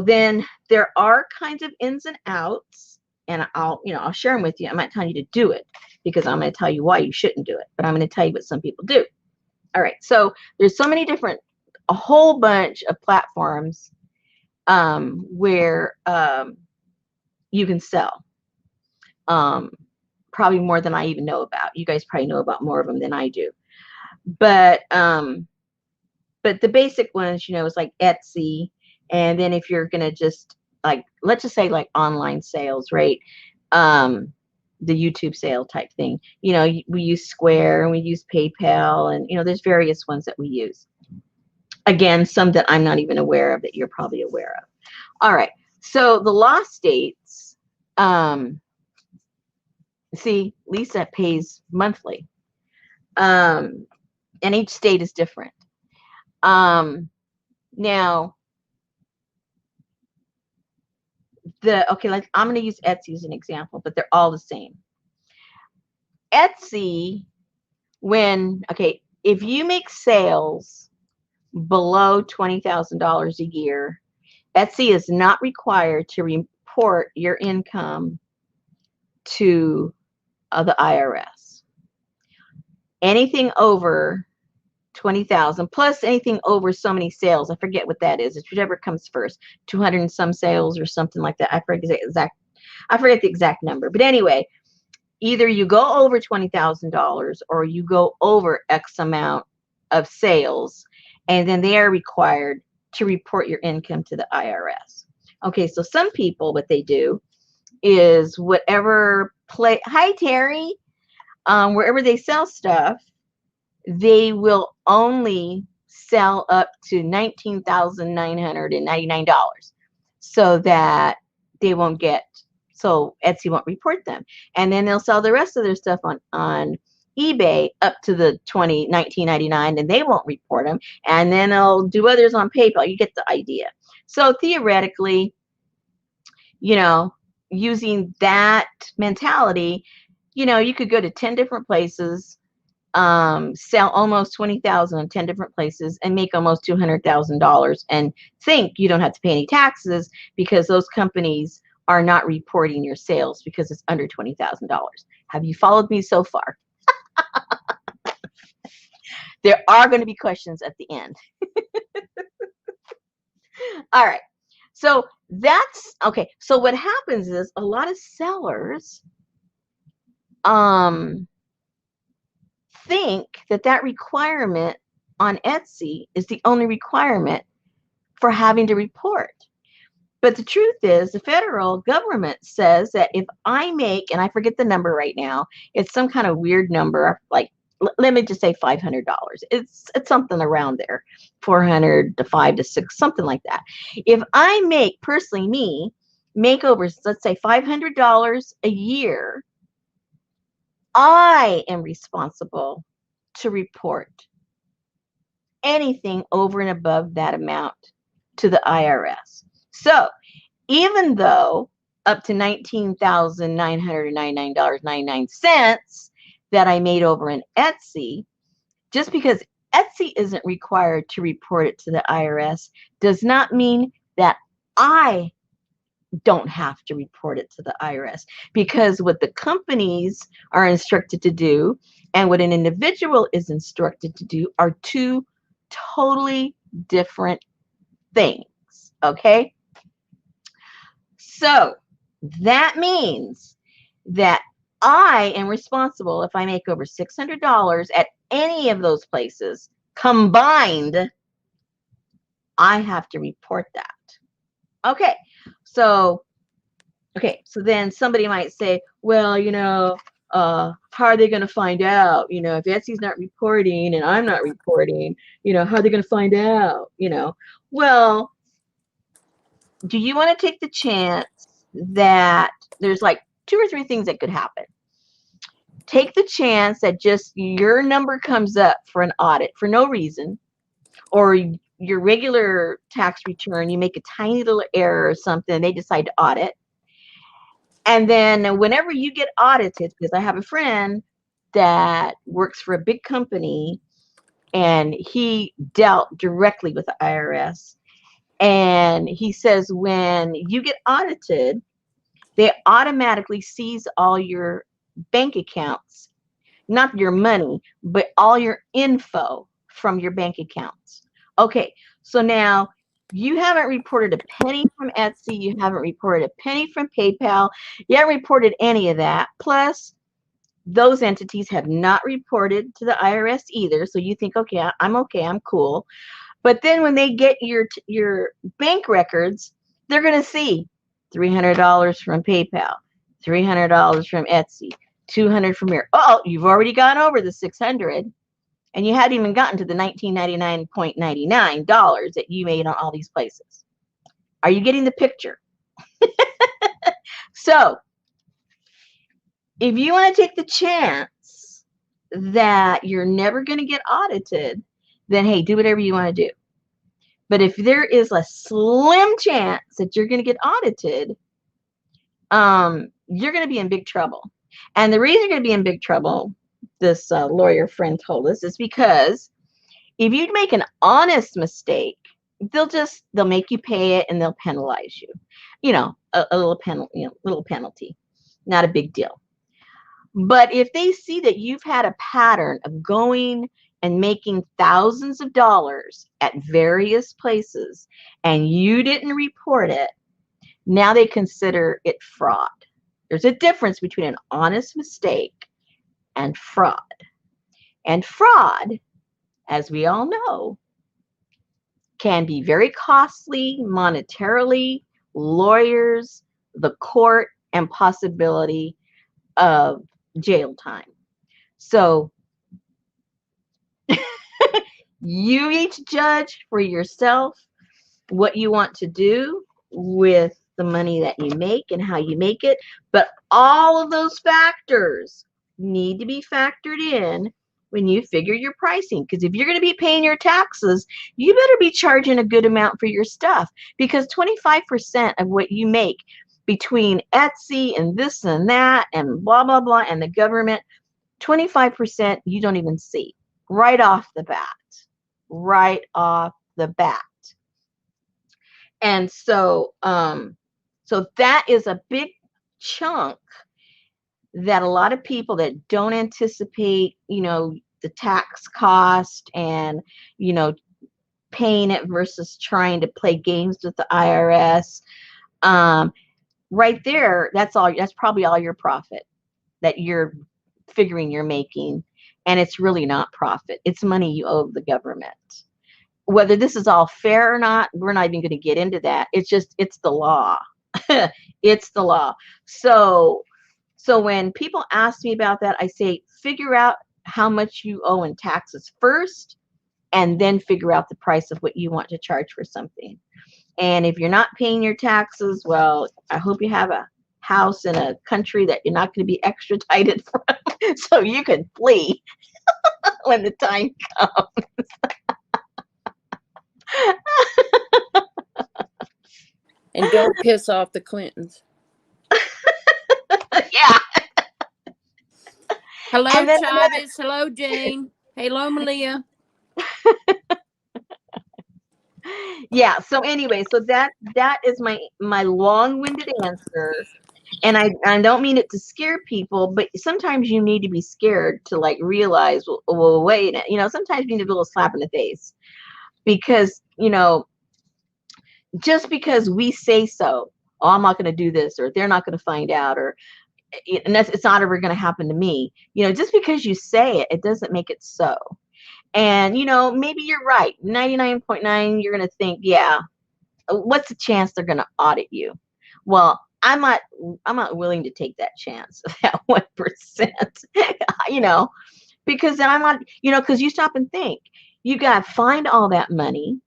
then there are kinds of ins and outs, and I'll share them with you. I'm not telling you to do it because I'm going to tell you why you shouldn't do it, but I'm going to tell you what some people do. All right. So there's so many different, a whole bunch of platforms where you can sell. Probably more than I even know about. You guys probably know about more of them than I do. But the basic ones, you know, is like Etsy. And then if you're going to just like, let's just say like online sales, right? The YouTube sale type thing. You know, we use Square and we use PayPal, and, you know, there's various ones that we use. Again, some that I'm not even aware of that you're probably aware of. All right. So the law states See, Lisa pays monthly. And each state is different. Now, like I'm going to use Etsy as an example, but they're all the same. Etsy, if you make sales below $20,000 a year, Etsy is not required to report your income to the IRS. Anything over 20,000 plus anything over so many sales, I forget what that is. It's whichever comes first, 200 and some sales or something like that. I forget the exact number. But anyway, either you go over $20,000 or you go over X amount of sales, and then they are required to report your income to the IRS. Okay, so some people, what they do is whatever hi Terry, wherever they sell stuff, they will only sell up to $19,999 so that they won't so Etsy won't report them. And then they'll sell the rest of their stuff on eBay up to the $19.99 and they won't report them. And then they'll do others on PayPal. You get the idea. So theoretically, using that mentality, you could go to 10 different places, sell almost 20,000 in 10 different places and make almost $200,000 and think you don't have to pay any taxes because those companies are not reporting your sales because it's under $20,000. Have you followed me so far? There are going to be questions at the end. All right. So that's okay. So what happens is a lot of sellers think that requirement on Etsy is the only requirement for having to report. But the truth is the federal government says that if I make, and I forget the number right now, it's some kind of weird number, like let me just say $500. It's something around there, 400 to 5 to 6, something like that. If I make, personally make over, let's say $500 a year, I am responsible to report anything over and above that amount to the IRS. So even though up to $19,999.99 that I made over in Etsy, just because Etsy isn't required to report it to the IRS does not mean that I don't have to report it to the IRS, because what the companies are instructed to do and what an individual is instructed to do are two totally different things. Okay? So that means that I am responsible if I make over $600 at any of those places combined, I have to report that. Okay. So then somebody might say, well, how are they going to find out? If Etsy's not reporting and I'm not reporting, how are they going to find out? Well, do you want to take the chance that there's like 2 or 3 things that could happen? Take the chance that just your number comes up for an audit for no reason, or your regular tax return, you make a tiny little error or something, they decide to audit. And then whenever you get audited, because I have a friend that works for a big company and he dealt directly with the IRS. And he says when you get audited, they automatically seize all your bank accounts, not your money, but all your info from your bank accounts. Okay, so now you haven't reported a penny from Etsy. You haven't reported a penny from PayPal. You haven't reported any of that. Plus, those entities have not reported to the IRS either. So you think, okay, I'm cool. But then when they get your bank records, they're going to see $300 from PayPal, $300 from Etsy, $200 from here. Oh, you've already gone over the $600. And you hadn't even gotten to the $1999.99 that you made on all these places. Are you getting the picture? So if you want to take the chance that you're never going to get audited, then hey, do whatever you want to do. But if there is a slim chance that you're going to get audited, you're going to be in big trouble. And the reason you're going to be in big trouble, this lawyer friend told us, is because if you make an honest mistake, they'll make you pay it and they'll penalize you. A little penalty, not a big deal. But if they see that you've had a pattern of going and making thousands of dollars at various places and you didn't report it, now they consider it fraud. There's a difference between an honest mistake and fraud. And fraud, as we all know, can be very costly monetarily, lawyers, the court, and possibility of jail time. So you each judge for yourself what you want to do with the money that you make and how you make it. But all of those factors need to be factored in when you figure your pricing. Because if you're going to be paying your taxes, you better be charging a good amount for your stuff, because 25% of what you make between Etsy and this and that and blah, blah, blah, and the government, 25% you don't even see right off the bat. Right off the bat. And so, so that is a big chunk that a lot of people that don't anticipate, the tax cost and, paying it versus trying to play games with the IRS, right there, that's probably all your profit that you're figuring you're making. And it's really not profit. It's money you owe the government. Whether this is all fair or not, we're not even going to get into that. It's the law. It's the law. So when people ask me about that, I say, figure out how much you owe in taxes first, and then figure out the price of what you want to charge for something. And if you're not paying your taxes, well, I hope you have a house in a country that you're not going to be extradited from, so you can flee when the time comes. And don't piss off the Clintons. Yeah. Hello, Chavez. Hello, Jane. Hello, Malia. Yeah. So anyway, so that is my long-winded answer. And I don't mean it to scare people, but sometimes you need to be scared to realize, well, wait, sometimes you need a little slap in the face, because, just because we say so, oh, I'm not going to do this, or they're not going to find out, or it's not ever going to happen to me. Just because you say it, it doesn't make it so. And, maybe you're right. 99.9, you're going to think, yeah, what's the chance they're going to audit you? Well, I'm not willing to take that chance of that 1%, because then I'm not, because you stop and think, you got to find all that money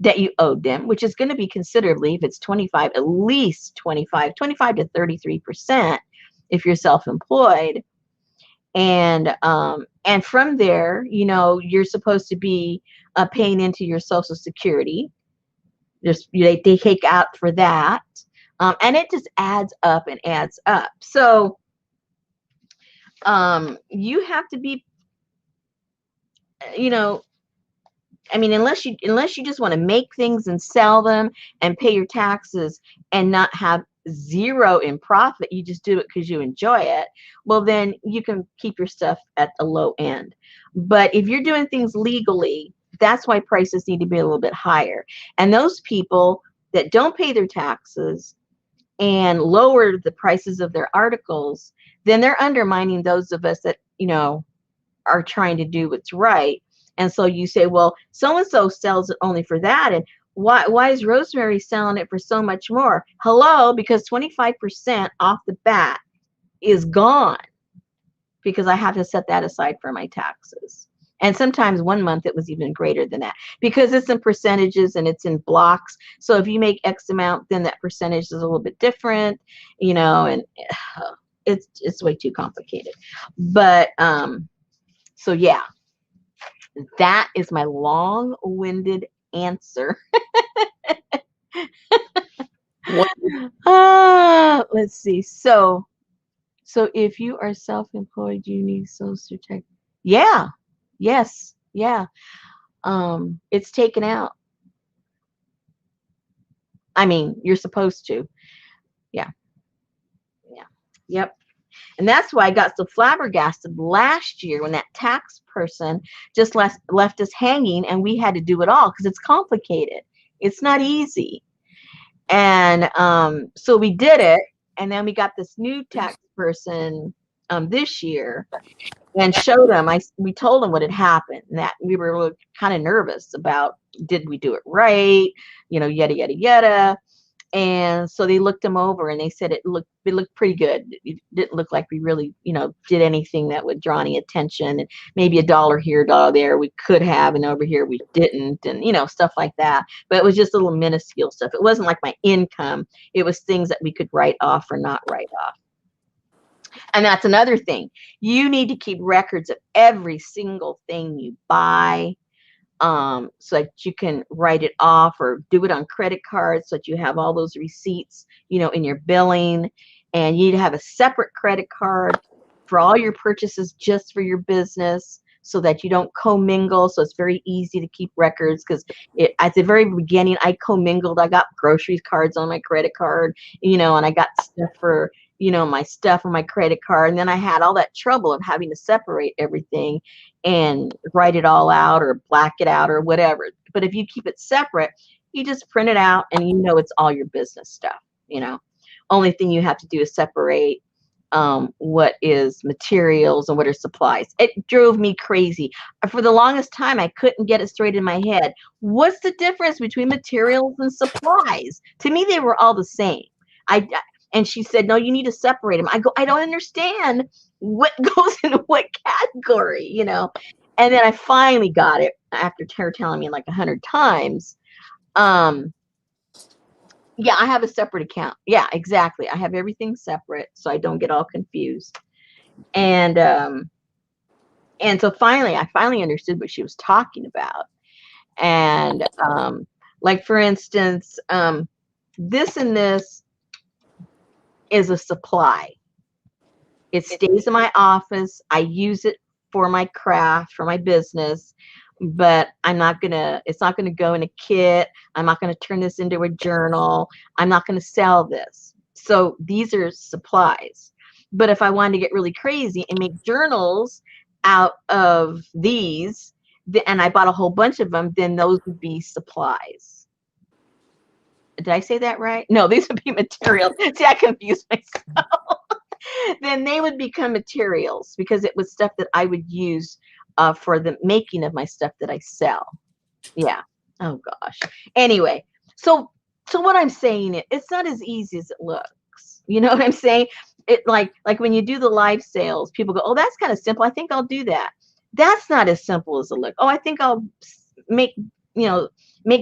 that you owed them, which is going to be considerably, if it's 25, at least 25 to 33% if you're self-employed. And from there, you're supposed to be paying into your Social Security. They take out for that. And it just adds up and adds up. So you have to be, unless you just want to make things and sell them and pay your taxes and not have zero in profit, you just do it because you enjoy it, well, then you can keep your stuff at the low end. But if you're doing things legally, that's why prices need to be a little bit higher. And those people that don't pay their taxes and lower the prices of their articles, then they're undermining those of us that, are trying to do what's right. And so you say, well, so-and-so sells it only for that. And why is Rosemary selling it for so much more? Hello, because 25% off the bat is gone, because I have to set that aside for my taxes. And sometimes one month it was even greater than that, because it's in percentages and it's in blocks. So if you make X amount, then that percentage is a little bit different, and it's way too complicated. But so yeah, that is my long-winded answer. Let's see. So if you are self-employed, you need social security. Yeah. Yes. Yeah. It's taken out. I mean, you're supposed to. Yeah. Yeah. Yep. And that's why I got so flabbergasted last year when that tax person just left us hanging and we had to do it all because it's complicated. It's not easy. And so we did it. And then we got this new tax person this year and showed them. We told them what had happened, and that we were kind of nervous about, did we do it right? Yada, yada, yada. And so they looked them over and they said it looked pretty good. It didn't look like we really, did anything that would draw any attention. And maybe $1 here, $1 there we could have, and over here we didn't, and stuff like that. But it was just little minuscule stuff. It wasn't like my income. It was things that we could write off or not write off. And that's another thing. You need to keep records of every single thing you buy, so that you can write it off or do it on credit cards so that you have all those receipts, in your billing. And you need to have a separate credit card for all your purchases just for your business so that you don't commingle. So it's very easy to keep records because at the very beginning, I commingled. I got groceries cards on my credit card, and I got stuff for my stuff on my credit card. And then I had all that trouble of having to separate everything and write it all out or black it out or whatever. But if you keep it separate, you just print it out and it's all your business stuff. Only thing you have to do is separate what is materials and what are supplies. It drove me crazy. For the longest time, I couldn't get it straight in my head. What's the difference between materials and supplies? To me, they were all the same. And she said, no, you need to separate them. I go, I don't understand what goes into what category, And then I finally got it after her telling me like 100 times. Yeah, I have a separate account. Yeah, exactly. I have everything separate so I don't get all confused. And so I finally understood what she was talking about. And like for instance, this and this is a supply. It stays in my office. I use it for my craft, for my business, but it's not gonna go in a kit. I'm not gonna turn this into a journal. I'm not gonna sell this. So these are supplies. But if I wanted to get really crazy and make journals out of these, and I bought a whole bunch of them, then those would be supplies. Did I say that right? No, these would be materials. See, I confused myself. Then they would become materials because it was stuff that I would use for the making of my stuff that I sell. Yeah. Oh gosh. Anyway, so what I'm saying, it's not as easy as it looks. You know what I'm saying? It like when you do the live sales, people go, "Oh, that's kind of simple. I think I'll do that." That's not as simple as it looks. Oh, I think I'll make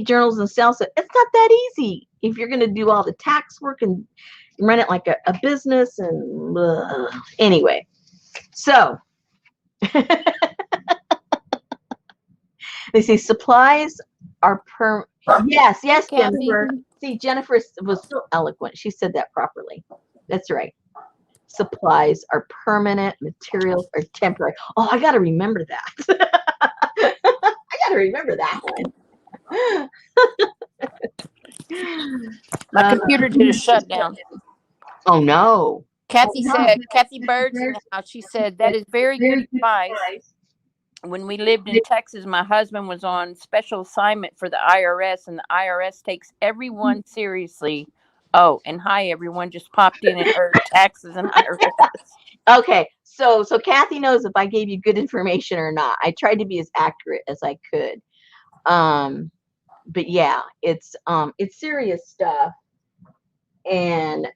journals and sell it. It's not that easy if you're going to do all the tax work and run it like a business and anyway. So they say supplies are yes, Jennifer. See, Jennifer was so eloquent. She said that properly. That's right. Supplies are permanent, materials are temporary. Oh, I got to remember that. I got to remember that one. My computer did a shutdown. Oh no. Kathy Bird's in the house. She said that is very good advice. When we lived in Texas, my husband was on special assignment for the IRS, and the IRS takes everyone seriously. Oh, and hi everyone, just popped in and heard taxes and IRS. Okay, so Kathy knows if I gave you good information or not. I tried to be as accurate as I could. But yeah, it's serious stuff, and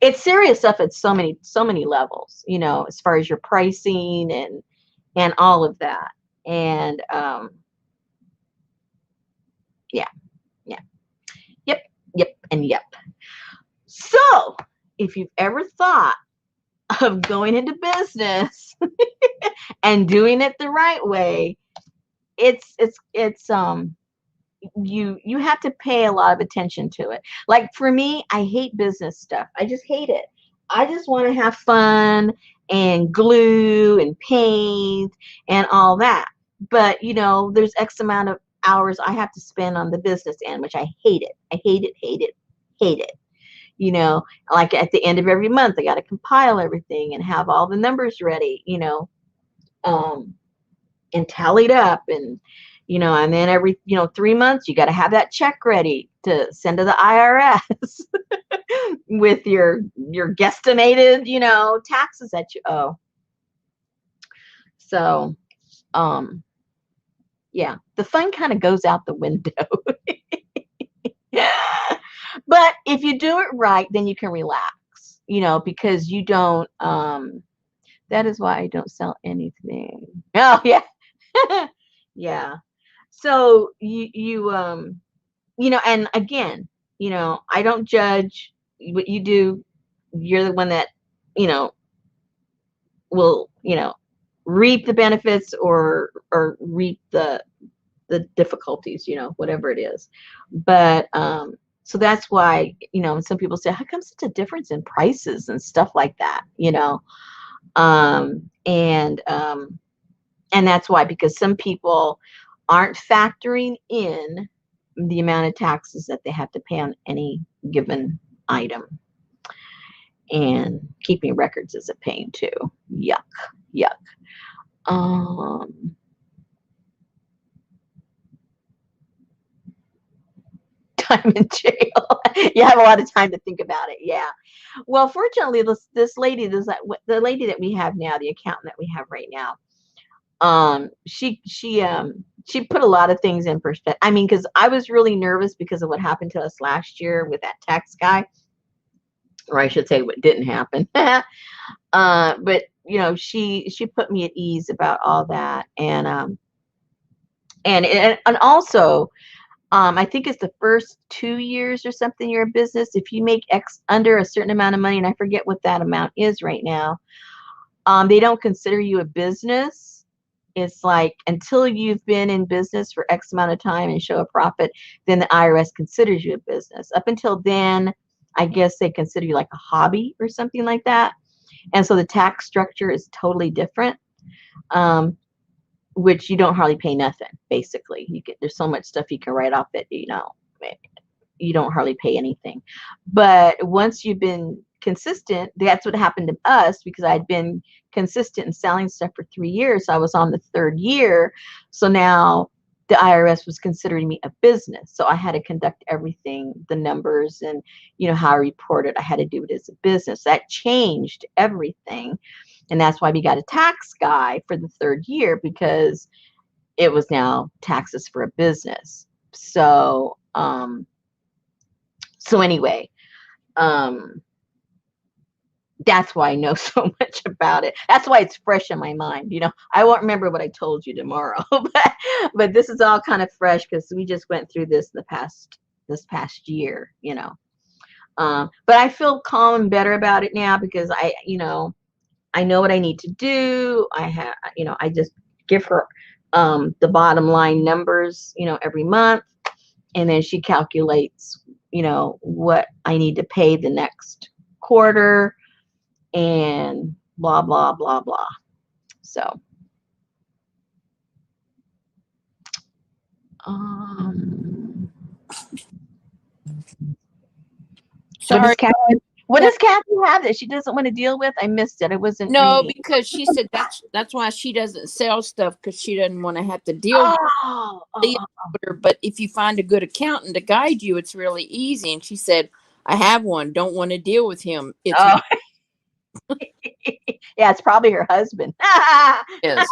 it's serious stuff at so many levels, as far as your pricing and all of that. And yeah. Yep, and yep. So if you've ever thought of going into business and doing it the right way, it's you have to pay a lot of attention to it. Like for me, I hate business stuff. I just hate it. I just want to have fun and glue and paint and all that. But there's X amount of hours I have to spend on the business end, which I hate it. I hate it, hate it, hate it. Like at the end of every month, I got to compile everything and have all the numbers ready, and tallied up, and then every 3 months you got to have that check ready to send to the IRS with your guesstimated taxes that you owe. So yeah, the fun kind of goes out the window. But if you do it right, then you can relax, because you don't that is why I don't sell anything. Oh yeah. Yeah. So and again, I don't judge what you do. You're the one that, will, reap the benefits or reap the difficulties, whatever it is. But so that's why, some people say, how come such a difference in prices and stuff like that, and that's why, because some people aren't factoring in the amount of taxes that they have to pay on any given item. And keeping records is a pain too. Yuck, yuck. Time in jail. You have a lot of time to think about it. Yeah. Well, fortunately, this lady, the lady that we have now, the accountant that we have right now, she put a lot of things in perspective. I mean, because I was really nervous because of what happened to us last year with that tax guy, or I should say what didn't happen. But she put me at ease about all that, and also, I think it's the first 2 years or something you're a business. If you make X under a certain amount of money, and I forget what that amount is right now, they don't consider you a business. It's like until you've been in business for X amount of time and show a profit, then the IRS considers you a business. Up until then, I guess they consider you like a hobby or something like that. And so the tax structure is totally different, which you don't hardly pay nothing, basically. There's so much stuff you can write off that, you don't hardly pay anything. But once you've been consistent, that's what happened to us, because I'd been consistent in selling stuff for 3 years. So I was on the 3rd year. So now the IRS was considering me a business. So I had to conduct everything, the numbers and, how I reported. I had to do it as a business. That changed everything. And that's why we got a tax guy for the 3rd year, because it was now taxes for a business. So, anyway, that's why I know so much about it. That's why it's fresh in my mind. I won't remember what I told you tomorrow, but this is all kind of fresh because we just went through this this past year, but I feel calm and better about it now, because I know what I need to do. I just give her the bottom line numbers, every month, and then she calculates, what I need to pay the next quarter, and blah, blah, blah, blah. So, Sorry. What does Kathy have that she doesn't want to deal with? I missed it. It wasn't No, reading. because she said that's why she doesn't sell stuff, because she doesn't want to have to deal with it. But if you find a good accountant to guide you, it's really easy. And she said, I have one. Don't want to deal with him. It's yeah, it's probably her husband. is.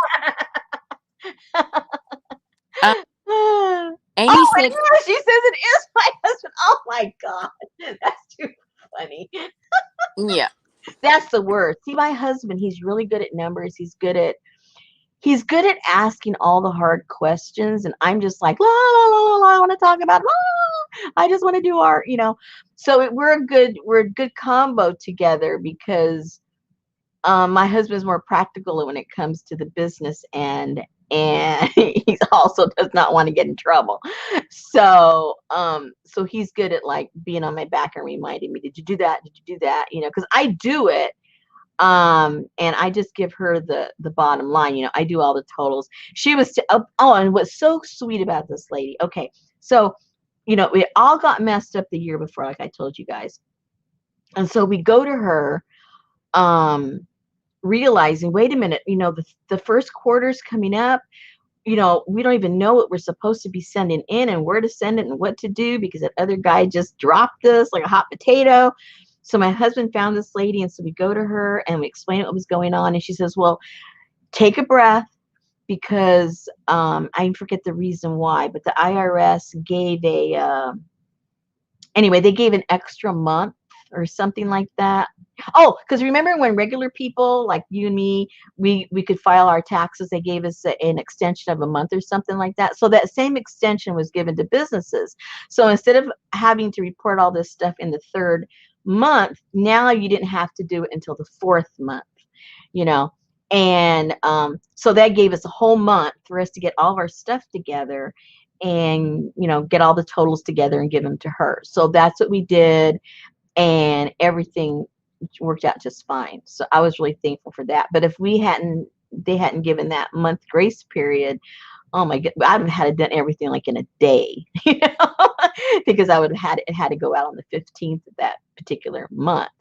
Amy said, she says it is my husband. Oh my God, that's too funny. Yeah, that's the worst. See, my husband, he's really good at numbers. He's good at asking all the hard questions, and I'm just like, la la la la la. I want to talk about la. I just want to do art, So we're a good combo together because my husband's more practical when it comes to the business end, and he also does not want to get in trouble. So he's good at like being on my back and reminding me, did you do that? Did you do that? Because I do it. And I just give her the bottom line. I do all the totals. She was and what's so sweet about this lady. Okay, so we all got messed up the year before, like I told you guys, and so we go to her, realizing, wait a minute, the first quarter's coming up. We don't even know what we're supposed to be sending in and where to send it and what to do because that other guy just dropped us like a hot potato. So my husband found this lady, and so we go to her and we explain what was going on, and she says, well, take a breath, because I forget the reason why, but the IRS gave they gave an extra month or something like that. Oh, because remember when regular people like you and me, we could file our taxes, they gave us an extension of a month or something like that. So that same extension was given to businesses. So instead of having to report all this stuff in the third month, now you didn't have to do it until the fourth month, you know. And so that gave us a whole month for us to get all of our stuff together and get all the totals together and give them to her. So that's what we did, and everything worked out just fine. So I was really thankful for that. But if they hadn't given that month grace period, oh my god, I would have had it done everything like in a day, because I would have had to go out on the 15th of that particular month.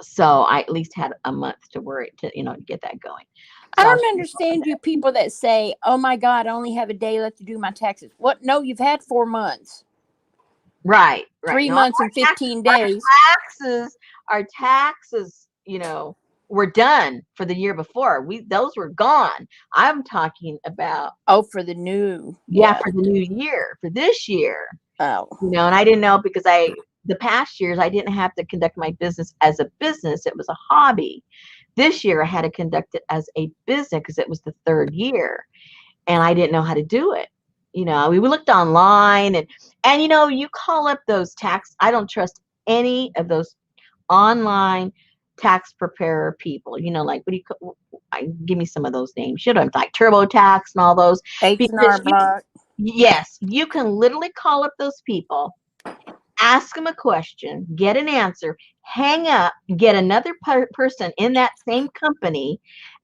So I at least had a month to worry to get that going. I So don't understand you people that say, "Oh my God, I only have a day left to do my taxes." What? No, you've had 4 months. Right. 3 No, months and 15 days. our taxes, were done for the year before. Those were gone. I'm talking about For the new. for the new year, for this year. Oh. And I didn't know because the past years I didn't have to conduct my business as a business. It was a hobby. This year I had to conduct it as a business because it was the third year, and I didn't know how to do it. We looked online, and you call up those tax. I don't trust any of those online tax preparer people. Like, what do you give me some of those names? Like TurboTax and all those. H&R Block. Yes, you can literally call up those people, ask them a question, get an answer, hang up, get another person in that same company,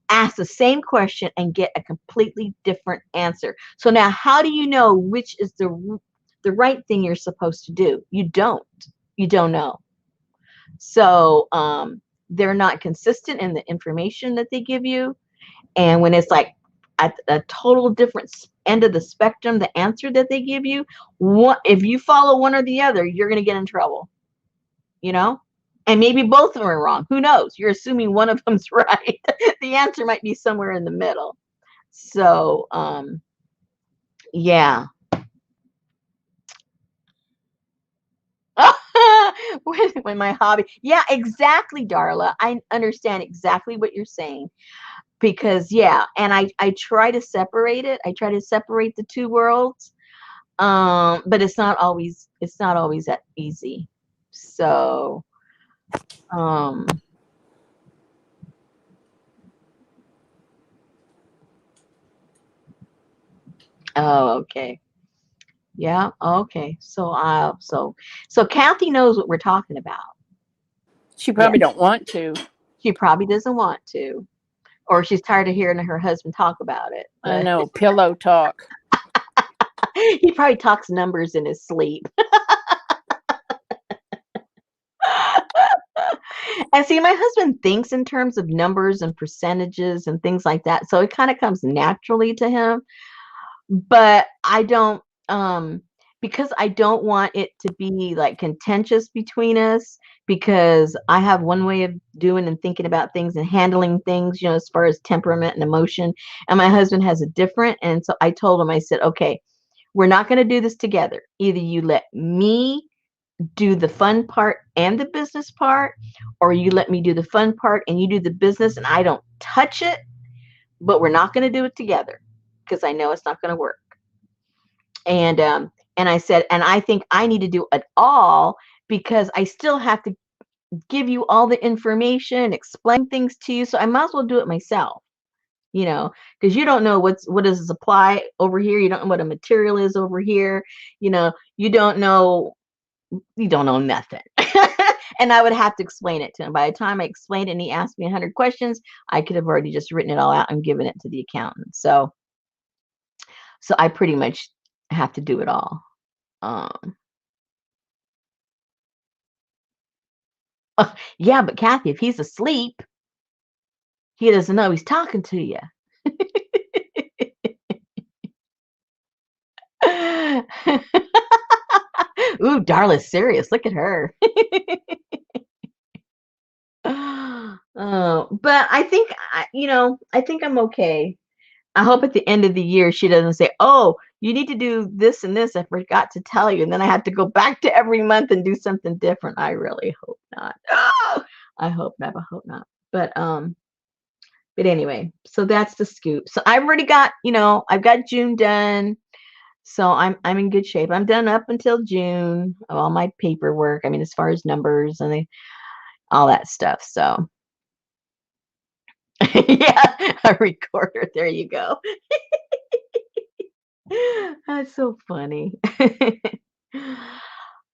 ask the same question, and get a completely different answer. So now how do you know which is the right thing you're supposed to do? You don't know. So they're not consistent in the information that they give you. And when it's like at a total different end of the spectrum, the answer that they give you, if you follow one or the other, you're going to get in trouble, and maybe both of them are wrong. Who knows? You're assuming one of them's right. The answer might be somewhere in the middle. So yeah. when my hobby, yeah, exactly, Darla, I understand exactly what you're saying, because and I try to separate it. I try to separate the two worlds, but it's not always that easy. So oh, okay. Yeah, okay. So Kathy knows what we're talking about. She probably don't want to. She probably doesn't want to, or she's tired of hearing her husband talk about it. I know, pillow talk. He probably talks numbers in his sleep. And see, my husband thinks in terms of numbers and percentages and things like that, so it kind of comes naturally to him. But I don't, because I don't want it to be like contentious between us, because I have one way of doing and thinking about things and handling things, as far as temperament and emotion, and my husband has a different. And so I told him, I said, okay, we're not going to do this together. Either you let me do the fun part and the business part, or you let me do the fun part and you do the business and I don't touch it, but we're not going to do it together because I know it's not going to work. And And I said, and I think I need to do it all because I still have to give you all the information, explain things to you. So I might as well do it myself, because you don't know what is a supply over here. You don't know what a material is over here. You don't know nothing. And I would have to explain it to him. By the time I explained it and he asked me 100 questions, I could have already just written it all out and given it to the accountant. So I pretty much have to do it all. Yeah, but Kathy, if he's asleep, he doesn't know he's talking to you. Ooh, Darla's serious. Look at her. But I think I think I'm okay. I hope at the end of the year she doesn't say, "Oh, you need to do this and this. I forgot to tell you," and then I have to go back to every month and do something different. I really hope not. Oh, I hope not. I hope not. But anyway, so that's the scoop. So I've already got, I've got June done. So I'm in good shape. I'm done up until June of all my paperwork. I mean, as far as numbers and all that stuff. So yeah, a recorder. There you go. That's so funny.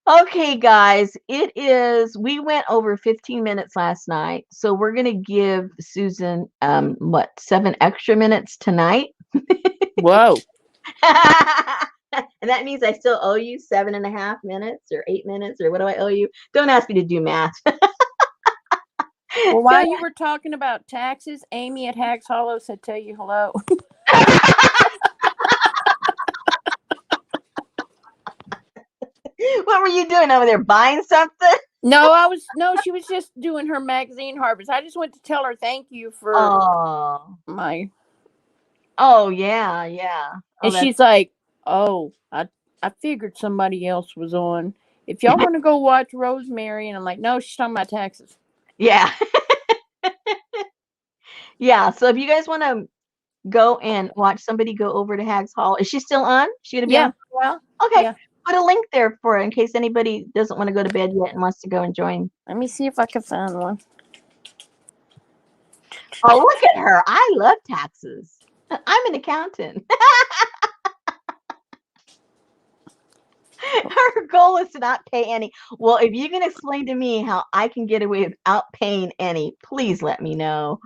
Okay, guys, we went over 15 minutes last night. So we're going to give Susan, 7 extra minutes tonight. Whoa. And that means I still owe you 7.5 minutes or 8 minutes, or what do I owe you? Don't ask me to do math. Well, while you were talking about taxes, Amy at Hags Hollow said, "Tell you hello." What were you doing over there? Buying something? No, she was just doing her magazine harvest. I just went to tell her thank you for my. Oh, yeah, yeah. And she's like, "Oh, I figured somebody else was on. If y'all want to go watch Rosemary," and I'm like, "No, she's talking about taxes." Yeah. Yeah. So if you guys want to go and watch somebody go over to Hags Hall, is she still on? She gonna be on for a while? Okay. Yeah. Put a link there for it in case anybody doesn't want to go to bed yet and wants to go and join. Let me see if I can find one. Oh, look at her. I love taxes. I'm an accountant. Her goal is to not pay any. Well, if you can explain to me how I can get away without paying any, please let me know.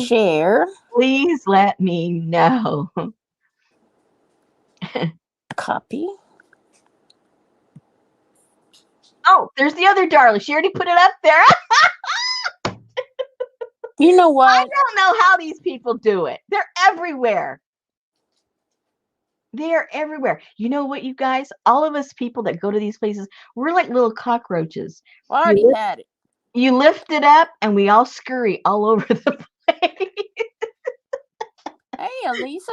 Share. Please let me know. Copy. Oh, there's the other Darla. She already put it up there. You know what? I don't know how these people do it. They're everywhere. They are everywhere. You know what, you guys? All of us people that go to these places, we're like little cockroaches. I already had it. You lift it up and we all scurry all over the place. Hey, Elisa.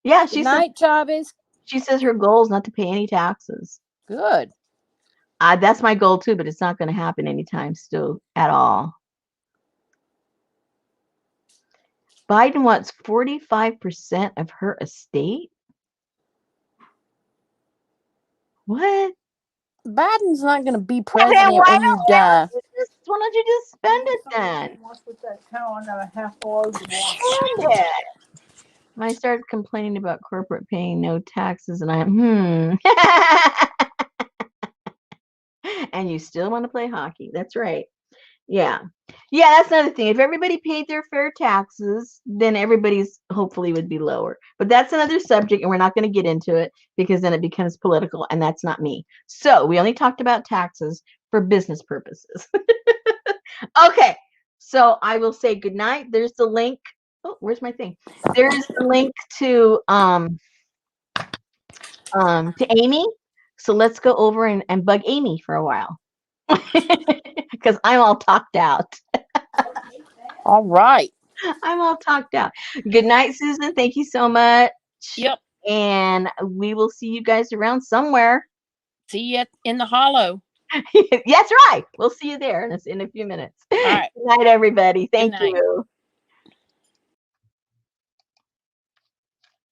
Yeah, Good night, Chavez. She says her goal is not to pay any taxes. Good. That's my goal too, but it's not going to happen anytime soon at all. Biden wants 45% of her estate. What? Biden's not going to be president when you die. Why don't you just spend it then? Spend it. When I started complaining about corporate paying no taxes, and and you still want to play hockey. That's right. Yeah. Yeah, that's another thing. If everybody paid their fair taxes, then everybody's hopefully would be lower. But that's another subject, and we're not going to get into it because then it becomes political, and that's not me. So we only talked about taxes for business purposes. Okay. So I will say good night. There's the link. Oh, where's my thing? There's the link to Amy. So let's go over and bug Amy for a while. Because I'm all talked out. All right. I'm all talked out. Good night, Susan. Thank you so much. Yep. And we will see you guys around somewhere. See you in the hollow. That's right. We'll see you there in a few minutes. All right. Good night, everybody. Thank night. you.